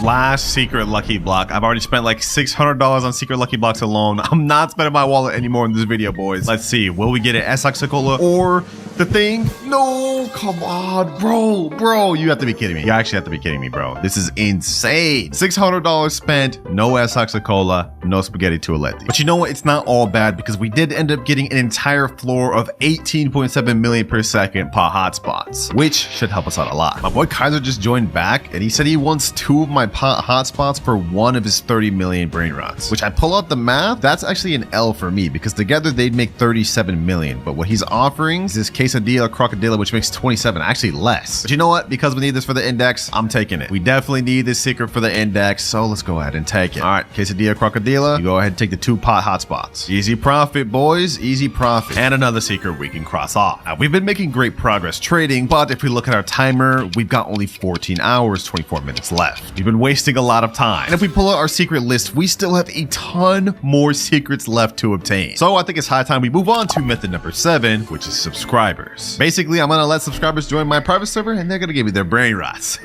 Last secret lucky block. I've already spent like $600 on secret lucky blocks alone. I'm not spending my wallet anymore in this video, boys. Let's see. Will we get an S-Oxycola or the thing? No, come on, bro. You have to be kidding me. You actually have to be kidding me, bro. This is insane. $600 spent, no S-Oxycola, no Spaghetti Toaletti. But you know what? It's not all bad because we did end up getting an entire floor of 18.7 million per second pot hotspots, which should help us out a lot. My boy Kaiser just joined back and he said he wants 2 of my pot hotspots for 1 of his 30 million Brainrots, which I pull out the math, that's actually an L for me because together they'd make 37 million. But what he's offering is this quesadilla crocodilla, which makes 27, actually less. But you know what? Because we need this for the index, I'm taking it. We definitely need this secret for the index, so let's go ahead and take it. All right, quesadilla crocodilla, you go ahead and take the 2 pot hotspots. Easy profit, boys, easy profit. And another secret we can cross off. Now, we've been making great progress trading, but if we look at our timer, we've got only 14 hours, 24 minutes left. We've been wasting a lot of time. And if we pull out our secret list, we still have a ton more secrets left to obtain. So I think it's high time we move on to method number 7, which is subscribers. Basically, I'm gonna let subscribers join my private server and they're gonna give me their Brainrots.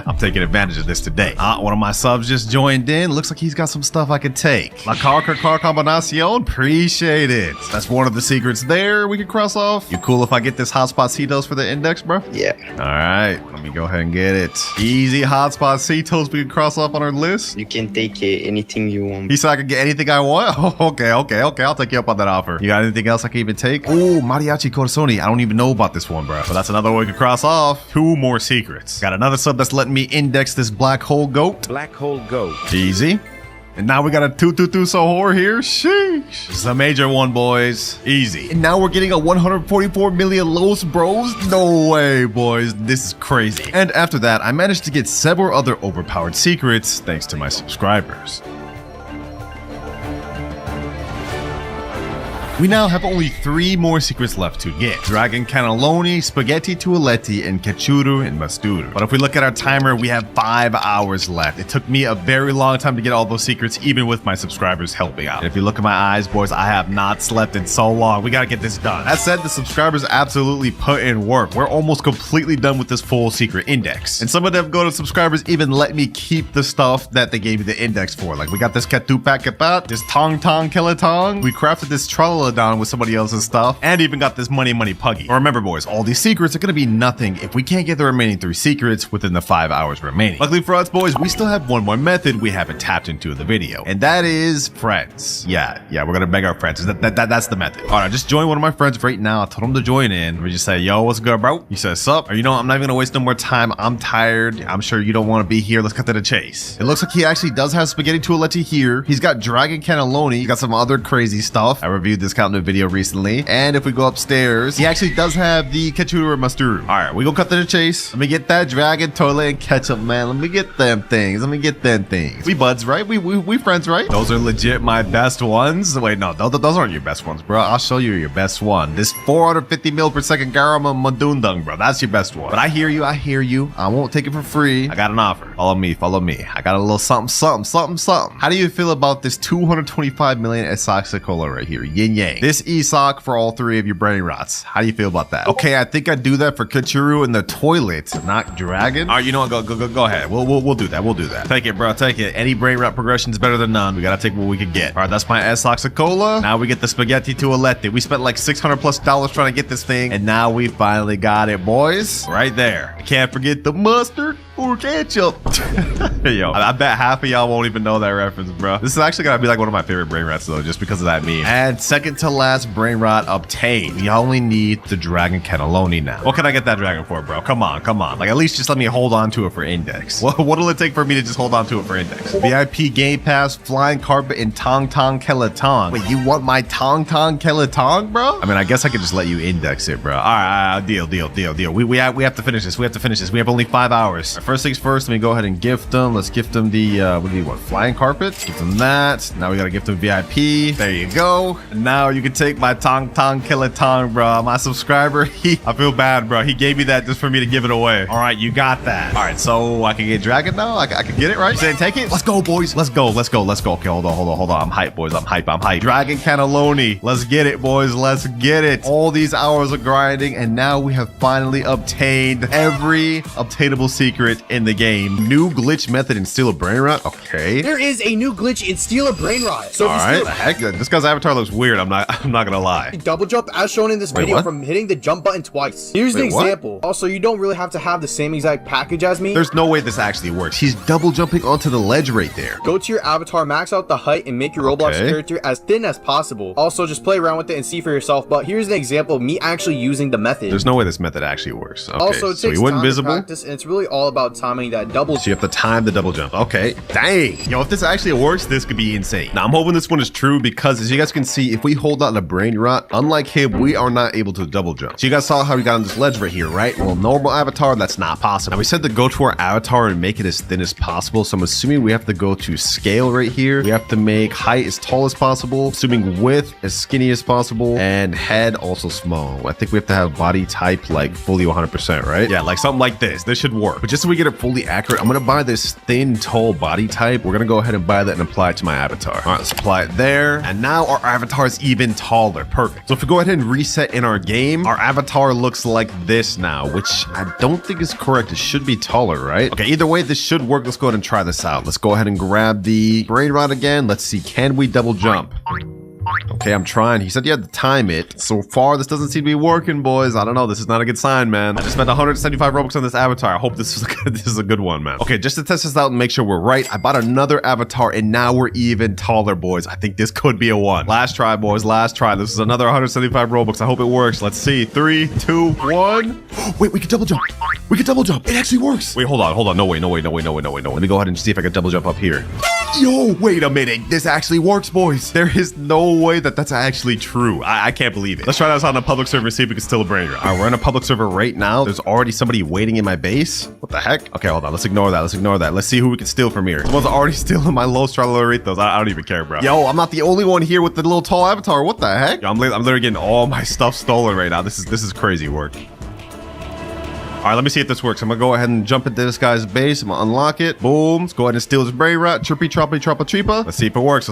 I'm taking advantage of this today. One of my subs just joined in. Looks like he's got some stuff I could take. La car combinacion, appreciate it. That's one of the secrets there we can cross off. You cool if I get this hotspot Cetos for the index, bro? Yeah. All right, let me go ahead and get it. Easy hotspot Cetos we can cross off on our list. You can take anything you want. He said I could get anything I want? Oh, okay. I'll take you up on that offer. You got anything else I can even take? Oh, Mariachi Corazoni. I don't even know about this one, bro. But that's another way we could cross off. 2 more secrets. Got another sub that's letting me index this black hole goat. Black hole goat. Easy. And now we got a 222 Sohor here. Sheesh. This is a major one, boys. Easy. And now we're getting a 144 million Los Bros. No way, boys. This is crazy. And after that, I managed to get several other overpowered secrets thanks to my subscribers. We now have only 3 more secrets left to get. Dragon Cannelloni, Spaghetti Toaletti, and Cachuru and Masturu. But if we look at our timer, we have 5 hours left. It took me a very long time to get all those secrets, even with my subscribers helping out. And if you look at my eyes, boys, I have not slept in so long. We gotta get this done. That said, the subscribers absolutely put in work. We're almost completely done with this full secret index. And some of them go to subscribers even let me keep the stuff that they gave me the index for. Like we got this Katupak Kapat, this Tong Tong Kelatong. We crafted this Tralala with somebody else's stuff, and even got this money puggy. But remember, boys, all these secrets are gonna be nothing if we can't get the remaining 3 secrets within the 5 hours remaining. Luckily for us, boys, we still have one more method we haven't tapped into in the video, and that is friends. Yeah, we're gonna beg our friends. That's the method. All right, I just joined one of my friends right now. I told him to join in. We just say, yo, what's good, bro? He says, sup? Or, you know, I'm not even gonna waste no more time. I'm tired. I'm sure you don't want to be here. Let's cut to the chase. It looks like he actually does have Spaghetti Toaletti here. He's got Dragon Cannelloni. He's got some other crazy stuff. I reviewed this count in a video recently. And if we go upstairs, he actually does have the Kachuru and Masturu. All right, we go cut to the chase. Let me get that Dragon Toilet and Ketchup, man. Let me get them things. We buds, right? We friends, right? Those are legit my best ones. Wait, no, those aren't your best ones, bro. I'll show you your best one. This 450 mil per second Garama Madundung, bro. That's your best one. But I hear you. I won't take it for free. I got an offer. Follow me. I got a little something. How do you feel about this 225 million S-Oxycola right here? Yin Yang. paying. This ESOC for all 3 of your Brainrots. How do you feel about that? Okay, I think I'd do that for Kachuru in the toilet, not Dragon. All right, you know what? Go ahead. We'll do that. We'll do that. Take it, bro. Take it. Any Brainrot progression is better than none. We gotta take what we can get. All right, that's my S-Oxicola. Now we get the Spaghetti Toilette. We spent like $600+ trying to get this thing, and now we finally got it, boys. Right there. I can't forget the mustard or ketchup. Yo, I bet half of y'all won't even know that reference, bro. This is actually gonna be like one of my favorite Brainrots though, just because of that meme. And second to last Brainrot obtained. You only need the Dragon Cannelloni now. What can I get that dragon for, bro? Come on. Like at least just let me hold on to it for index. What'll it take for me to just hold on to it for index? VIP Game Pass, Flying Carpet, and Tong Tong Kelatong. Wait, you want my Tong Tong Kelatong, bro? I mean, I guess I could just let you index it, bro. All right, deal. We have to finish this. We have only 5 hours. First things first, let me go ahead and gift them. Let's gift them the, Flying Carpet? Give them that. Now we gotta gift them VIP. There you go. And now you can take my Tong Tong Kelatong, bro. My subscriber, I feel bad, bro. He gave me that just for me to give it away. All right, you got that. All right, so I can get Dragon now? I can get it, right? Saying take it? Let's go, boys. Let's go. Okay, hold on. I'm hyped, boys. I'm hyped. Dragon Cannelloni. Let's get it, boys. Let's get it. All these hours of grinding, and now we have finally obtained every obtainable secret in the game. New glitch method in Steal a Brainrot. Okay. There is a new glitch in Steal a Brainrot. So all right. Heck, this guy's avatar looks weird. I'm not gonna lie. Double jump as shown in this video from hitting the jump button twice. Here's the example. What? Also, you don't really have to have the same exact package as me. There's no way this actually works. He's double jumping onto the ledge right there. Go to your avatar, max out the height, and make your Roblox character as thin as possible. Also, just play around with it and see for yourself. But here's an example of me actually using the method. There's no way this method actually works. Okay, also, it so takes he went time invisible. to practice, and it's really all about timing that double. So you have to time the double jump. Okay. Dang. Yo, if this actually works, this could be insane. Now, I'm hoping this one is true because as you guys can see, if we hold on to Brainrot, unlike him, we are not able to double jump. So you guys saw how we got on this ledge right here, right? Well, normal avatar, that's not possible. Now, we said to go to our avatar and make it as thin as possible. So I'm assuming we have to go to scale right here. We have to make height as tall as possible, assuming width as skinny as possible, and head also small. I think we have to have body type like fully 100%, right? Yeah, like something like this. This should work. But just so we get it fully accurate, I'm gonna buy this thin, tall body type. We're gonna go ahead and buy that and apply it to my avatar. All right, let's apply it there. And now our avatar is even taller. Perfect. So if we go ahead and reset in our game, our avatar looks like this now, which I don't think is correct. It should be taller, right? Okay, either way, this should work. Let's go ahead and try this out. Let's go ahead and grab the Brainrot again. Let's see, can we double jump? Okay, I'm trying. He said you had to time it. So far, this doesn't seem to be working, boys. I don't know. This is not a good sign, man. I just spent 175 Robux on this avatar. I hope this is a good one, man. Okay, just to test this out and make sure we're right, I bought another avatar, and now we're even taller, boys. I think this could be a one. Last try, boys. Last try. This is another 175 Robux. I hope it works. Let's see. 3, 2, 1. Wait, we can double jump. We can double jump. It actually works. Wait, hold on. No way. Let me go ahead and see if I can double jump up here. Yo, wait a minute. This actually works, boys. There is no way that that's actually true. I can't believe it. Let's try this on a public server and see if we can steal a Brainrot. All right, we're in a public server right now. There's already somebody waiting in my base. What the heck? Okay, hold on. Let's ignore that. Let's see who we can steal from here. Someone's already stealing my Los Traloritos. I don't even care, bro. Yo, I'm not the only one here with the little tall avatar. What the heck? Yo, I'm literally getting all my stuff stolen right now. This is crazy work. All right, let me see if this works. I'm gonna go ahead and jump into this guy's base. I'm gonna unlock it. Boom. Let's go ahead and steal his Brainrot. Trippy, troppy, troppa, treepa. Let's see if it works.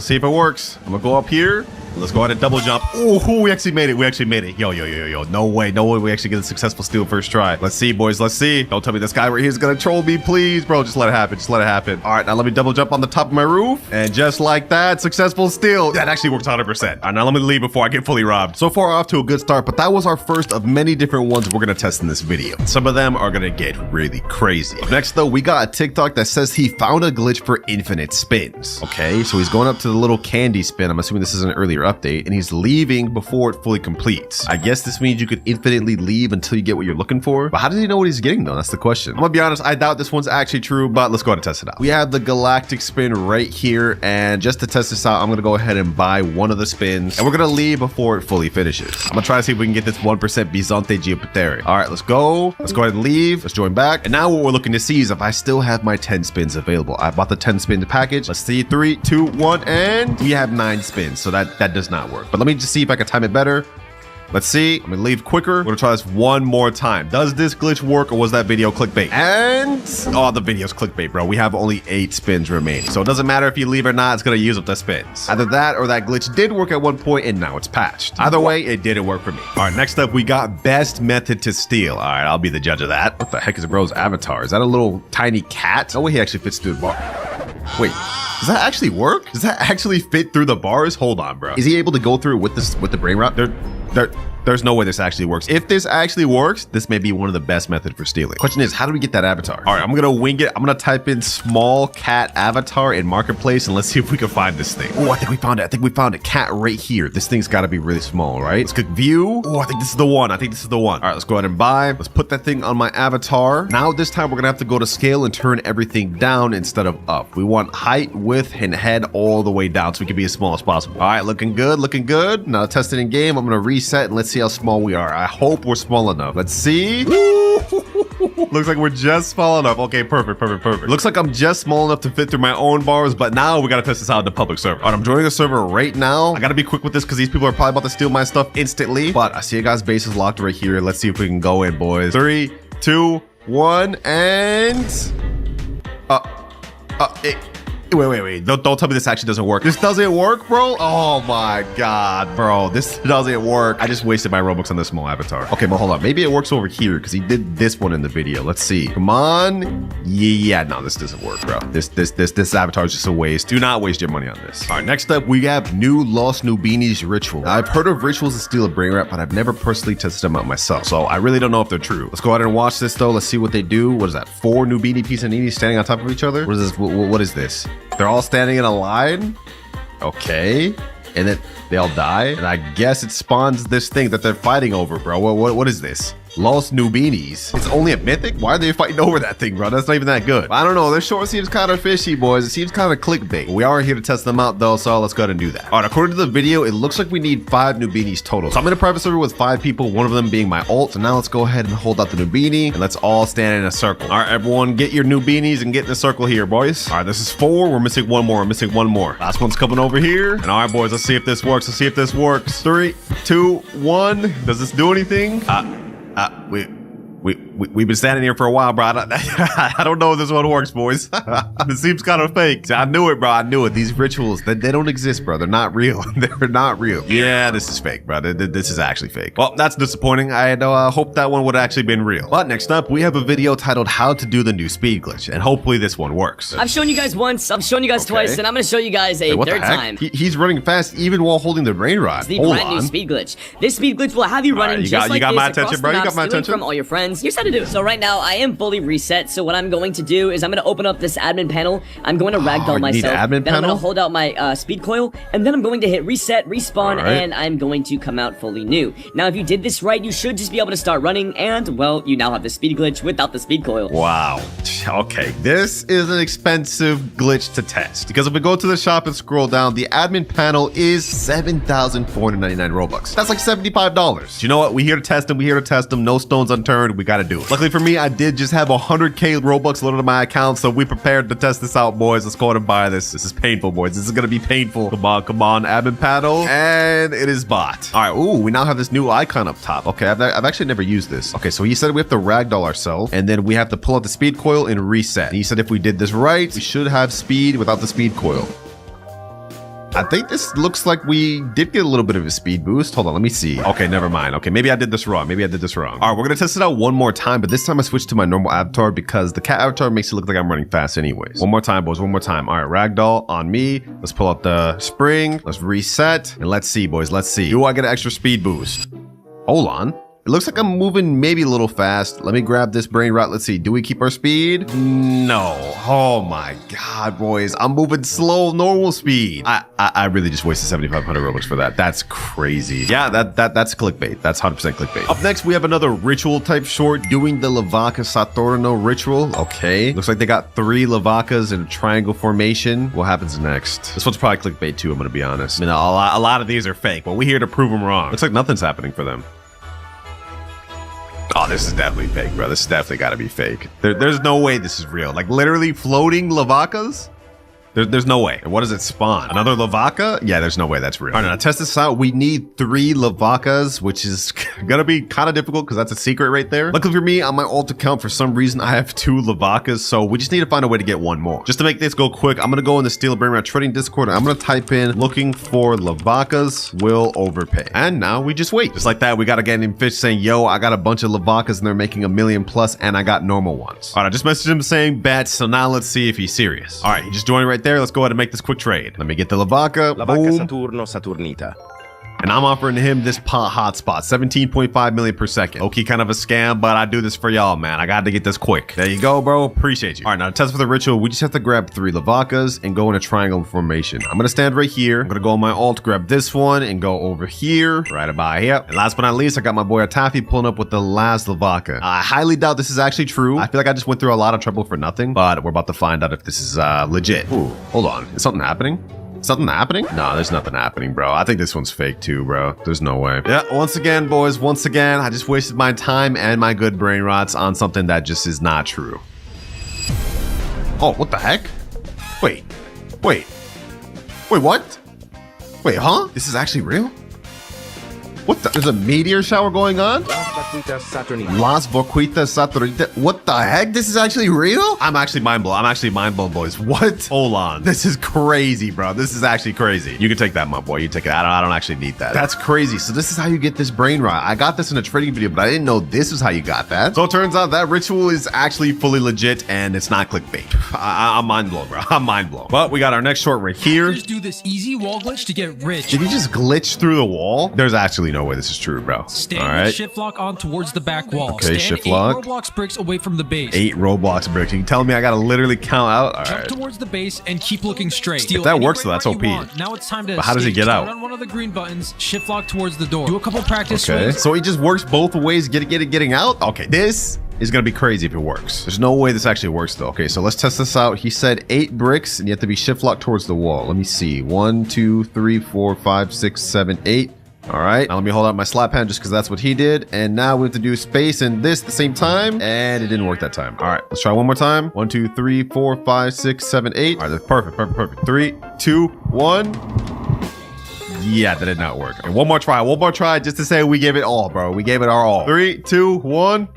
I'm gonna go up here. Let's go ahead and double jump. Oh, we actually made it. Yo. No way. We actually get a successful steal first try. Let's see, boys. Let's see. Don't tell me this guy right here is gonna troll me, please, bro. Just let it happen. All right, now let me double jump on the top of my roof. And just like that, successful steal. That actually works 100%. All right, now let me leave before I get fully robbed. So far, off to a good start, but that was our first of many different ones we're gonna test in this video. Some of them are gonna get really crazy. Next, though, we got a TikTok that says he found a glitch for infinite spins. Okay, so he's going up to the little candy spin. I'm assuming this is an earlier update, and he's leaving before it fully completes. I guess this means you could infinitely leave until you get what you're looking for. But how does he know what he's getting, though? That's the question. I'm gonna be honest, I doubt this one's actually true, but let's go ahead and test it out. We have the galactic spin right here, and just to test this out, I'm gonna go ahead and buy one of the spins, and we're gonna leave before it fully finishes. I'm gonna try to see if we can get this 1% Bizante Geopateri. All right, let's go. Let's go ahead and leave. Let's join back. And now what we're looking to see is if I still have my 10 spins available. I bought the 10 spin package. Let's see, 3, 2, 1, and we have 9 spins. So that does not work. But let me just see if I can time it better. Let's see. I'm gonna leave quicker. We're gonna try this one more time. Does this glitch work, or was that video clickbait? And oh, the video's clickbait, bro. We have only 8 spins remaining, so it doesn't matter if you leave or not. It's gonna use up the spins. Either that or that glitch did work at one point and now it's patched. Either way, it didn't work for me. All right, next up we got best method to steal. All right, I'll be the judge of that. What the heck is bro's avatar? Is that a little tiny cat? No way he actually fits through the bar. Wait, does that actually work? Does that actually fit through the bars? Hold on, bro. Is he able to go through with the Brainrot? There's no way this actually works. If this actually works, this may be one of the best methods for stealing. Question is, how do we get that avatar? All right, I'm gonna wing it. I'm gonna type in small cat avatar in marketplace and let's see if we can find this thing. Oh, I think we found it. I think we found a cat right here. This thing's gotta be really small, right? Let's click view. Oh, I think this is the one. I think this is the one. All right, let's go ahead and buy. Let's put that thing on my avatar. Now this time we're gonna have to go to scale and turn everything down instead of up. We want height, width, and head all the way down so we can be as small as possible. All right, looking good, looking good. Now test it in game. I'm gonna reset and let's see how small we are. I hope we're small enough. Let's see. Looks like we're just small enough. Okay, perfect. Looks like I'm just small enough to fit through my own bars, but now we gotta test this out in the public server. All right, I'm joining the server right now. I gotta be quick with this because these people are probably about to steal my stuff instantly, but I see a guy's base is locked right here. Let's see if we can go in, boys. 3, 2, 1, and... Wait. Don't tell me this actually doesn't work. This doesn't work, bro? Oh my God, bro. This doesn't work. I just wasted my Robux on this small avatar. Okay, but hold on. Maybe it works over here because he did this one in the video. Let's see. Come on. Yeah, no, this doesn't work, bro. This avatar is just a waste. Do not waste your money on this. All right, next up, we have new Lost Nubinis ritual. Now, I've heard of rituals to steal a Brainrot, but I've never personally tested them out myself. So I really don't know if they're true. Let's go ahead and watch this though. Let's see what they do. What is that? 4 Nubini Pisaninis standing on top of each other? What is this? What is this? They're all standing in a line. Okay. And then they all die. And I guess it spawns this thing that they're fighting over, bro. What is this? Lost Nubinis. It's only a mythic? Why are they fighting over that thing, bro? That's not even that good. I don't know. This short seems kind of fishy, boys. It seems kind of clickbait. We are here to test them out, though, so let's go ahead and do that. All right, according to the video, it looks like we need 5 Nubinis total. So I'm in a private server with 5 people, one of them being my ult. So now let's go ahead and hold out the Nubini, and let's all stand in a circle. All right, everyone, get your Nubinis and get in the circle here, boys. All right, this is 4. We're missing one more. Last one's coming over here. And all right, boys, let's see if this works. 3, 2, 1. Does this do anything? We've been standing here for a while, bro. I don't know if this one works, boys. It seems kind of fake. I knew it, bro. I knew it. These rituals, they don't exist, bro. They're not real. They're not real. Yeah, this is fake, bro. This is actually fake. Well, that's disappointing. I had hoped that one would have actually been real. But next up, we have a video titled How to Do the New Speed Glitch, and hopefully this one works. I've shown you guys once, I've shown you guys twice, and I'm going to show you guys a third time. He's running fast even while holding the Brainrot. It's the brand new speed glitch. This speed glitch will have you running just like you got this my attention, bro. You got my attention from all your friends. Here's how to do it. So right now, I am fully reset. So what I'm going to do is I'm going to open up this admin panel. I'm going to ragdoll myself. Then I'm going to hold out my speed coil, and then I'm going to hit reset, respawn, and I'm going to come out fully new. Now, if you did this right, you should just be able to start running, and well, you now have the speed glitch without the speed coil. Wow. Okay, this is an expensive glitch to test because if we go to the shop and scroll down, the admin panel is 7,499 Robux. That's like $75. You know what? We're here to test them. No stones unturned. We got to do it. Luckily for me, I did just have 100k Robux loaded to my account, so we prepared to test this out, boys. Let's go ahead and buy this. This is painful, boys. This is gonna be painful. Come on, admin panel, and it is bought. All right, ooh, we now have this new icon up top. Okay, I've actually never used this. Okay, so he said we have to ragdoll ourselves, and then we have to pull out the speed coil and reset. And he said if we did this right, we should have speed without the speed coil. I think this looks like we did get a little bit of a speed boost. Hold on, let me see. Okay, never mind. Okay, maybe I did this wrong. All right, we're gonna test it out one more time, but this time I switched to my normal avatar because the cat avatar makes it look like I'm running fast anyways. One more time, boys, one more time. All right, ragdoll on me. Let's pull out the spring. Let's reset, and let's see, boys. Let's see. Do I get an extra speed boost? Hold on. It looks like I'm moving maybe a little fast. Let me grab this Brainrot. Let's see. Do we keep our speed? No. Oh my God, boys. I'm moving slow, normal speed. I really just wasted 7,500 Robux for that. That's crazy. Yeah, that's clickbait. That's 100% clickbait. Up next, we have another ritual type short doing the Lavaca Saturno ritual. Okay. Looks like they got 3 Lavacas in a triangle formation. What happens next? This one's probably clickbait too, I'm gonna be honest. I mean, a lot of these are fake, but we're here to prove them wrong. Looks like nothing's happening for them. Oh, this is definitely fake, bro. This has definitely got to be fake. There's no way this is real. Like, literally floating Lavacas? There's no way. And what does it spawn? Another Lavaka? Yeah, there's no way that's real. All right, now test this out. We need 3 Lavakas, which is gonna be kind of difficult because that's a secret right there. Luckily for me, on my alt account, for some reason, I have 2 Lavakas, so we just need to find a way to get 1 more. Just to make this go quick, I'm gonna go in the Steel Brainrot Trading Discord, and I'm gonna type in looking for Lavakas will overpay. And now we just wait. Just like that, we got a guy named Fish saying, yo, I got a bunch of Lavakas and they're making $1 million plus, and I got normal ones. All right, I just messaged him saying bet, so now let's see if he's serious. All right, he just joined right there. Let's go ahead and make this quick trade. Let me get the Lavaka. La vacca Boom. Saturno Saturnita. And I'm offering him this pot hotspot, 17.5 million per second. Okay, kind of a scam, but I do this for y'all, man. I got to get this quick. There you go, bro. Appreciate you. All right, now to test for the ritual, we just have to grab 3 Lavakas and go in a triangle formation. I'm going to stand right here. I'm going to go on my alt, grab this one and go over here, right about here. And last but not least, I got my boy Atafi pulling up with the last Lavaka. I highly doubt this is actually true. I feel like I just went through a lot of trouble for nothing, but we're about to find out if this is legit. Ooh, hold on. Is something happening? Something happening? No, there's nothing happening, bro. I think this one's fake too, bro. There's no way. Yeah, once again, boys, once again, I just wasted my time and my good brain rots on something that just is not true. Oh, what the heck? Wait, what? Wait, huh? This is actually real? What the? There's a meteor shower going on? Las Boquitas Saturnita. What the heck? This is actually real? I'm actually mind blown, boys. What? Hold on. This is crazy, bro. This is actually crazy. You can take that, my boy. You take it. I don't actually need that. That's crazy. So this is how you get this brain rot. I got this in a trading video, but I didn't know this is how you got that. So it turns out that ritual is actually fully legit and it's not clickbait. I'm mind blown, bro. I'm mind blown. But we got our next short right here. Just do this easy wall glitch to get rich. Did he just glitch through the wall? There's actually no way this is true, bro. Stand all right. with shift lock on towards the back wall. Okay, Stand shift 8 lock. Roblox bricks away from the base. 8 Roblox bricks. You telling me I gotta literally count out? All Jump right. towards the base and keep looking straight. If that works, though, that's OP. Now it's time to But how does he escape. get out? Start on one of the green buttons, shift lock towards the door. Do a couple practice Okay. swings. So he just works both ways, getting out? Okay, this is gonna be crazy if it works. There's no way this actually works though. Okay, so let's test this out. He said 8 bricks and you have to be shift locked towards the wall. Let me see. 1, 2, 3, 4, 5, 6, 7, 8. All right, now let me hold out my slap hand just because that's what he did. And now we have to do space and this at the same time. And it didn't work that time. All right, let's try one more time. 1, 2, 3, 4, 5, 6, 7, 8. All right, that's perfect. 3, 2, 1. Yeah, that did not work. Okay, one more try just to say we gave it all, bro. We gave it our all. 3, 2, 1.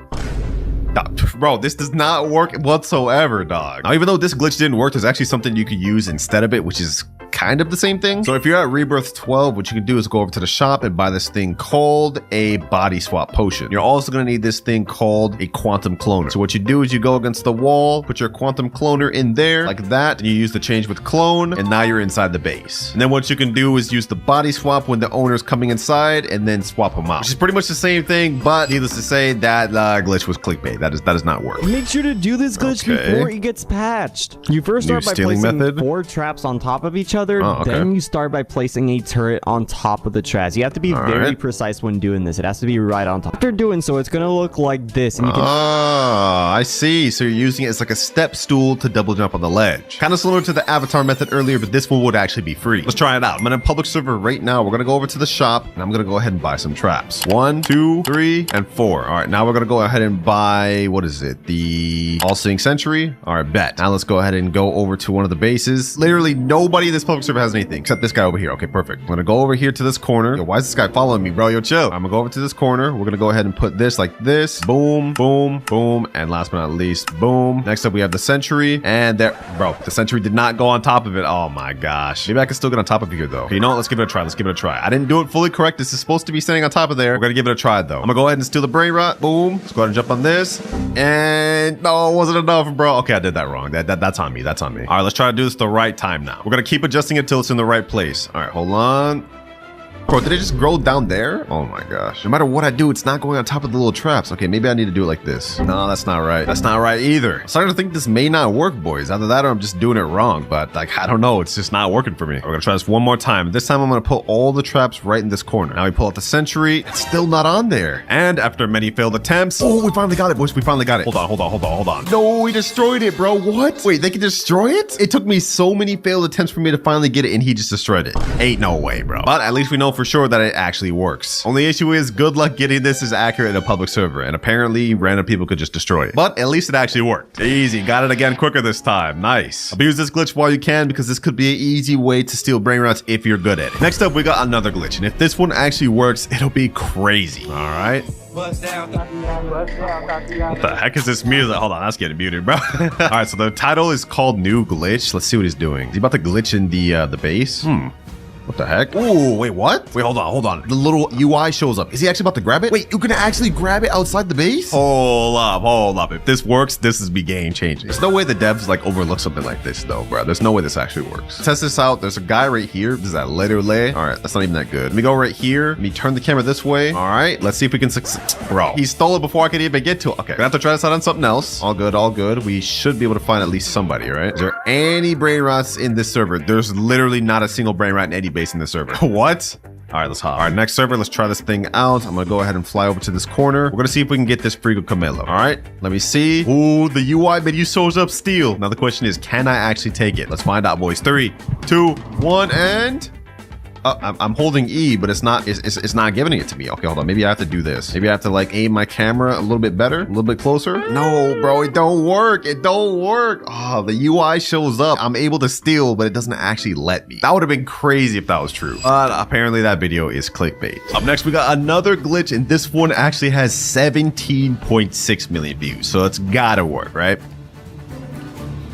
Bro, this does not work whatsoever, dog. Now, even though this glitch didn't work, there's actually something you could use instead of it, which is kind of the same thing. So if you're at Rebirth 12, what you can do is go over to the shop and buy this thing called a body swap potion. You're also going to need this thing called a quantum cloner. So what you do is you go against the wall, put your quantum cloner in there like that, and you use the change with clone, and now you're inside the base. And then what you can do is use the body swap when the owner's coming inside and then swap them out, which is pretty much the same thing, but needless to say, that glitch was clickbait. That does not work. Make sure to do this glitch before it gets patched. You first start by placing 4 traps on top of each other. Then you start by placing a turret on top of the traps. You have to be very precise when doing this. It has to be right on top. After doing so, it's going to look like this. And you can I see. So you're using it as like a step stool to double jump on the ledge. Kind of similar to the avatar method earlier, but this one would actually be free. Let's try it out. I'm in a public server right now. We're going to go over to the shop and I'm going to go ahead and buy some traps. 1, 2, 3, and 4. All right, now we're going to go ahead and buy, what is it? The All-Seeing Sentry. All right, bet. Now let's go ahead and go over to one of the bases. Literally nobody in this public server has anything except this guy over here. Okay, perfect. I'm going to go over here to this corner. Yo, why is this guy following me, bro? Yo, chill. I'm going to go over to this corner. We're going to go ahead and put this like this. Boom, boom, boom. And last but not least, boom. Next up, we have the Sentry. And there, bro, the Sentry did not go on top of it. Oh my gosh. Maybe I can still get on top of here though. Okay, you know what? Let's give it a try. Let's give it a try. I didn't do it fully correct. This is supposed to be standing on top of there. We're going to give it a try though. I'm going to go ahead and steal the Brainrot. Boom. Let's go ahead and jump on this. And no, it wasn't enough, bro. Okay, I did that wrong. That's on me. That's on me. All right, let's try to do this the right time now. We're going to keep adjusting it till it's in the right place. All right, hold on. Bro, did it just grow down there? Oh my gosh. No matter what I do, it's not going on top of the little traps. Okay, maybe I need to do it like this. No, that's not right. That's not right either. I'm starting to think this may not work, boys. Either that or I'm just doing it wrong. But like, I don't know. It's just not working for me. We're gonna try this one more time. This time I'm gonna put all the traps right in this corner. Now we pull out the Sentry. It's still not on there. And after many failed attempts, oh, we finally got it, boys. We finally got it. Hold on. No, we destroyed it, bro. What? Wait, they can destroy it? It took me so many failed attempts for me to finally get it, and he just destroyed it. Ain't no way, bro. But at least we know for for sure that it actually works. Only issue is good luck getting this as accurate in a public server, and apparently random people could just destroy it. But at least it actually worked. Easy, got it again quicker this time. Nice. Abuse this glitch while you can, because this could be an easy way to steal Brainrots if you're good at it. Next up, we got another glitch, and if this one actually works, it'll be crazy. All right. What the heck is this music? Hold on, that's getting muted, bro. All right, so the title is called New Glitch. Let's see what he's doing. Is he about to glitch in the base? What the heck? Ooh, wait, what? Wait, hold on. The little UI shows up. Is he actually about to grab it? Wait, you can actually grab it outside the base? Hold up. If this works, this is be game changing. There's no way the devs like overlook something like this though, bro. There's no way this actually works. Test this out. There's a guy right here. This is that literally. All right, that's not even that good. Let me go right here. Let me turn the camera this way. All right, let's see if we can succeed. Bro, he stole it before I could even get to it. Okay, gonna have to try this out on something else. All good. We should be able to find at least somebody, right? Is there any brain rots in this server? There's literally not a single brain rat in any base in this server. What? All right, let's hop. All right, next server, let's try this thing out. I'm gonna go ahead and fly over to this corner. We're gonna see if we can get this Frigo Camelo. All right, let me see. Ooh, the UI menu shows up steel. Now the question is, can I actually take it? Let's find out, boys. 3, 2, 1, and... I'm holding E, but it's not giving it to me. Okay, hold on. Maybe I have to do this. Maybe I have to like aim my camera a little bit better, a little bit closer. No, bro, it don't work. Oh, the UI shows up. I'm able to steal, but it doesn't actually let me. That would have been crazy if that was true. But apparently that video is clickbait. Up next, we got another glitch, and this one actually has 17.6 million views. So it's gotta work, right?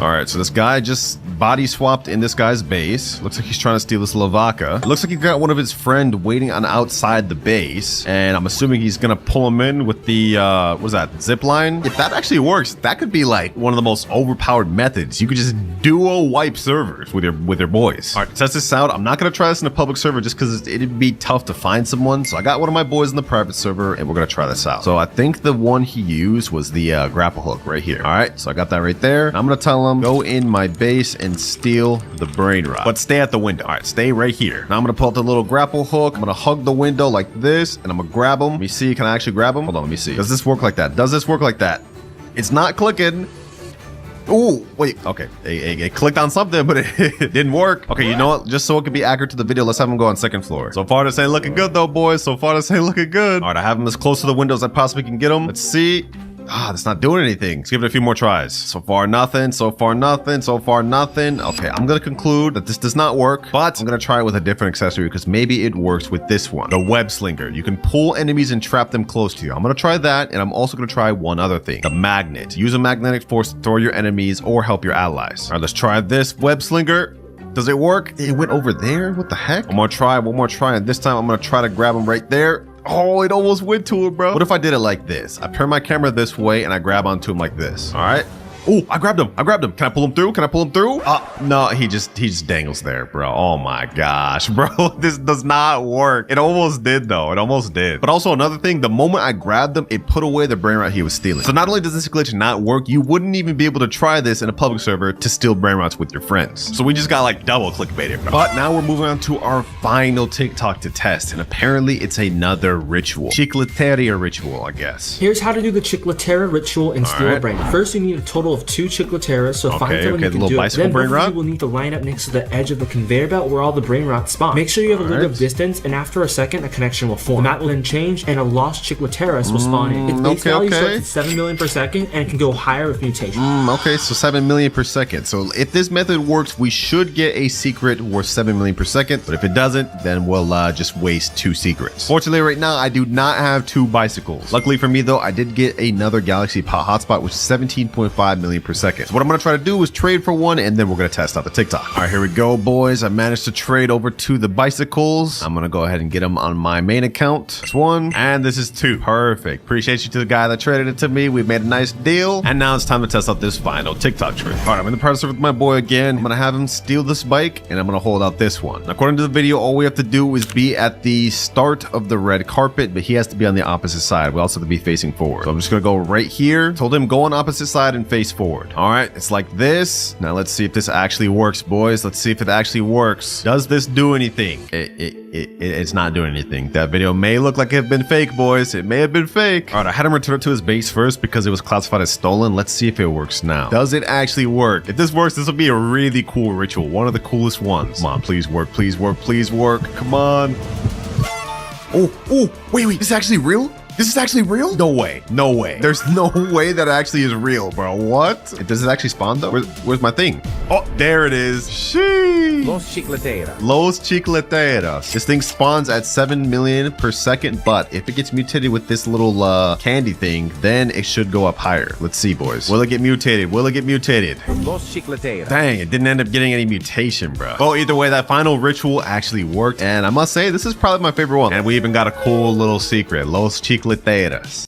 All right, so this guy just body swapped in this guy's base. Looks like he's trying to steal this Lavaca. Looks like he got one of his friend waiting on outside the base, and I'm assuming he's gonna pull him in with the what is that, zip line? If that actually works, that could be like one of the most overpowered methods. You could just duo wipe servers with your boys. All right, test this out. I'm not gonna try this in a public server just because it'd be tough to find someone. So I got one of my boys in the private server, and we're gonna try this out. So I think the one he used was the grapple hook right here. All right, so I got that right there. I'm gonna tell him, go in my base and steal the Brainrot, but stay at the window. All right, stay right here. Now I'm gonna pull out the little grapple hook. I'm gonna hug the window like this, and I'm gonna grab him. Let me see, can I actually grab him? Hold on, let me see. Does this work like that? Does this work like that? It's not clicking. Ooh, wait, okay. It clicked on something, but it didn't work. Okay, you know what? Just so it can be accurate to the video, let's have him go on second floor. So far, this ain't looking good though, boys. So far, this ain't looking good. All right, I have him as close to the window as I possibly can get him. Let's see. That's not doing anything. Let's give it a few more tries. So far, nothing. So far, nothing. So far, nothing. Okay, I'm gonna conclude that this does not work, but I'm gonna try it with a different accessory because maybe it works with this one, the web slinger. You can pull enemies and trap them close to you. I'm gonna try that, and I'm also gonna try one other thing, the magnet. Use a magnetic force to throw your enemies or help your allies. All right, let's try this web slinger. Does it work? It went over there. What the heck? One more try, and this time I'm gonna try to grab him right there. Oh, it almost went to it, bro. What if I did it like this? I turn my camera this way and I grab onto him like this. All right. Oh, I grabbed him. Can I pull him through? No, he just dangles there, bro. Oh my gosh, bro. This does not work. It almost did though. But also another thing, the moment I grabbed him, it put away the brain rot he was stealing. So not only does this glitch not work, you wouldn't even be able to try this in a public server to steal brain rots with your friends. So we just got like double clickbaited, bro. But now we're moving on to our final TikTok to test. And apparently it's another ritual. Chicleteria ritual, I guess. Here's how to do the Chicleteria ritual and steal a brain. First, you need a total of 2 Chicleteras, so find someone you can do it. Then both of you will need to line up next to the edge of the conveyor belt where all the brain rots spawn. Make sure you have a little bit of distance, and after a second, a connection will form. The map will then change, and a lost Chicleteras will spawn in. Its base value starts at 7 million per second, and it can go higher with mutations. Okay, so 7 million per second. So if this method works, we should get a secret worth 7 million per second, but if it doesn't, then we'll just waste 2 secrets. Fortunately, right now, I do not have 2 bicycles. Luckily for me, though, I did get another Galaxy hotspot, which is 17.5 million per second. So what I'm gonna try to do is trade for one, and then we're gonna test out the TikTok. All right, here we go, boys. I managed to trade over to the bicycles. I'm gonna go ahead and get them on my main account. This 1, and this is 2. Perfect. Appreciate you to the guy that traded it to me. We made a nice deal, and now it's time to test out this final TikTok trade. All right, I'm in the private server with my boy again. I'm gonna have him steal this bike, and I'm gonna hold out this one. Now, according to the video, all we have to do is be at the start of the red carpet, but he has to be on the opposite side. We also have to be facing forward. So I'm just gonna go right here. Told him go on opposite side and face forward. All right, it's like this. Now let's see if this actually works, boys. Let's see if it actually works. Does this do anything? It's not doing anything. That video may look like it had been fake, boys. It may have been fake. All right, I had him return it to his base first because it was classified as stolen. Let's see if it works now. Does it actually work? If this works, this will be a really cool ritual. One of the coolest ones. Come on, please work, please work, please work. Come on. Oh, wait, this is actually real? This is actually real? No way. No way. There's no way that actually is real, bro. What? Does it actually spawn though? Where's my thing? Oh, there it is. Sheesh. Los Chicleteras. Los Chicleteras. This thing spawns at 7 million per second, but if it gets mutated with this little candy thing, then it should go up higher. Let's see, boys. Will it get mutated? Will it get mutated? Los Chicleteras. Dang, it didn't end up getting any mutation, bro. Well, either way, that final ritual actually worked, and I must say, this is probably my favorite one. And we even got a cool little secret. Los Chicleteras.